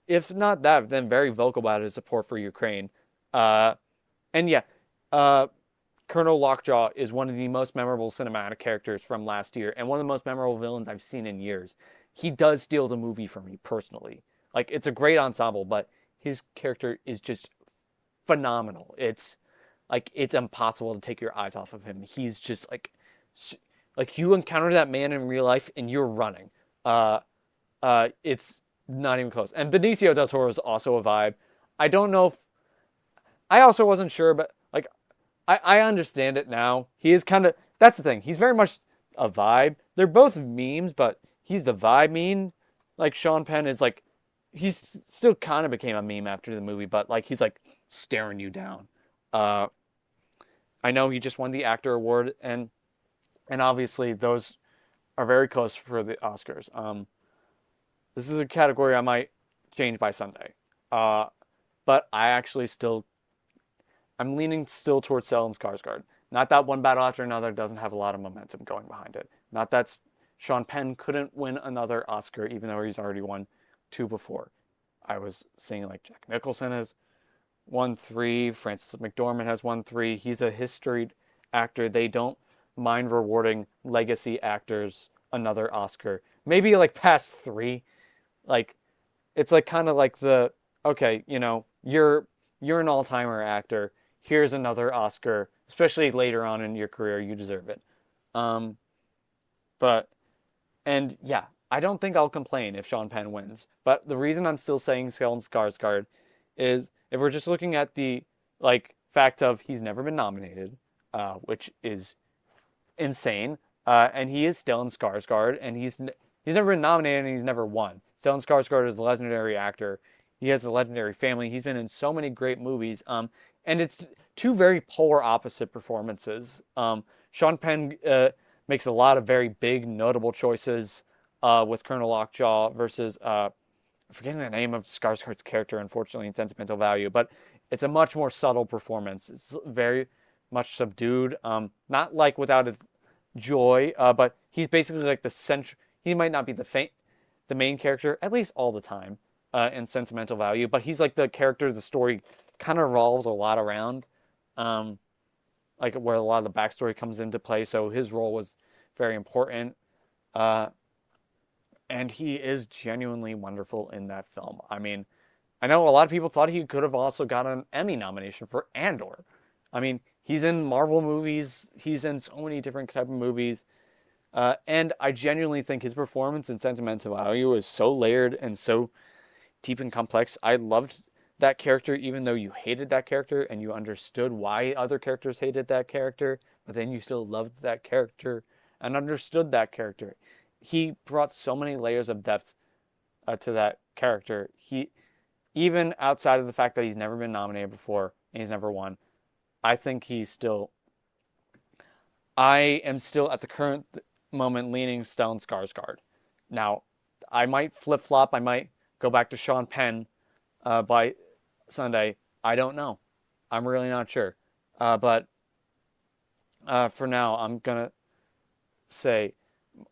if not that, then very vocal about his support for Ukraine. And yeah, Colonel Lockjaw is one of the most memorable cinematic characters from last year, and one of the most memorable villains I've seen in years. He does steal the movie for me personally. Like, it's a great ensemble, but his character is just phenomenal. It's impossible to take your eyes off of him. He's just like you encounter that man in real life and you're running. It's not even close. And Benicio del Toro is also a vibe. I don't know if I also wasn't sure, but I understand it now. He is kind of, that's the thing. He's very much a vibe. They're both memes, but he's the vibe meme. Like, Sean Penn is he's still kind of became a meme after the movie, but he's staring you down. I know he just won the actor award, and obviously those are very close for the Oscars. This is a category I might change by Sunday. Uh, but I'm leaning still towards Stellan Skarsgård. Not that One Battle After Another doesn't have a lot of momentum going behind it. Not that Sean Penn couldn't win another Oscar, even though he's already won 2 before. I was seeing like Jack Nicholson has won 3, Frances McDormand has won 3. He's a historied actor. They don't mind rewarding legacy actors another Oscar. Maybe like past 3. Like it's like kind of like okay, you're an all-timer actor. Here's another Oscar, especially later on in your career, you deserve it. Um, but and yeah, I don't think I'll complain if Sean Penn wins. But the reason I'm still saying Stellan Skarsgård is if we're just looking at the fact of he's never been nominated, which is insane. And he is Stellan Skarsgård, and he's never been nominated and he's never won. Stellan Skarsgård is a legendary actor. He has a legendary family. He's been in so many great movies. And it's 2 very polar opposite performances. Sean Penn makes a lot of very big, notable choices with Colonel Lockjaw versus I'm forgetting the name of Skarsgård's character, unfortunately, in Sentimental Value, but it's a much more subtle performance. It's very much subdued. Not like without his joy, but he's basically like the central. He might not be the main character, at least all the time, in Sentimental Value, but he's like the character the story kind of revolves a lot around, like where a lot of the backstory comes into play. So his role was very important, and he is genuinely wonderful in that film. I mean, I know a lot of people thought he could have also got an Emmy nomination for Andor. I mean, he's in Marvel movies. He's in so many different type of movies. And I genuinely think his performance in Sentimental Value is so layered and so deep and complex. I loved that character, even though you hated that character and you understood why other characters hated that character, but then you still loved that character and understood that character. He brought so many layers of depth to that character. Even outside of the fact that he's never been nominated before and he's never won, I think I am still at the current moment leaning Stellan Skarsgård. Now, I might flip-flop. I might go back to Sean Penn by Sunday. I don't know. I'm really not sure. But for now, I'm going to say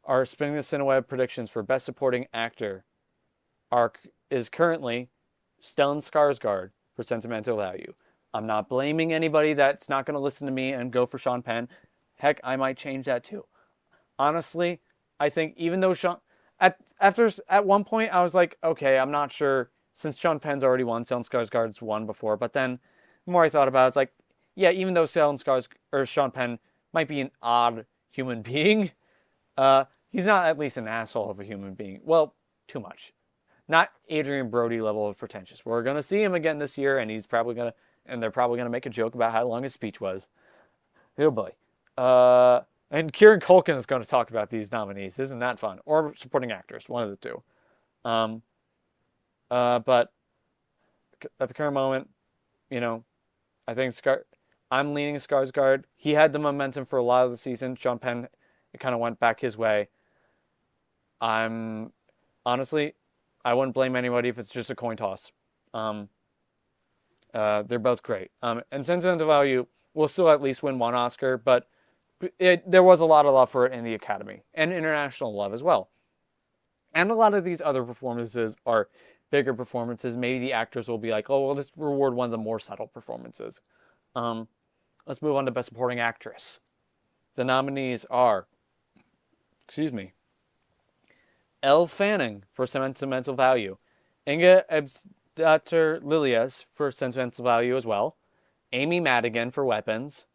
our Spinning the Cineweb predictions for Best Supporting Actor is currently Stellan Skarsgård for Sentimental Value. I'm not blaming anybody that's not going to listen to me and go for Sean Penn. Heck, I might change that too. Honestly, I think even though at one point I was like, okay, I'm not sure since Sean Penn's already won, Stellan Skarsgård's won before. But then the more I thought about it, it's like, yeah, even though Sean Penn might be an odd human being, he's not at least an asshole of a human being. Well, too much. Not Adrian Brody level of pretentious. We're gonna see him again this year, and they're probably gonna make a joke about how long his speech was. Oh boy. And Kieran Culkin is going to talk about these nominees. Isn't that fun? Or supporting actors, one of the two. But at the current moment, I think I'm leaning Skarsgård. He had the momentum for a lot of the season. Sean Penn, it kind of went back his way. Honestly, I wouldn't blame anybody if it's just a coin toss. They're both great. And Sentimental Value will still at least win one Oscar, but there was a lot of love for it in the Academy and international love as well. And a lot of these other performances are bigger performances. Maybe the actors will be like, oh, well, let's reward one of the more subtle performances. Let's move on to Best Supporting Actress. The nominees are, Elle Fanning for Sentimental Value, Inga Ebsdatter Lilias for Sentimental Value as well, Amy Madigan for Weapons,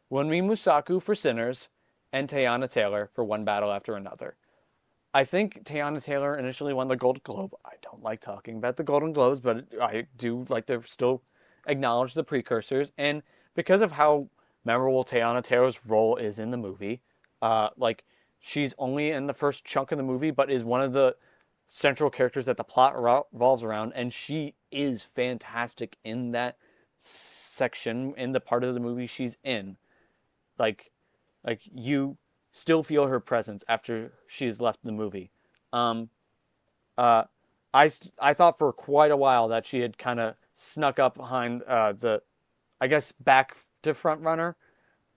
Wunmi Musaku for Sinners, and Teyana Taylor for One Battle After Another. I think Teyana Taylor initially won the Golden Globe. I don't like talking about the Golden Globes, but I do like to still acknowledge the precursors. And because of how memorable Teyana Taylor's role is in the movie, she's only in the first chunk of the movie, but is one of the central characters that the plot revolves around, and she is fantastic in that section, in the part of the movie she's in. Like you still feel her presence after she's left the movie. I thought for quite a while that she had kind of snuck up behind I guess back to front runner.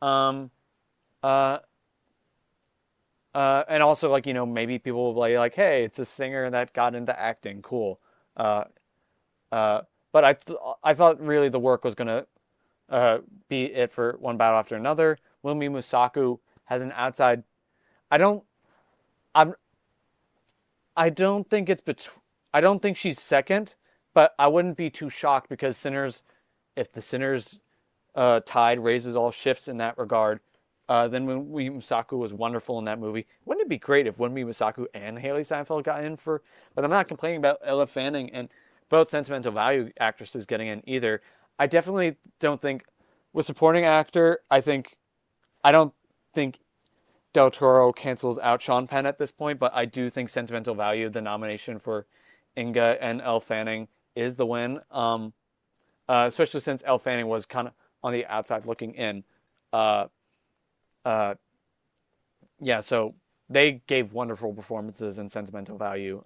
Um, uh, and also like maybe people will be like, hey, it's a singer that got into acting, cool. Uh, but I thought really the work was gonna be it for one battle after another. Wunmi Musaku has an outside. I don't. I'm. I don't think it's I don't think she's second, but I wouldn't be too shocked because Sinners, if the Sinners tide raises all ships in that regard, then Wunmi Musaku was wonderful in that movie. Wouldn't it be great if Wunmi Musaku and Haley Steinfeld got in for? But I'm not complaining about Ella Fanning and both sentimental value actresses getting in either. I definitely don't think with supporting actor. I don't think Del Toro cancels out Sean Penn at this point, but I do think sentimental value, the nomination for Inga and Elle Fanning, is the win. Especially since Elle Fanning was kind of on the outside looking in. Uh, uh, yeah, so they gave wonderful performances in sentimental value.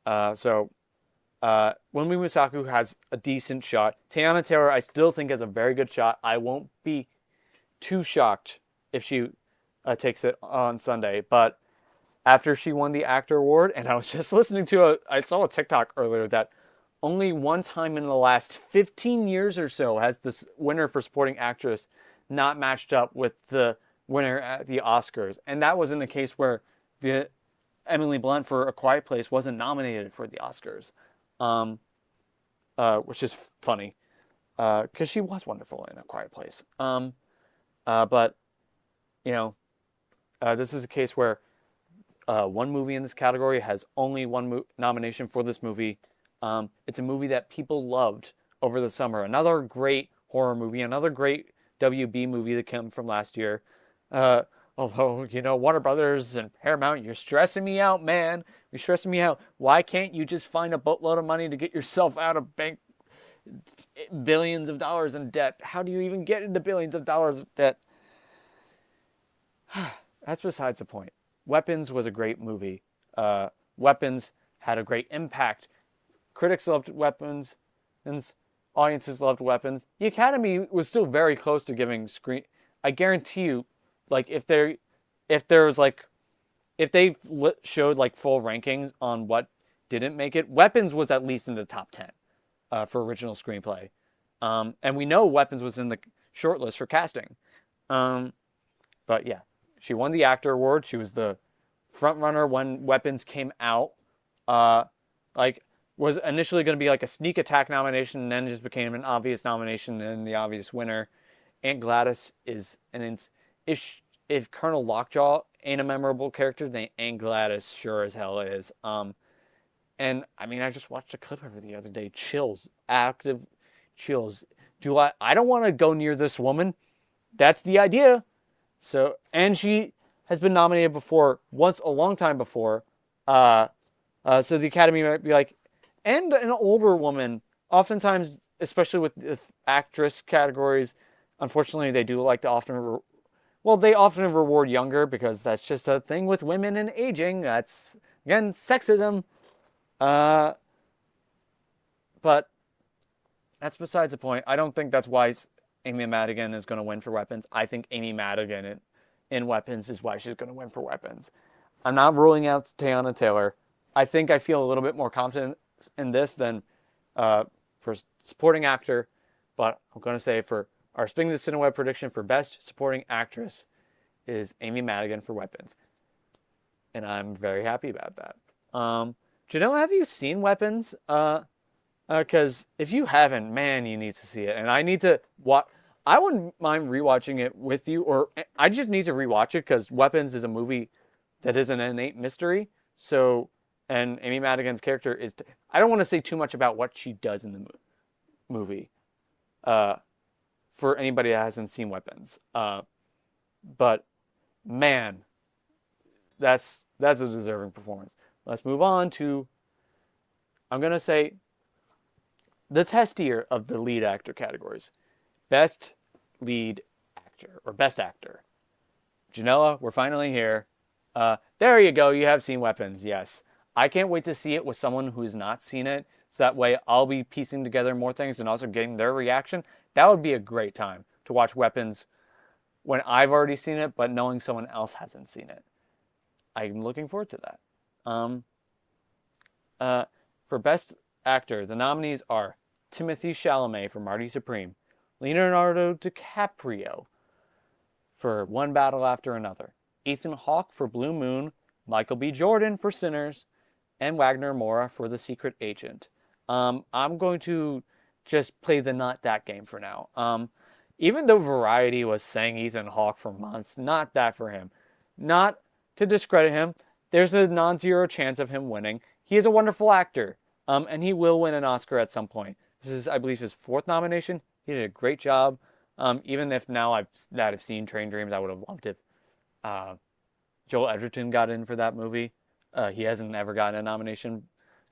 So Wunmi Musaku has a decent shot. Teyana Taylor, I still think has a very good shot. I won't be too shocked if she takes it on Sunday. But after she won the actor award, and I was just listening to I saw a TikTok earlier that only one time in the last 15 years or so has this winner for supporting actress not matched up with the winner at the Oscars. And that was in the case where the Emily Blunt for A Quiet Place wasn't nominated for the Oscars. Which is funny, because she was wonderful in A Quiet Place. But, this is a case where one movie in this category has only one nomination for this movie. It's a movie that people loved over the summer. Another great horror movie, another great WB movie that came from last year. Although, Warner Brothers and Paramount, you're stressing me out, man. You're stressing me out. Why can't you just find a boatload of money to get yourself out of billions of dollars in debt? How do you even get into billions of dollars of debt? That's besides the point. Weapons was a great movie. Weapons had a great impact. Critics loved Weapons, and audiences loved Weapons. The Academy was still very close to giving screen. I guarantee you, like if they showed like full rankings on what didn't make it, Weapons was at least in the top 10 for original screenplay, and we know Weapons was in the shortlist for casting. But yeah, she won the actor award. She was the front runner when Weapons came out. Was initially going to be like a sneak attack nomination, and then just became an obvious nomination and the obvious winner. Aunt Gladys is if Colonel Lockjaw ain't a memorable character, then Aunt Gladys sure as hell is. And I mean, I just watched a clip of her the other day. Chills, active chills. I don't want to go near this woman. That's the idea. So, and she has been nominated before, once a long time before. So the Academy might be like, and an older woman. Oftentimes, especially with the actress categories, unfortunately, they do like to often they often reward younger because that's just a thing with women and aging. That's, again, sexism. But that's besides the point. I don't think that's why Amy Madigan is going to win for Weapons. I think Amy Madigan in Weapons is why she's going to win for Weapons. I'm not ruling out Teyana Taylor. I think I feel a little bit more confident in this than for supporting actor. But I'm going to say for our Spinning the Cineweb prediction for Best Supporting Actress is Amy Madigan for Weapons. And I'm very happy about that. Janelle, have you seen Weapons? Because if you haven't, man, you need to see it. And I need to watch. I wouldn't mind rewatching it with you, or I just need to rewatch it because Weapons is a movie that is an innate mystery. So, and Amy Madigan's character is. I don't want to say too much about what she does in the movie. For anybody that hasn't seen Weapons, but man, that's a deserving performance. Let's move on to. I'm gonna say the testier of the lead actor categories. Best lead actor or best actor. Janella, we're finally here. There you go. You have seen Weapons. Yes. I can't wait to see it with someone who's not seen it. So that way I'll be piecing together more things and also getting their reaction. That would be a great time to watch Weapons when I've already seen it, but knowing someone else hasn't seen it. I'm looking forward to that. Um, for Best Actor, the nominees are Timothée Chalamet for Marty Supreme, Leonardo DiCaprio for One Battle After Another, Ethan Hawke for Blue Moon, Michael B. Jordan for Sinners, and Wagner Moura for The Secret Agent. I'm going to just play the not that game for now. Even though Variety was saying Ethan Hawke for months, not that for him. Not to discredit him, there's a non-zero chance of him winning. He is a wonderful actor, and he will win an Oscar at some point. This is, I believe, his 4th nomination. He did a great job. Even if now I've seen Train Dreams, I would have loved it. Joel Edgerton got in for that movie. He hasn't ever gotten a nomination.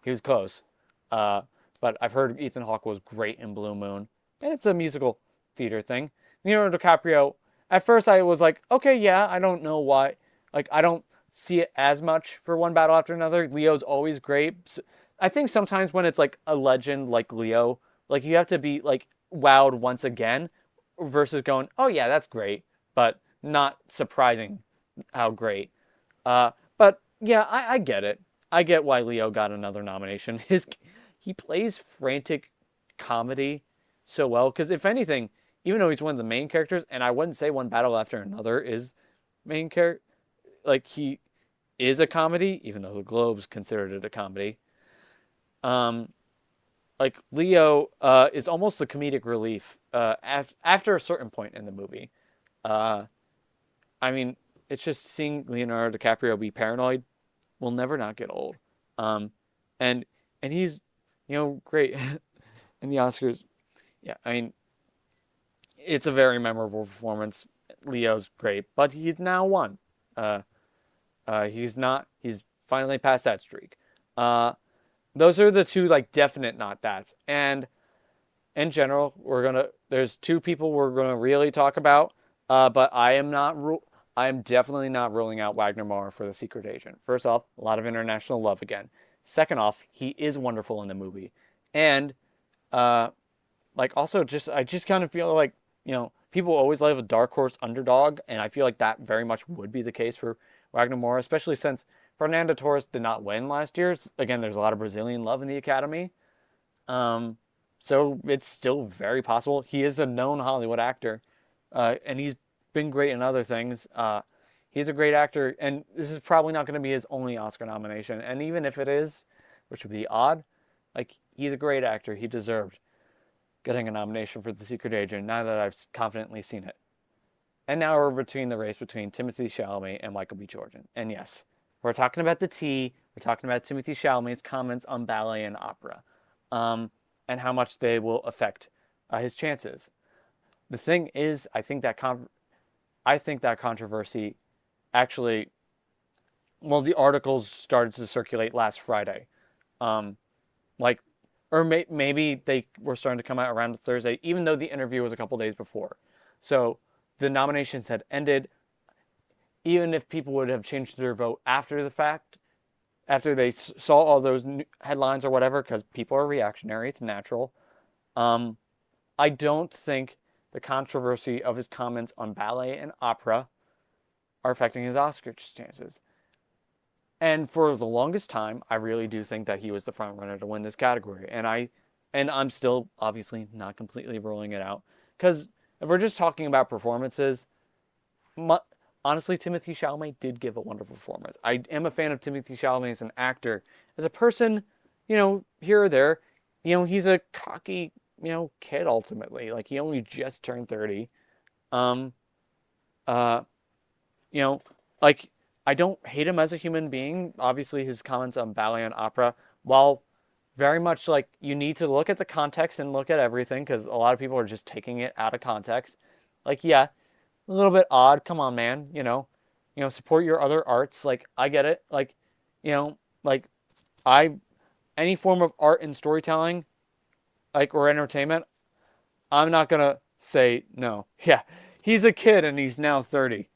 He was close. But I've heard Ethan Hawke was great in Blue Moon. And it's a musical theater thing. Leonardo DiCaprio, at first I was like, okay, yeah, I don't know why. Like, I don't see it as much for One Battle After Another. Leo's always great. So I think sometimes when it's like a legend like Leo, like you have to be like wowed once again versus going, oh yeah, that's great, but not surprising how great. But yeah, I get it. I get why Leo got another nomination. He plays frantic comedy so well, because if anything, even though he's one of the main characters, and I wouldn't say One Battle After Another is main character, like he is a comedy, even though the Globes considered it a comedy. Like Leo is almost the comedic relief after a certain point in the movie. I mean, it's just seeing Leonardo DiCaprio be paranoid will never not get old. And he's, great in the Oscars. Yeah, I mean, it's a very memorable performance. Leo's great, but he's now won. He's finally passed that streak. Those are the two like definite not that's. And in general, there's 2 people we're gonna really talk about. But I am definitely not ruling out Wagner Moura for The Secret Agent. First off, a lot of international love again. Second off, he is wonderful in the movie. And also I just kind of feel like, people always love a dark horse underdog, and I feel like that very much would be the case for Wagner Moura, especially since Fernando Torres did not win last year. Again, there's a lot of Brazilian love in the Academy. So it's still very possible. He is a known Hollywood actor, and he's been great in other things. He's a great actor, and this is probably not going to be his only Oscar nomination. And even if it is, which would be odd, like, he's a great actor. He deserved getting a nomination for The Secret Agent, now that I've confidently seen it. And now we're between the race between Timothée Chalamet and Michael B. Jordan. And yes, we're talking about the T. We're talking about Timothée Chalamet's comments on ballet and opera, and how much they will affect his chances. The thing is, I think that controversy actually, well, the articles started to circulate last Friday, maybe they were starting to come out around Thursday, even though the interview was a couple days before. So the nominations had ended. Even if people would have changed their vote after the fact, after they saw all those headlines or whatever, because people are reactionary, it's natural. I don't think the controversy of his comments on ballet and opera are affecting his Oscar chances. And for the longest time, I really do think that he was the front runner to win this category. And I'm still obviously not completely ruling it out. Because if we're just talking about performances, honestly, Timothée Chalamet did give a wonderful performance. I am a fan of Timothée Chalamet as an actor. As a person, here or there, he's a cocky, kid ultimately. Like, he only just turned 30. I don't hate him as a human being. Obviously, his comments on ballet and opera, while very much like you need to look at the context and look at everything, because a lot of people are just taking it out of context. Like, yeah, a little bit odd. Come on, man. Support your other arts. Like, I get it. Like, any form of art and storytelling, or entertainment, I'm not gonna say no. Yeah, he's a kid and he's now 30.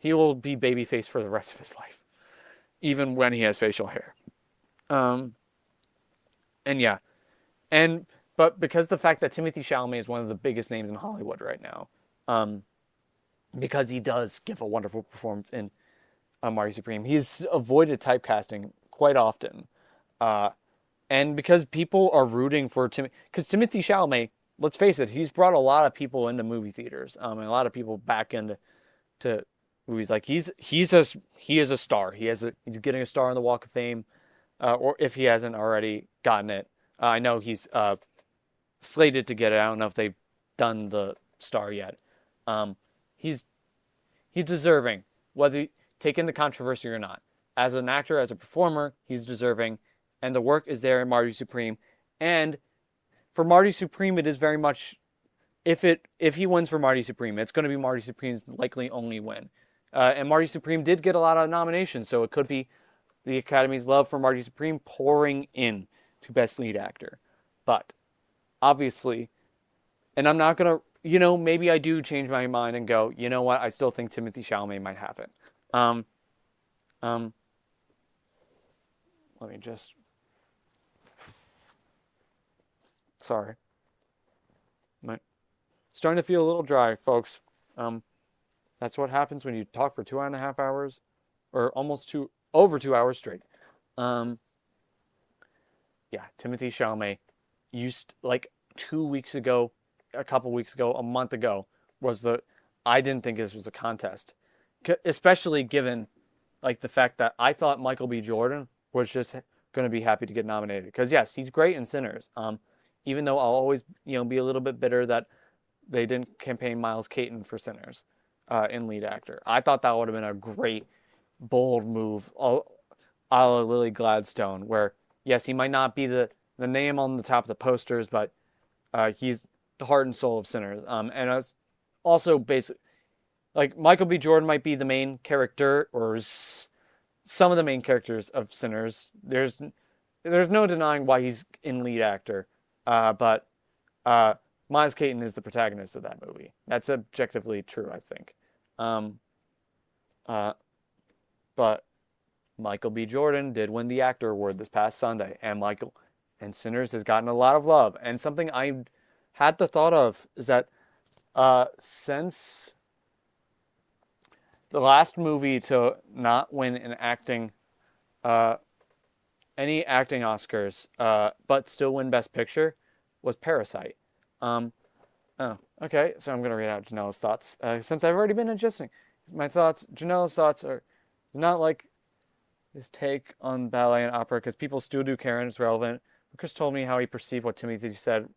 He will be babyface for the rest of his life, even when he has facial hair. Um, and yeah, and but because the fact that Timothy Chalamet is one of the biggest names in Hollywood right now, um, because he does give a wonderful performance in Marty Supreme, he's avoided typecasting quite often. Uh, and because people are rooting for because Timothy Chalamet, let's face it, he's brought a lot of people into movie theaters, and a lot of people back into movies. Like he is a star. He's getting a star on the Walk of Fame, or if he hasn't already gotten it, I know he's slated to get it. I don't know if they've done the star yet. Um, he's he's deserving, whether taking the controversy or not. As an actor, as a performer, he's deserving, and the work is there in Marty Supreme. And for Marty Supreme, it is very much if he wins for Marty Supreme, it's going to be Marty Supreme's likely only win. And Marty Supreme did get a lot of nominations, so it could be the Academy's love for Marty Supreme pouring in to Best Lead Actor. But obviously, and I'm not going to, maybe I do change my mind and go, you know what, I still think Timothy Chalamet might have it. Um, um, let me just, sorry. Starting to feel a little dry, folks. That's what happens when you talk for 2.5 hours, or over 2 hours straight. Yeah, Timothy Chalamet used like 2 weeks ago, a couple weeks ago, a month ago I didn't think this was a contest, especially given like the fact that I thought Michael B. Jordan was just going to be happy to get nominated because yes, he's great in Sinners. Even though I'll always be a little bit bitter that they didn't campaign Miles Caton for Sinners in lead actor. I thought that would have been a great, bold move, a la Lily Gladstone, where, yes, he might not be the name on the top of the posters, but he's the heart and soul of Sinners. And it's also basically, like, Michael B. Jordan might be the main character, or some of the main characters of Sinners. There's no denying why he's in lead actor. But Miles Caton is the protagonist of that movie. That's objectively true, I think. But Michael B. Jordan did win the actor award this past Sunday, and Sinners has gotten a lot of love. And something I had the thought of is that since the last movie to not win an acting, any acting Oscars, but still win Best Picture, was Parasite. Okay, so I'm going to read out Janella's thoughts. Since I've already been adjusting my thoughts, Janella's thoughts are not like his take on ballet and opera, because people still do care and it's relevant. Chris told me how he perceived what Timothy said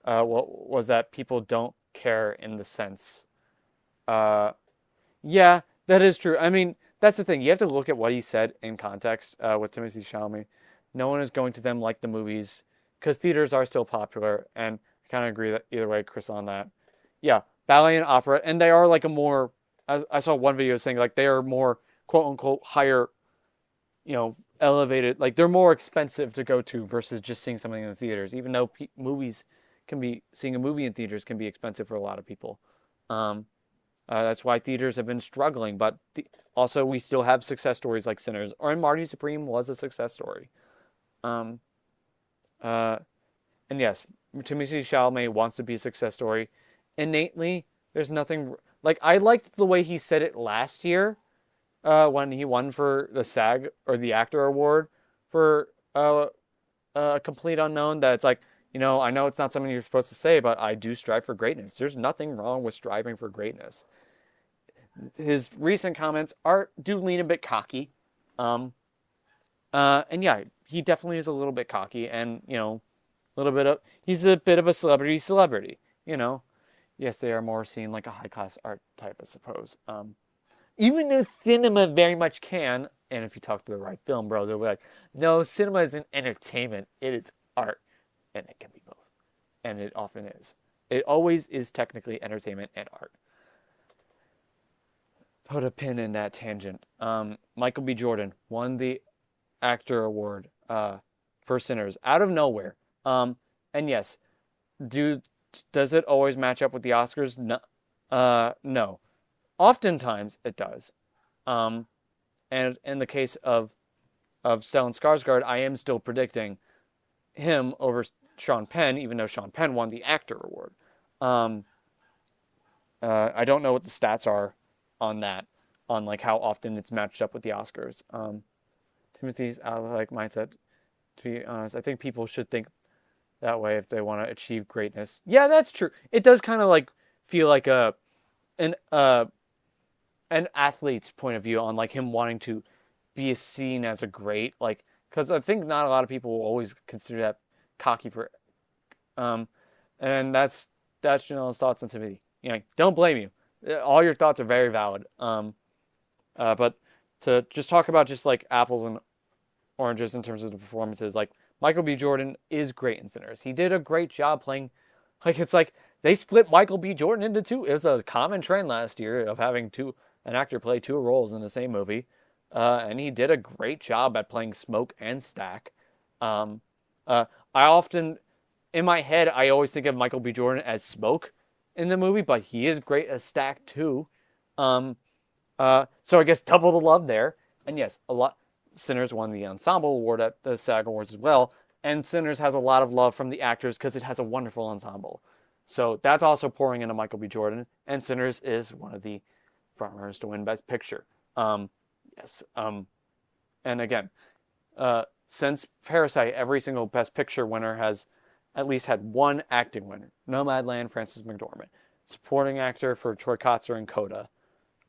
what was that people don't care in the sense. Yeah, that is true. I mean, that's the thing. You have to look at what he said in context with Timothy Chalamet. No one is going to them like the movies, because theaters are still popular, and I kind of agree that either way, Chris, on that. Yeah, ballet and opera, and they are like a more, I saw one video saying like they are more quote unquote higher, elevated, like they're more expensive to go to versus just seeing something in the theaters, even though seeing a movie in theaters can be expensive for a lot of people. That's why theaters have been struggling, but also we still have success stories like Sinners, and Marty Supreme was a success story. And yes, Timothy Chalamet wants to be a success story. Innately, there's nothing, like, I liked the way he said it last year when he won for the SAG, or the actor award, for Complete Unknown, that it's like, I know it's not something you're supposed to say, but I do strive for greatness. There's nothing wrong with striving for greatness. His recent comments do lean a bit cocky. And yeah, he definitely is a little bit cocky, and, he's a bit of a celebrity, Yes, they are more seen like a high-class art type, I suppose. Even though cinema very much can, and if you talk to the right film bro, they'll be like, no, cinema isn't entertainment, it is art. And it can be both. And it often is. It always is technically entertainment and art. Put a pin in that tangent. Michael B. Jordan won the actor award for Sinners out of nowhere. And yes, does it always match up with the Oscars? No. No. Oftentimes it does. And in the case of of Stellan Skarsgård, I am still predicting him over Sean Penn, even though Sean Penn won the actor award. I don't know what the stats are on that, on like how often it's matched up with the Oscars. Timothy's like mindset. To be honest, I think people should think that way if they want to achieve greatness. Yeah, that's true. It does kind of like feel like an athlete's point of view on like him wanting to be seen as a great, like, because I think not a lot of people will always consider that cocky for, and that's Janelle's thoughts on Timothy. You know, don't blame you. All your thoughts are very valid. But to just talk about just like apples and oranges in terms of the performances, like Michael B. Jordan is great in Sinners. He did a great job playing. Like it's like they split Michael B. Jordan into two. It was a common trend last year of having an actor play two roles in the same movie, and he did a great job at playing Smoke and Stack. I often, in my head, I always think of Michael B. Jordan as Smoke in the movie, but he is great as Stack too. So I guess double the love there. And yes, Sinners won the Ensemble Award at the SAG Awards as well. And Sinners has a lot of love from the actors because it has a wonderful ensemble. So that's also pouring into Michael B. Jordan. And Sinners is one of the frontrunners to win Best Picture. Yes. And again, since Parasite, every single Best Picture winner has at least had one acting winner. Nomadland, Frances McDormand. Supporting actor for Troy Kotsur and Coda.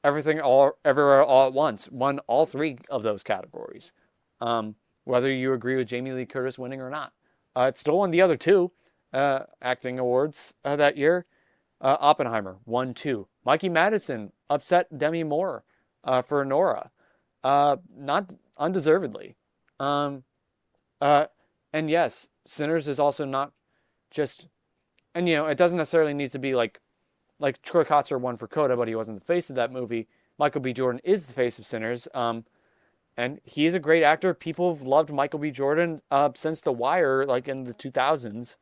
Everything, Everywhere, All at Once won all three of those categories. Whether you agree with Jamie Lee Curtis winning or not. It still won the other two acting awards that year. Oppenheimer won 2. Mikey Madison upset Demi Moore for Nora. Not undeservedly. And yes, Sinners is also not just, and you know, it doesn't necessarily need to be like Troy Kotsur won for Coda, but he wasn't the face of that movie. Michael B. Jordan is the face of Sinners, and he is a great actor. People have loved Michael B. Jordan since The Wire, like in the 2000s,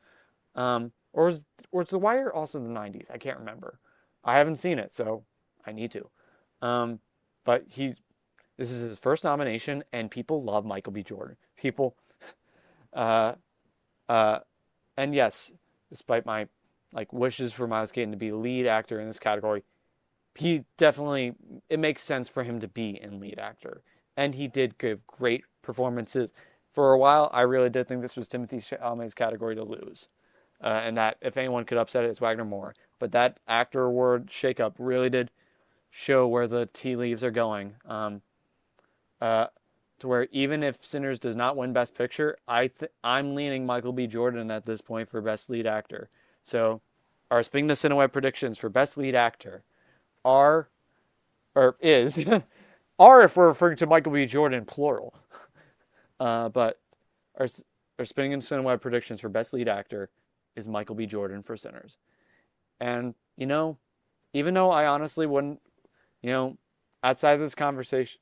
or was The Wire also the 90s? I can't remember. I haven't seen it, so I need to. But this is his first nomination, and people love Michael B. Jordan. People. And yes, despite my wishes for Miles Caton to be lead actor in this category, it makes sense for him to be in lead actor. And he did give great performances. For a while, I really did think this was Timothée Chalamet's category to lose. And that if anyone could upset it, it's Wagner Moore. But that actor award shakeup really did show where the tea leaves are going. To where even if Sinners does not win Best Picture, I'm leaning Michael B. Jordan at this point for Best Lead Actor. So, our Sping the Cineweb predictions for Best Lead Actor are if we're referring to Michael B. Jordan plural. But our Sping the Cineweb predictions for Best Lead Actor is Michael B. Jordan for Sinners. And, you know, even though I honestly wouldn't, you know, outside of this conversation,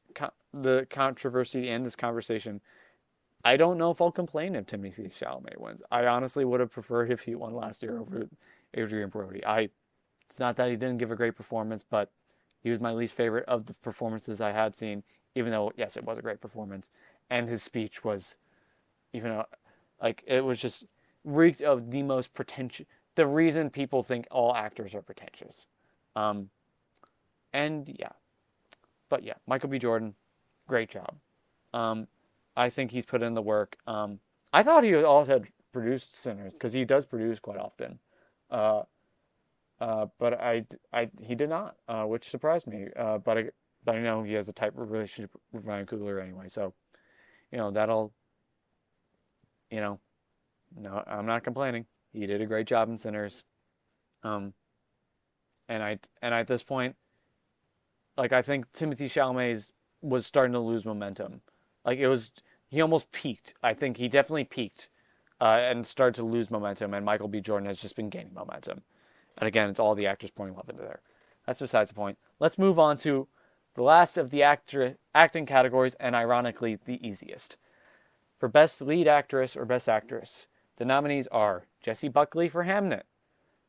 the controversy and this conversation, I don't know if I'll complain if Timothée Chalamet wins. I honestly would have preferred if he won last year over Adrien Brody. It's not that he didn't give a great performance, but he was my least favorite of the performances I had seen, even though, yes, it was a great performance. And his speech was, even though, like, it was just reeked of the most pretentious, the reason people think all actors are pretentious. And yeah. But yeah, Michael B. Jordan, great job. I think he's put in the work. I thought he also had produced Sinners, because he does produce quite often. But he did not, which surprised me. But I know he has a type of relationship with Ryan Coogler anyway, so you know that'll. You know, no, I'm not complaining. He did a great job in Sinners. And at this point, like, I think Timothée Chalamet was starting to lose momentum. Like, he almost peaked. I think he definitely peaked and started to lose momentum, and Michael B. Jordan has just been gaining momentum. And again, it's all the actors pouring love into there. That's besides the point. Let's move on to the last of the acting categories, and ironically, the easiest. For Best Lead Actress or Best Actress, the nominees are Jessie Buckley for Hamnet,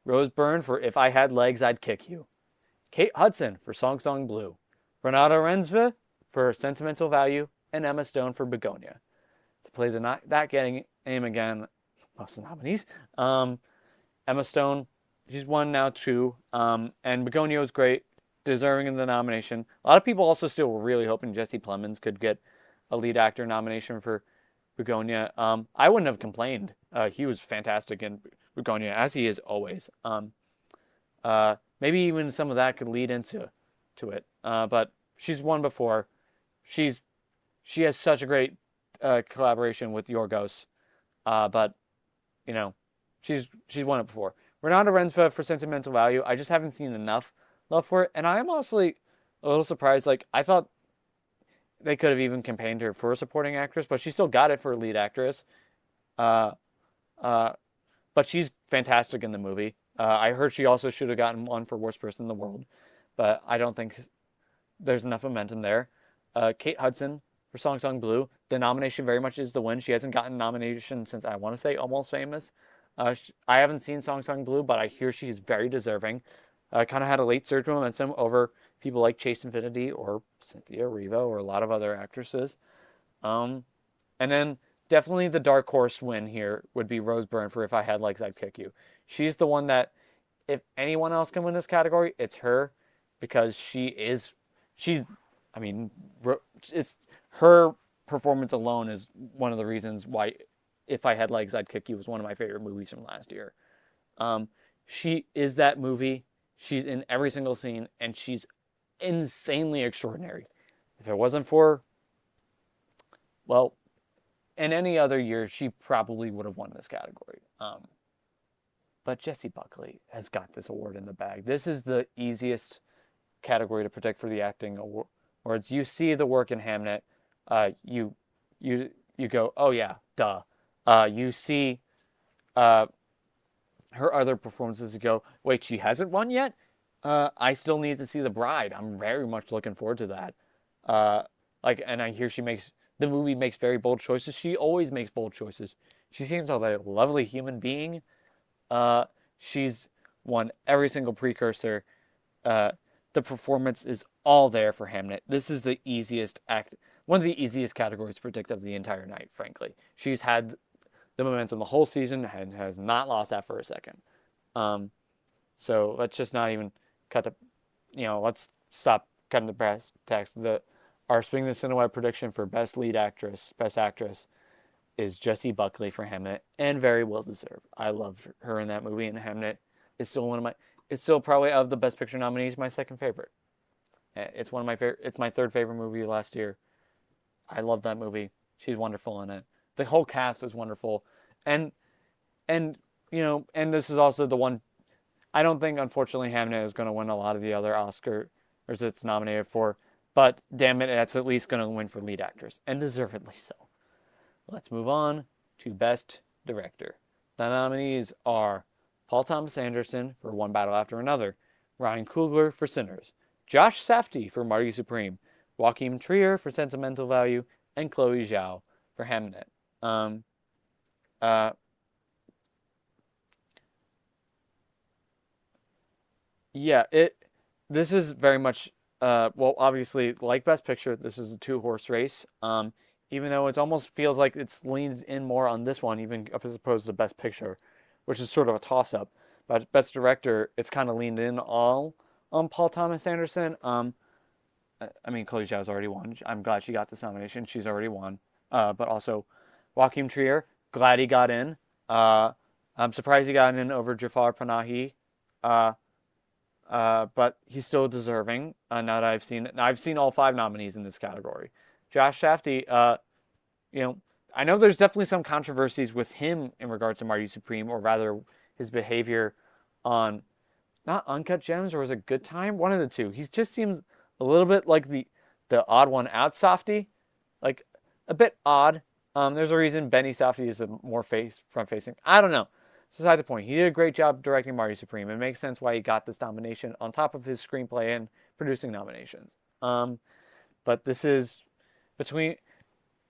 Rose Byrne for If I Had Legs, I'd Kick You, Kate Hudson for Song Song Blue, Renata Rensva for Sentimental Value, and Emma Stone for Begonia. To play that game again, most of the nominees. Emma Stone, she's won now 2. And Begonia was great, deserving of the nomination. A lot of people also still were really hoping Jesse Plemons could get a lead actor nomination for Begonia. I wouldn't have complained. He was fantastic in Begonia, as he is always. Maybe even some of that could lead into it. But she's won before. She has such a great collaboration with Yorgos. But you know, she's won it before. Renata Rensva for Sentimental Value. I just haven't seen enough love for it, and I'm honestly a little surprised. Like, I thought they could have even campaigned her for a supporting actress, but she still got it for a lead actress. But she's fantastic in the movie. I heard she also should have gotten one for Worst Person in the World, but I don't think there's enough momentum there. Kate Hudson for Song Song Blue. The nomination very much is the win. She hasn't gotten a nomination since, I want to say, Almost Famous. I haven't seen Song Song Blue, but I hear she is very deserving. Kind of had a late surge of momentum over people like Chase Infinity or Cynthia Erivo or a lot of other actresses. And then definitely the dark horse win here would be Rose Byrne for If I Had Legs, I'd Kick You. She's the one that, if anyone else can win this category, it's her, because it's her performance alone is one of the reasons why If I Had Legs, I'd Kick You was one of my favorite movies from last year. She is that movie. She's in every single scene, and she's insanely extraordinary. If it wasn't for, well, in any other year, she probably would have won this category. But Jessie Buckley has got this award in the bag. This is the easiest category to predict for the acting awards. You see the work in Hamnet, you go, oh yeah, duh. You see her other performances, you go, wait, she hasn't won yet? I still need to see The Bride. I'm very much looking forward to that. And I hear the movie makes very bold choices. She always makes bold choices. She seems like a lovely human being. She's won every single precursor. The performance is all there for Hamnet. This is the one of the easiest categories to predict of the entire night, frankly. She's had the momentum the whole season and has not lost that for a second. So let's just not even let's stop cutting the brass tacks. Our Spring the Cineweb prediction for Best Actress is Jessie Buckley for Hamnet, and very well deserved. I loved her in that movie, and Hamnet is still it's still probably of the Best Picture nominees, my second favorite. It's one of my favorite. It's my third favorite movie last year. I love that movie. She's wonderful in it. The whole cast is wonderful, and this is also the one. I don't think, unfortunately, Hamnet is going to win a lot of the other Oscars it's nominated for, but damn it, it's at least going to win for lead actress, and deservedly so. Let's move on to Best Director. The nominees are Paul Thomas Anderson for One Battle After Another, Ryan Coogler for Sinners, Josh Safdie for Marty Supreme, Joachim Trier for Sentimental Value, and Chloe Zhao for Hamnet. This is very much, obviously, like Best Picture, this is a two-horse race. Even though it almost feels like it's leaned in more on this one, even as opposed to Best Picture, which is sort of a toss-up. But Best Director, it's kind of leaned in all on Paul Thomas Anderson. Chloe Zhao's already won. I'm glad she got this nomination. She's already won. But also, Joachim Trier, glad he got in. I'm surprised he got in over Jafar Panahi. But he's still deserving. Now that I've seen all 5 nominees in this category. Josh Safdie, I know there's definitely some controversies with him in regards to Marty Supreme, or rather his behavior on, not Uncut Gems, or was it Good Time? One of the two. He just seems a little bit like the odd one out Safdie, like a bit odd. There's a reason Benny Safdie is a more front-facing. I don't know. Besides the point, he did a great job directing Marty Supreme. It makes sense why he got this nomination on top of his screenplay and producing nominations. But this is between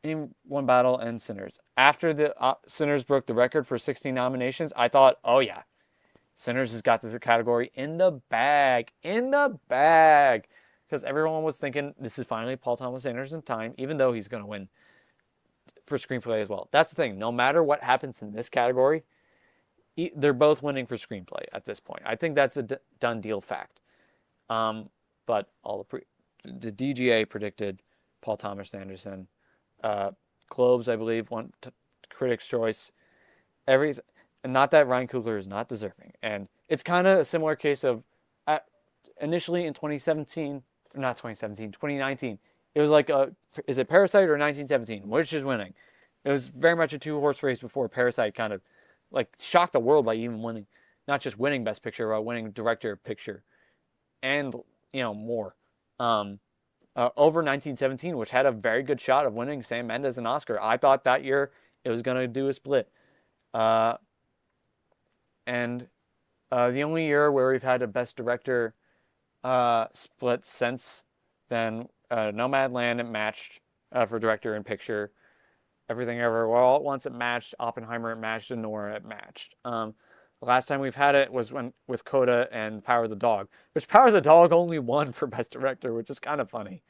In One Battle and Sinners. After the Sinners broke the record for 16 nominations, I thought, oh yeah, Sinners has got this category in the bag. because everyone was thinking this is finally Paul Thomas Anderson's time, even though he's going to win for screenplay as well. That's the thing. No matter what happens in this category, they're both winning for screenplay at this point. I think that's a done deal fact. But the DGA predicted Paul Thomas Anderson. Globes, I believe, won Critics' Choice. Everything. And not that Ryan Coogler is not deserving. And it's kind of a similar case of initially in 2017, not 2017, 2019, it was like, is it Parasite or 1917? Which is winning? It was very much a two-horse race before Parasite kind of like shocked the world by even winning, not just winning Best Picture, but winning Director of Picture and, more. Over 1917, which had a very good shot of winning Sam Mendes an Oscar. I thought that year it was going to do a split. And the only year where we've had a Best Director split since then, Nomadland, it matched for Director and Picture. Everything Ever All at Once, it matched. Oppenheimer, it matched. And Nora, it matched. The last time we've had it was with Coda and Power of the Dog, which Power of the Dog only won for Best Director, which is kind of funny.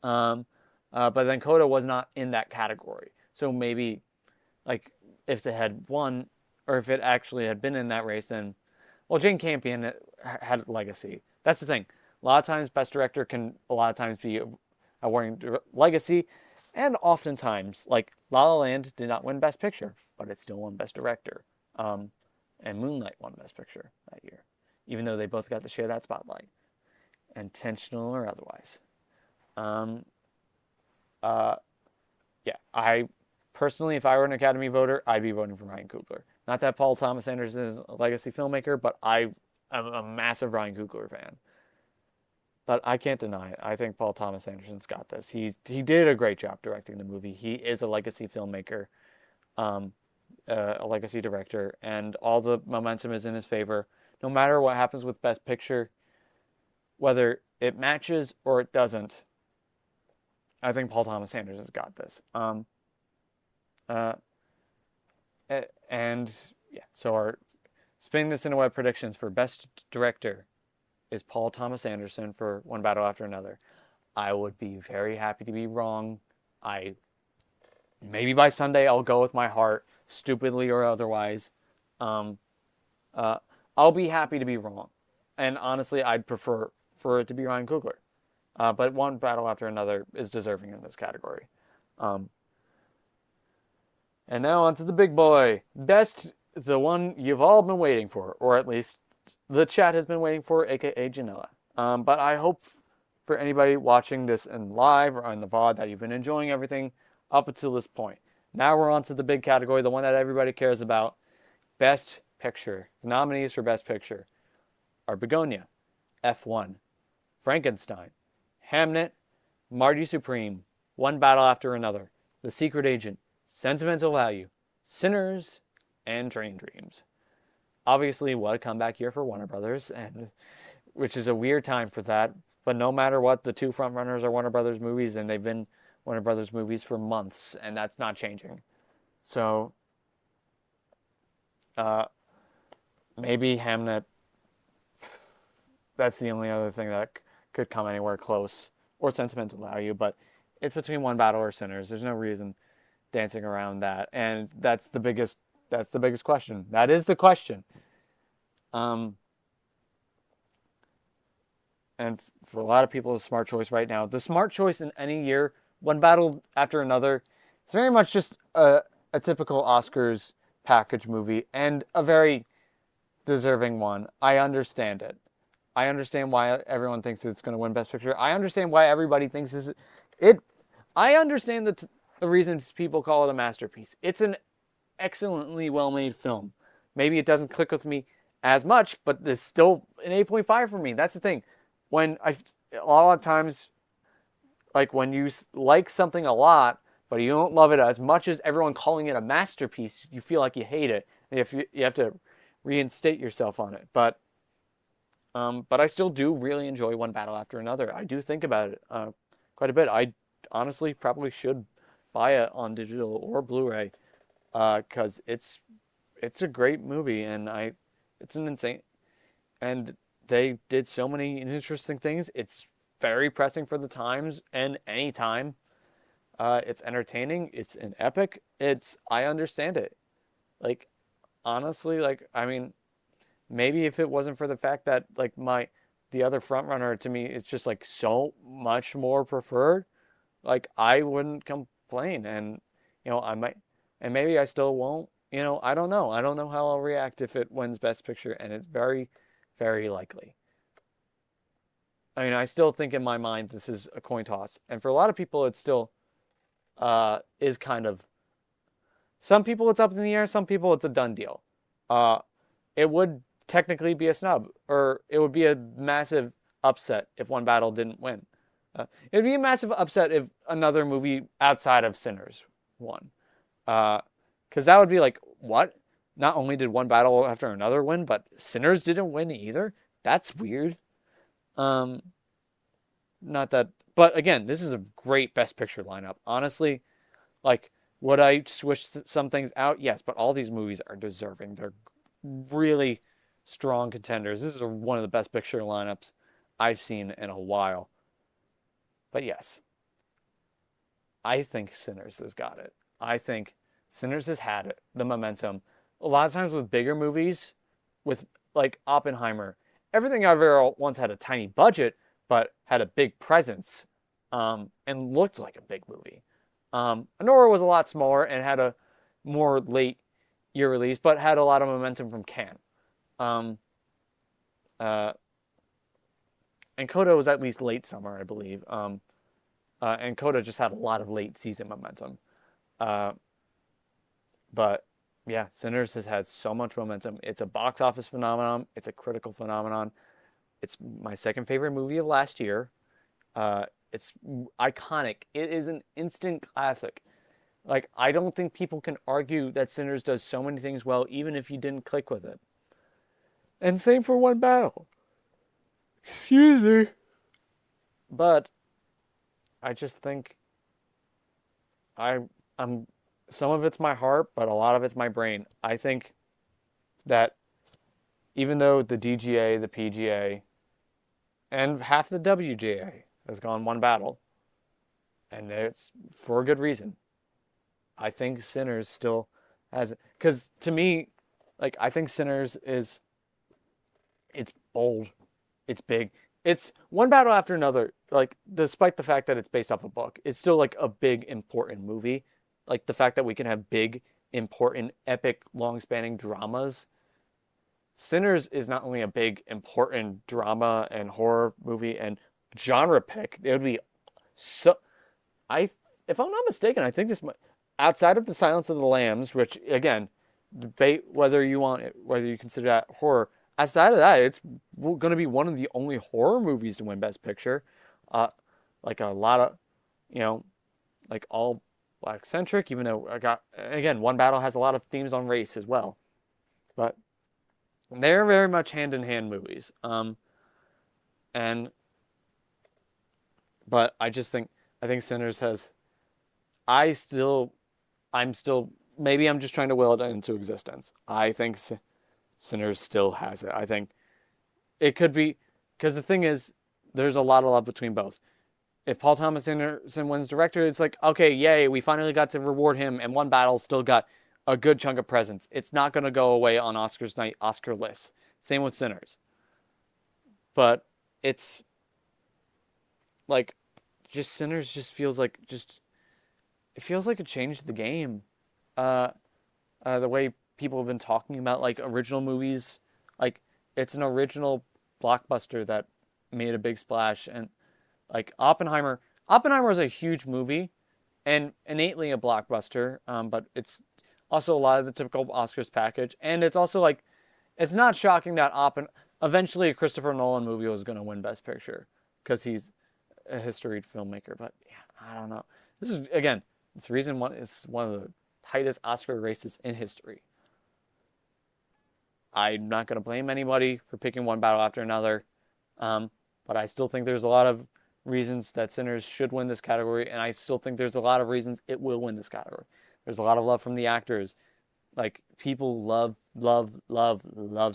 But then Coda was not in that category. So maybe, like, if they had won, or if it actually had been in that race, then, well, Jane Campion had legacy. That's the thing. A lot of times, Best Director can a lot of times be awarding legacy, and oftentimes, like, La La Land did not win Best Picture, but it still won Best Director. And Moonlight won Best Picture that year, even though they both got to share that spotlight, intentional or otherwise. Yeah, I personally, if I were an Academy voter, I'd be voting for Ryan Coogler. Not that Paul Thomas Anderson is a legacy filmmaker, but I am a massive Ryan Coogler fan. But I can't deny it. I think Paul Thomas Anderson's got this. He did a great job directing the movie. He is a legacy filmmaker, a legacy director, and all the momentum is in his favor. No matter what happens with Best Picture, whether it matches or it doesn't, I think Paul Thomas Anderson's got this. And yeah, so our spinning the Cineweb predictions for Best Director is Paul Thomas Anderson for One Battle After Another. I would be very happy to be wrong. Maybe by Sunday I'll go with my heart, stupidly or otherwise. I'll be happy to be wrong, and honestly, I'd prefer for it to be Ryan Coogler. But One Battle After Another is deserving in this category. And now on to the big boy. The one you've all been waiting for, or at least the chat has been waiting for, aka Janela. But I hope for anybody watching this in live or on the VOD that you've been enjoying everything up until this point. Now we're on to the big category, the one that everybody cares about. Best Picture. The nominees for Best Picture are Begonia, F1, Frankenstein, Hamnet, Marty Supreme, One Battle After Another, The Secret Agent, Sentimental Value, Sinners, and Train Dreams. Obviously, what a comeback year for Warner Brothers, and which is a weird time for that. But no matter what, the two frontrunners are Warner Brothers movies, and they've been Warner Brothers movies for months, and that's not changing. So, maybe Hamnet. That's the only other thing that could come anywhere close, or Sentimental Value. But it's between One Battle or Sinners. There's no reason dancing around that, and that's the biggest question. That is the question. And for a lot of people, the smart choice right now, the smart choice in any year, One Battle After Another, it's very much just a typical Oscars package movie, and a very deserving one. I understand it. I understand why everyone thinks it's going to win Best Picture. I understand why everybody thinks it. I understand the reasons people call it a masterpiece. It's an excellently well-made film. Maybe it doesn't click with me as much, but it's still an 8.5 for me. That's the thing. A lot of times, like when you like something a lot, but you don't love it as much as everyone calling it a masterpiece, you feel like you hate it, and you have to reinstate yourself on it. But I still do really enjoy One Battle After Another. I do think about it quite a bit. I honestly probably should buy it on digital or Blu-ray because it's a great movie, and it's an insane, and they did so many interesting things. It's very pressing for the times, and anytime it's entertaining, it's an epic. I understand it. Like honestly, like I mean, maybe if it wasn't for the fact that like the other frontrunner to me is just like so much more preferred, like I wouldn't complain, and I might, and maybe I still won't. I don't know. I don't know how I'll react if it wins Best Picture, and it's very, very likely. I mean, I still think in my mind this is a coin toss, and for a lot of people, it still is kind of. Some people it's up in the air. Some people it's a done deal. Uh, it would technically be a snub, or it would be a massive upset if One Battle didn't win. It'd be a massive upset if another movie outside of Sinners won. Because that would be like, what? Not only did One Battle after another win, but Sinners didn't win either? That's weird. Um, Not that, but again, this is a great Best Picture lineup. Honestly, like, would I switch some things out? Yes, but all these movies are deserving. They're really strong contenders. This is one of the Best Picture lineups I've seen in a while. But yes, I think Sinners has got it. I think Sinners has had it, the momentum. A lot of times with bigger movies, with like Oppenheimer, everything I've ever once had a tiny budget, but had a big presence, and looked like a big movie. Anora was a lot smaller and had a more late year release, but had a lot of momentum from Cannes. Um, uh, and Coda was at least late summer, I believe. And Coda just had a lot of late season momentum. Uh, but yeah, Sinners has had so much momentum. It's a box office phenomenon. It's a critical phenomenon. It's my second favorite movie of last year. It's iconic. It is an instant classic. Like, I don't think people can argue that Sinners does so many things well, even if you didn't click with it. And same for One Battle. Excuse me. But I just think I'm some of it's my heart, but a lot of it's my brain. I think that even though the DGA, the PGA, and half the WGA has gone One Battle, and it's for a good reason, I think Sinners still has, because to me, like, I think Sinners it's bold, it's big, it's one battle after another. Like, despite the fact that it's based off a book, it's still like a big, important movie. Like the fact that we can have big, important, epic, long-spanning dramas. Sinners is not only a big, important drama and horror movie and genre pick. It would be so. If I'm not mistaken, I think this outside of the Silence of the Lambs, which again, debate whether you consider that horror. Outside of that, it's going to be one of the only horror movies to win Best Picture. Like a lot of, like all black centric. Even though One Battle has a lot of themes on race as well, but they're very much hand in hand movies. But I think Sinners has. I'm still, maybe I'm just trying to will it into existence. I think Sinners still has it. I think it could be, because the thing is, there's a lot of love between both. If Paul Thomas Anderson wins director, it's like, okay, yay, we finally got to reward him, and One Battle still got a good chunk of presence. It's not going to go away on Oscars night, Oscar lists. Same with Sinners. But it's like, just Sinners just feels like it feels like it changed the game. The way people have been talking about like original movies, like it's an original blockbuster that made a big splash. And like Oppenheimer is a huge movie and innately a blockbuster, but it's also a lot of the typical Oscars package. And it's also like, it's not shocking that eventually a Christopher Nolan movie was going to win Best Picture because he's a historied filmmaker. But yeah, I don't know. This is, again, it's the reason it's one of the tightest Oscar races in history. I'm not going to blame anybody for picking one battle after another, but I still think there's a lot of reasons that Sinners should win this category, and I still think there's a lot of reasons it will win this category. There's a lot of love from the actors. Like, people love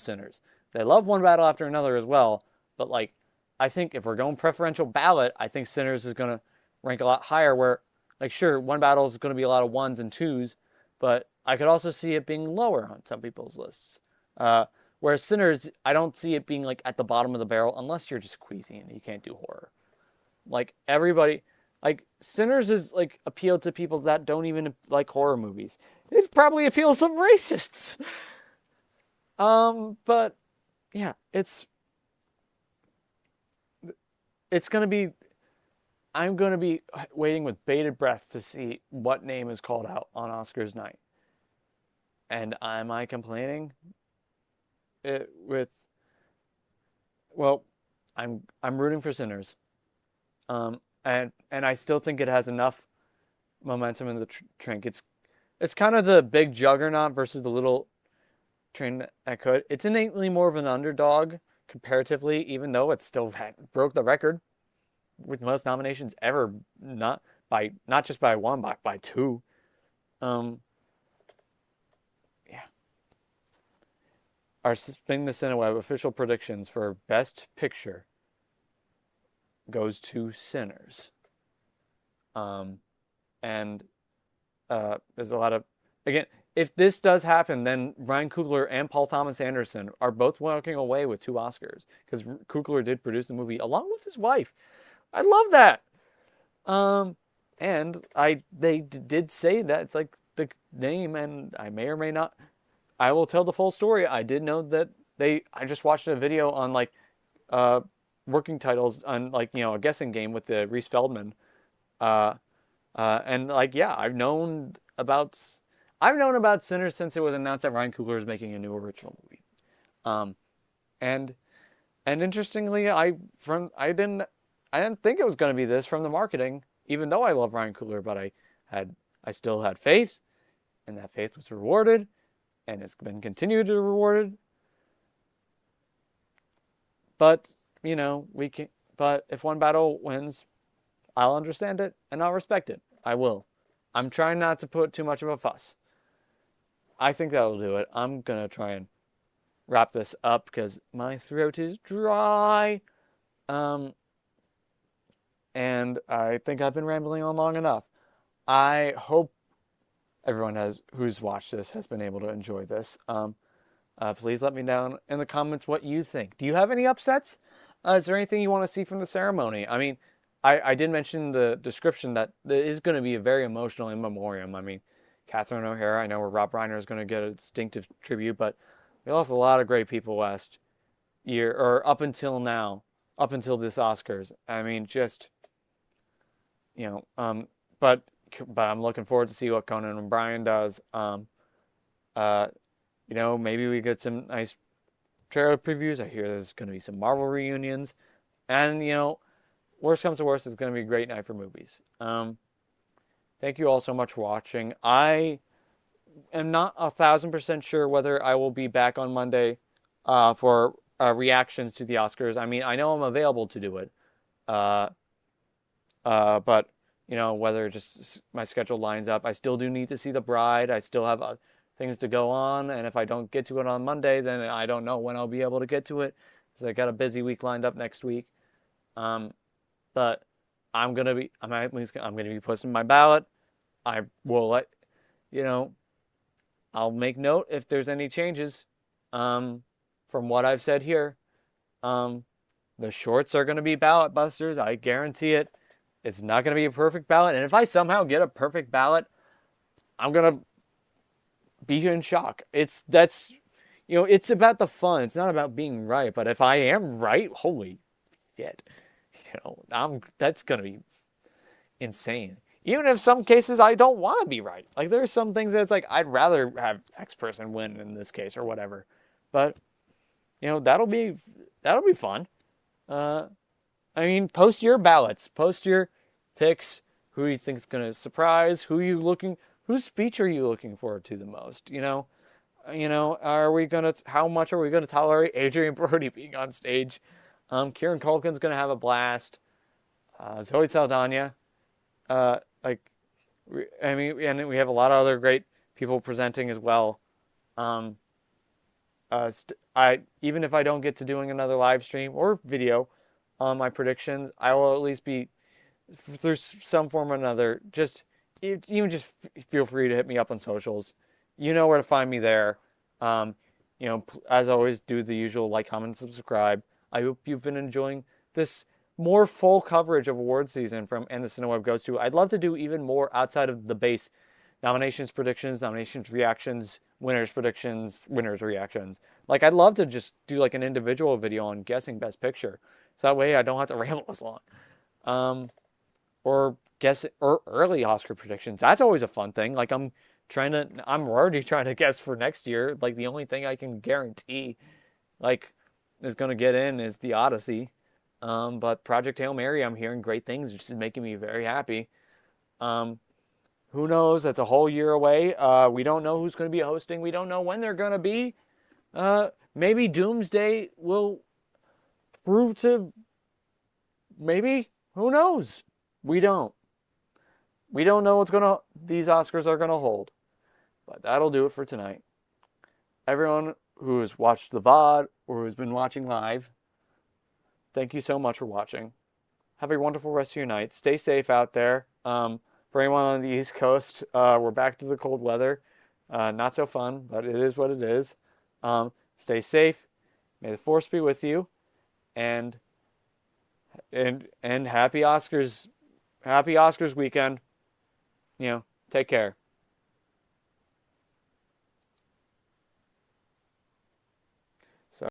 Sinners. They love one battle after another as well, but like, I think if we're going preferential ballot, I think Sinners is going to rank a lot higher. Where, like, sure, one battle is going to be a lot of ones and twos, but I could also see it being lower on some people's lists. Whereas Sinners, I don't see it being like at the bottom of the barrel unless you're just queasy and you can't do horror. Like everybody, like Sinners is like appealed to people that don't even like horror movies. It probably appeals to some racists. But yeah, it's gonna be. I'm gonna be waiting with bated breath to see what name is called out on Oscars night. And am I complaining? With well, I'm rooting for Sinners. And I still think it has enough momentum in the train. It's kind of the big juggernaut versus the little train that could. It's innately more of an underdog comparatively, even though it still broke the record with most nominations ever, not just by one, but by two. Yeah. Our Spin the Cineweb official predictions for Best Picture goes to Sinners. And there's a lot of, again, if this does happen, then Ryan Coogler and Paul Thomas Anderson are both walking away with 2 Oscars because Coogler did produce the movie along with his wife. I love that. And they did say that it's like the name, and I may or may not. I will tell the full story. I did know that I just watched a video on like working titles on like a guessing game with the Reese Feldman. And like yeah, I've known about Sinners since it was announced that Ryan Coogler is making a new original movie. And interestingly, I didn't think it was going to be this from the marketing, even though I love Ryan Coogler, but I still had faith, and that faith was rewarded, and it's been continued to be rewarded. But but if one battle wins, I'll understand it and I'll respect it. I will. I'm trying not to put too much of a fuss. I think that'll do it. I'm gonna try and wrap this up because my throat is dry. And I think I've been rambling on long enough. I hope everyone who's watched this has been able to enjoy this. Please let me know in the comments what you think. Do you have any upsets? Is there anything you want to see from the ceremony? I mean, I did mention the description that it is going to be a very emotional In Memoriam. I mean, Catherine O'Hara, I know where Rob Reiner is going to get a distinctive tribute, but we lost a lot of great people last year, or up until this Oscars. I mean, just, but I'm looking forward to see what Conan and Brian does. Maybe we get some nice trailer previews. I hear there's going to be some Marvel reunions. And, worst comes to worst, it's going to be a great night for movies. Thank you all so much for watching. I am not 1,000% sure whether I will be back on Monday for reactions to the Oscars. I mean, I know I'm available to do it. But, whether just my schedule lines up. I still do need to see The Bride. I still have things to go on, and if I don't get to it on Monday, then I don't know when I'll be able to get to it, because I got a busy week lined up next week. But I'm gonna be posting my ballot. I will I'll make note if there's any changes. From what I've said here, the shorts are gonna be ballot busters. I guarantee it. It's not gonna be a perfect ballot, and if I somehow get a perfect ballot, I'm gonna be in shock. It's about the fun. It's not about being right. But if I am right, holy shit, that's gonna be insane. Even if some cases I don't want to be right. Like there's some things that it's like I'd rather have X person win in this case or whatever. But that'll be fun. I mean, post your ballots, post your picks. Who do you think is gonna surprise? Whose speech are you looking forward to the most? How much are we gonna tolerate Adrian Brody being on stage? Kieran Culkin's gonna have a blast. Zoe Saldana. And we have a lot of other great people presenting as well. Even if I don't get to doing another live stream or video, on my predictions. I will at least be through some form or another. Just even just feel free to hit me up on socials. You know where to find me there. Um, as always, do the usual like, comment, subscribe. I hope you've been enjoying this more full coverage of award season from And the Cineweb Goes to. I'd love to do even more outside of the base nominations, predictions, nominations, reactions, winners, predictions, winners, reactions. Like, I'd love to just do like an individual video on guessing Best Picture, so that way I don't have to ramble as long. Or guess or early Oscar predictions. That's always a fun thing. Like, I'm already trying to guess for next year. Like, the only thing I can guarantee, like, is going to get in is The Odyssey. But Project Hail Mary, I'm hearing great things, which is making me very happy. Who knows? That's a whole year away. We don't know who's going to be hosting. We don't know when they're going to be. Maybe Doomsday will prove to. Maybe. Who knows? We don't. We don't know these Oscars are gonna hold. But that'll do it for tonight. Everyone who has watched the VOD or who's been watching live, thank you so much for watching. Have a wonderful rest of your night. Stay safe out there. For anyone on the East Coast, we're back to the cold weather. Not so fun, but it is what it is. Stay safe. May the force be with you. And happy Oscars weekend. Take care.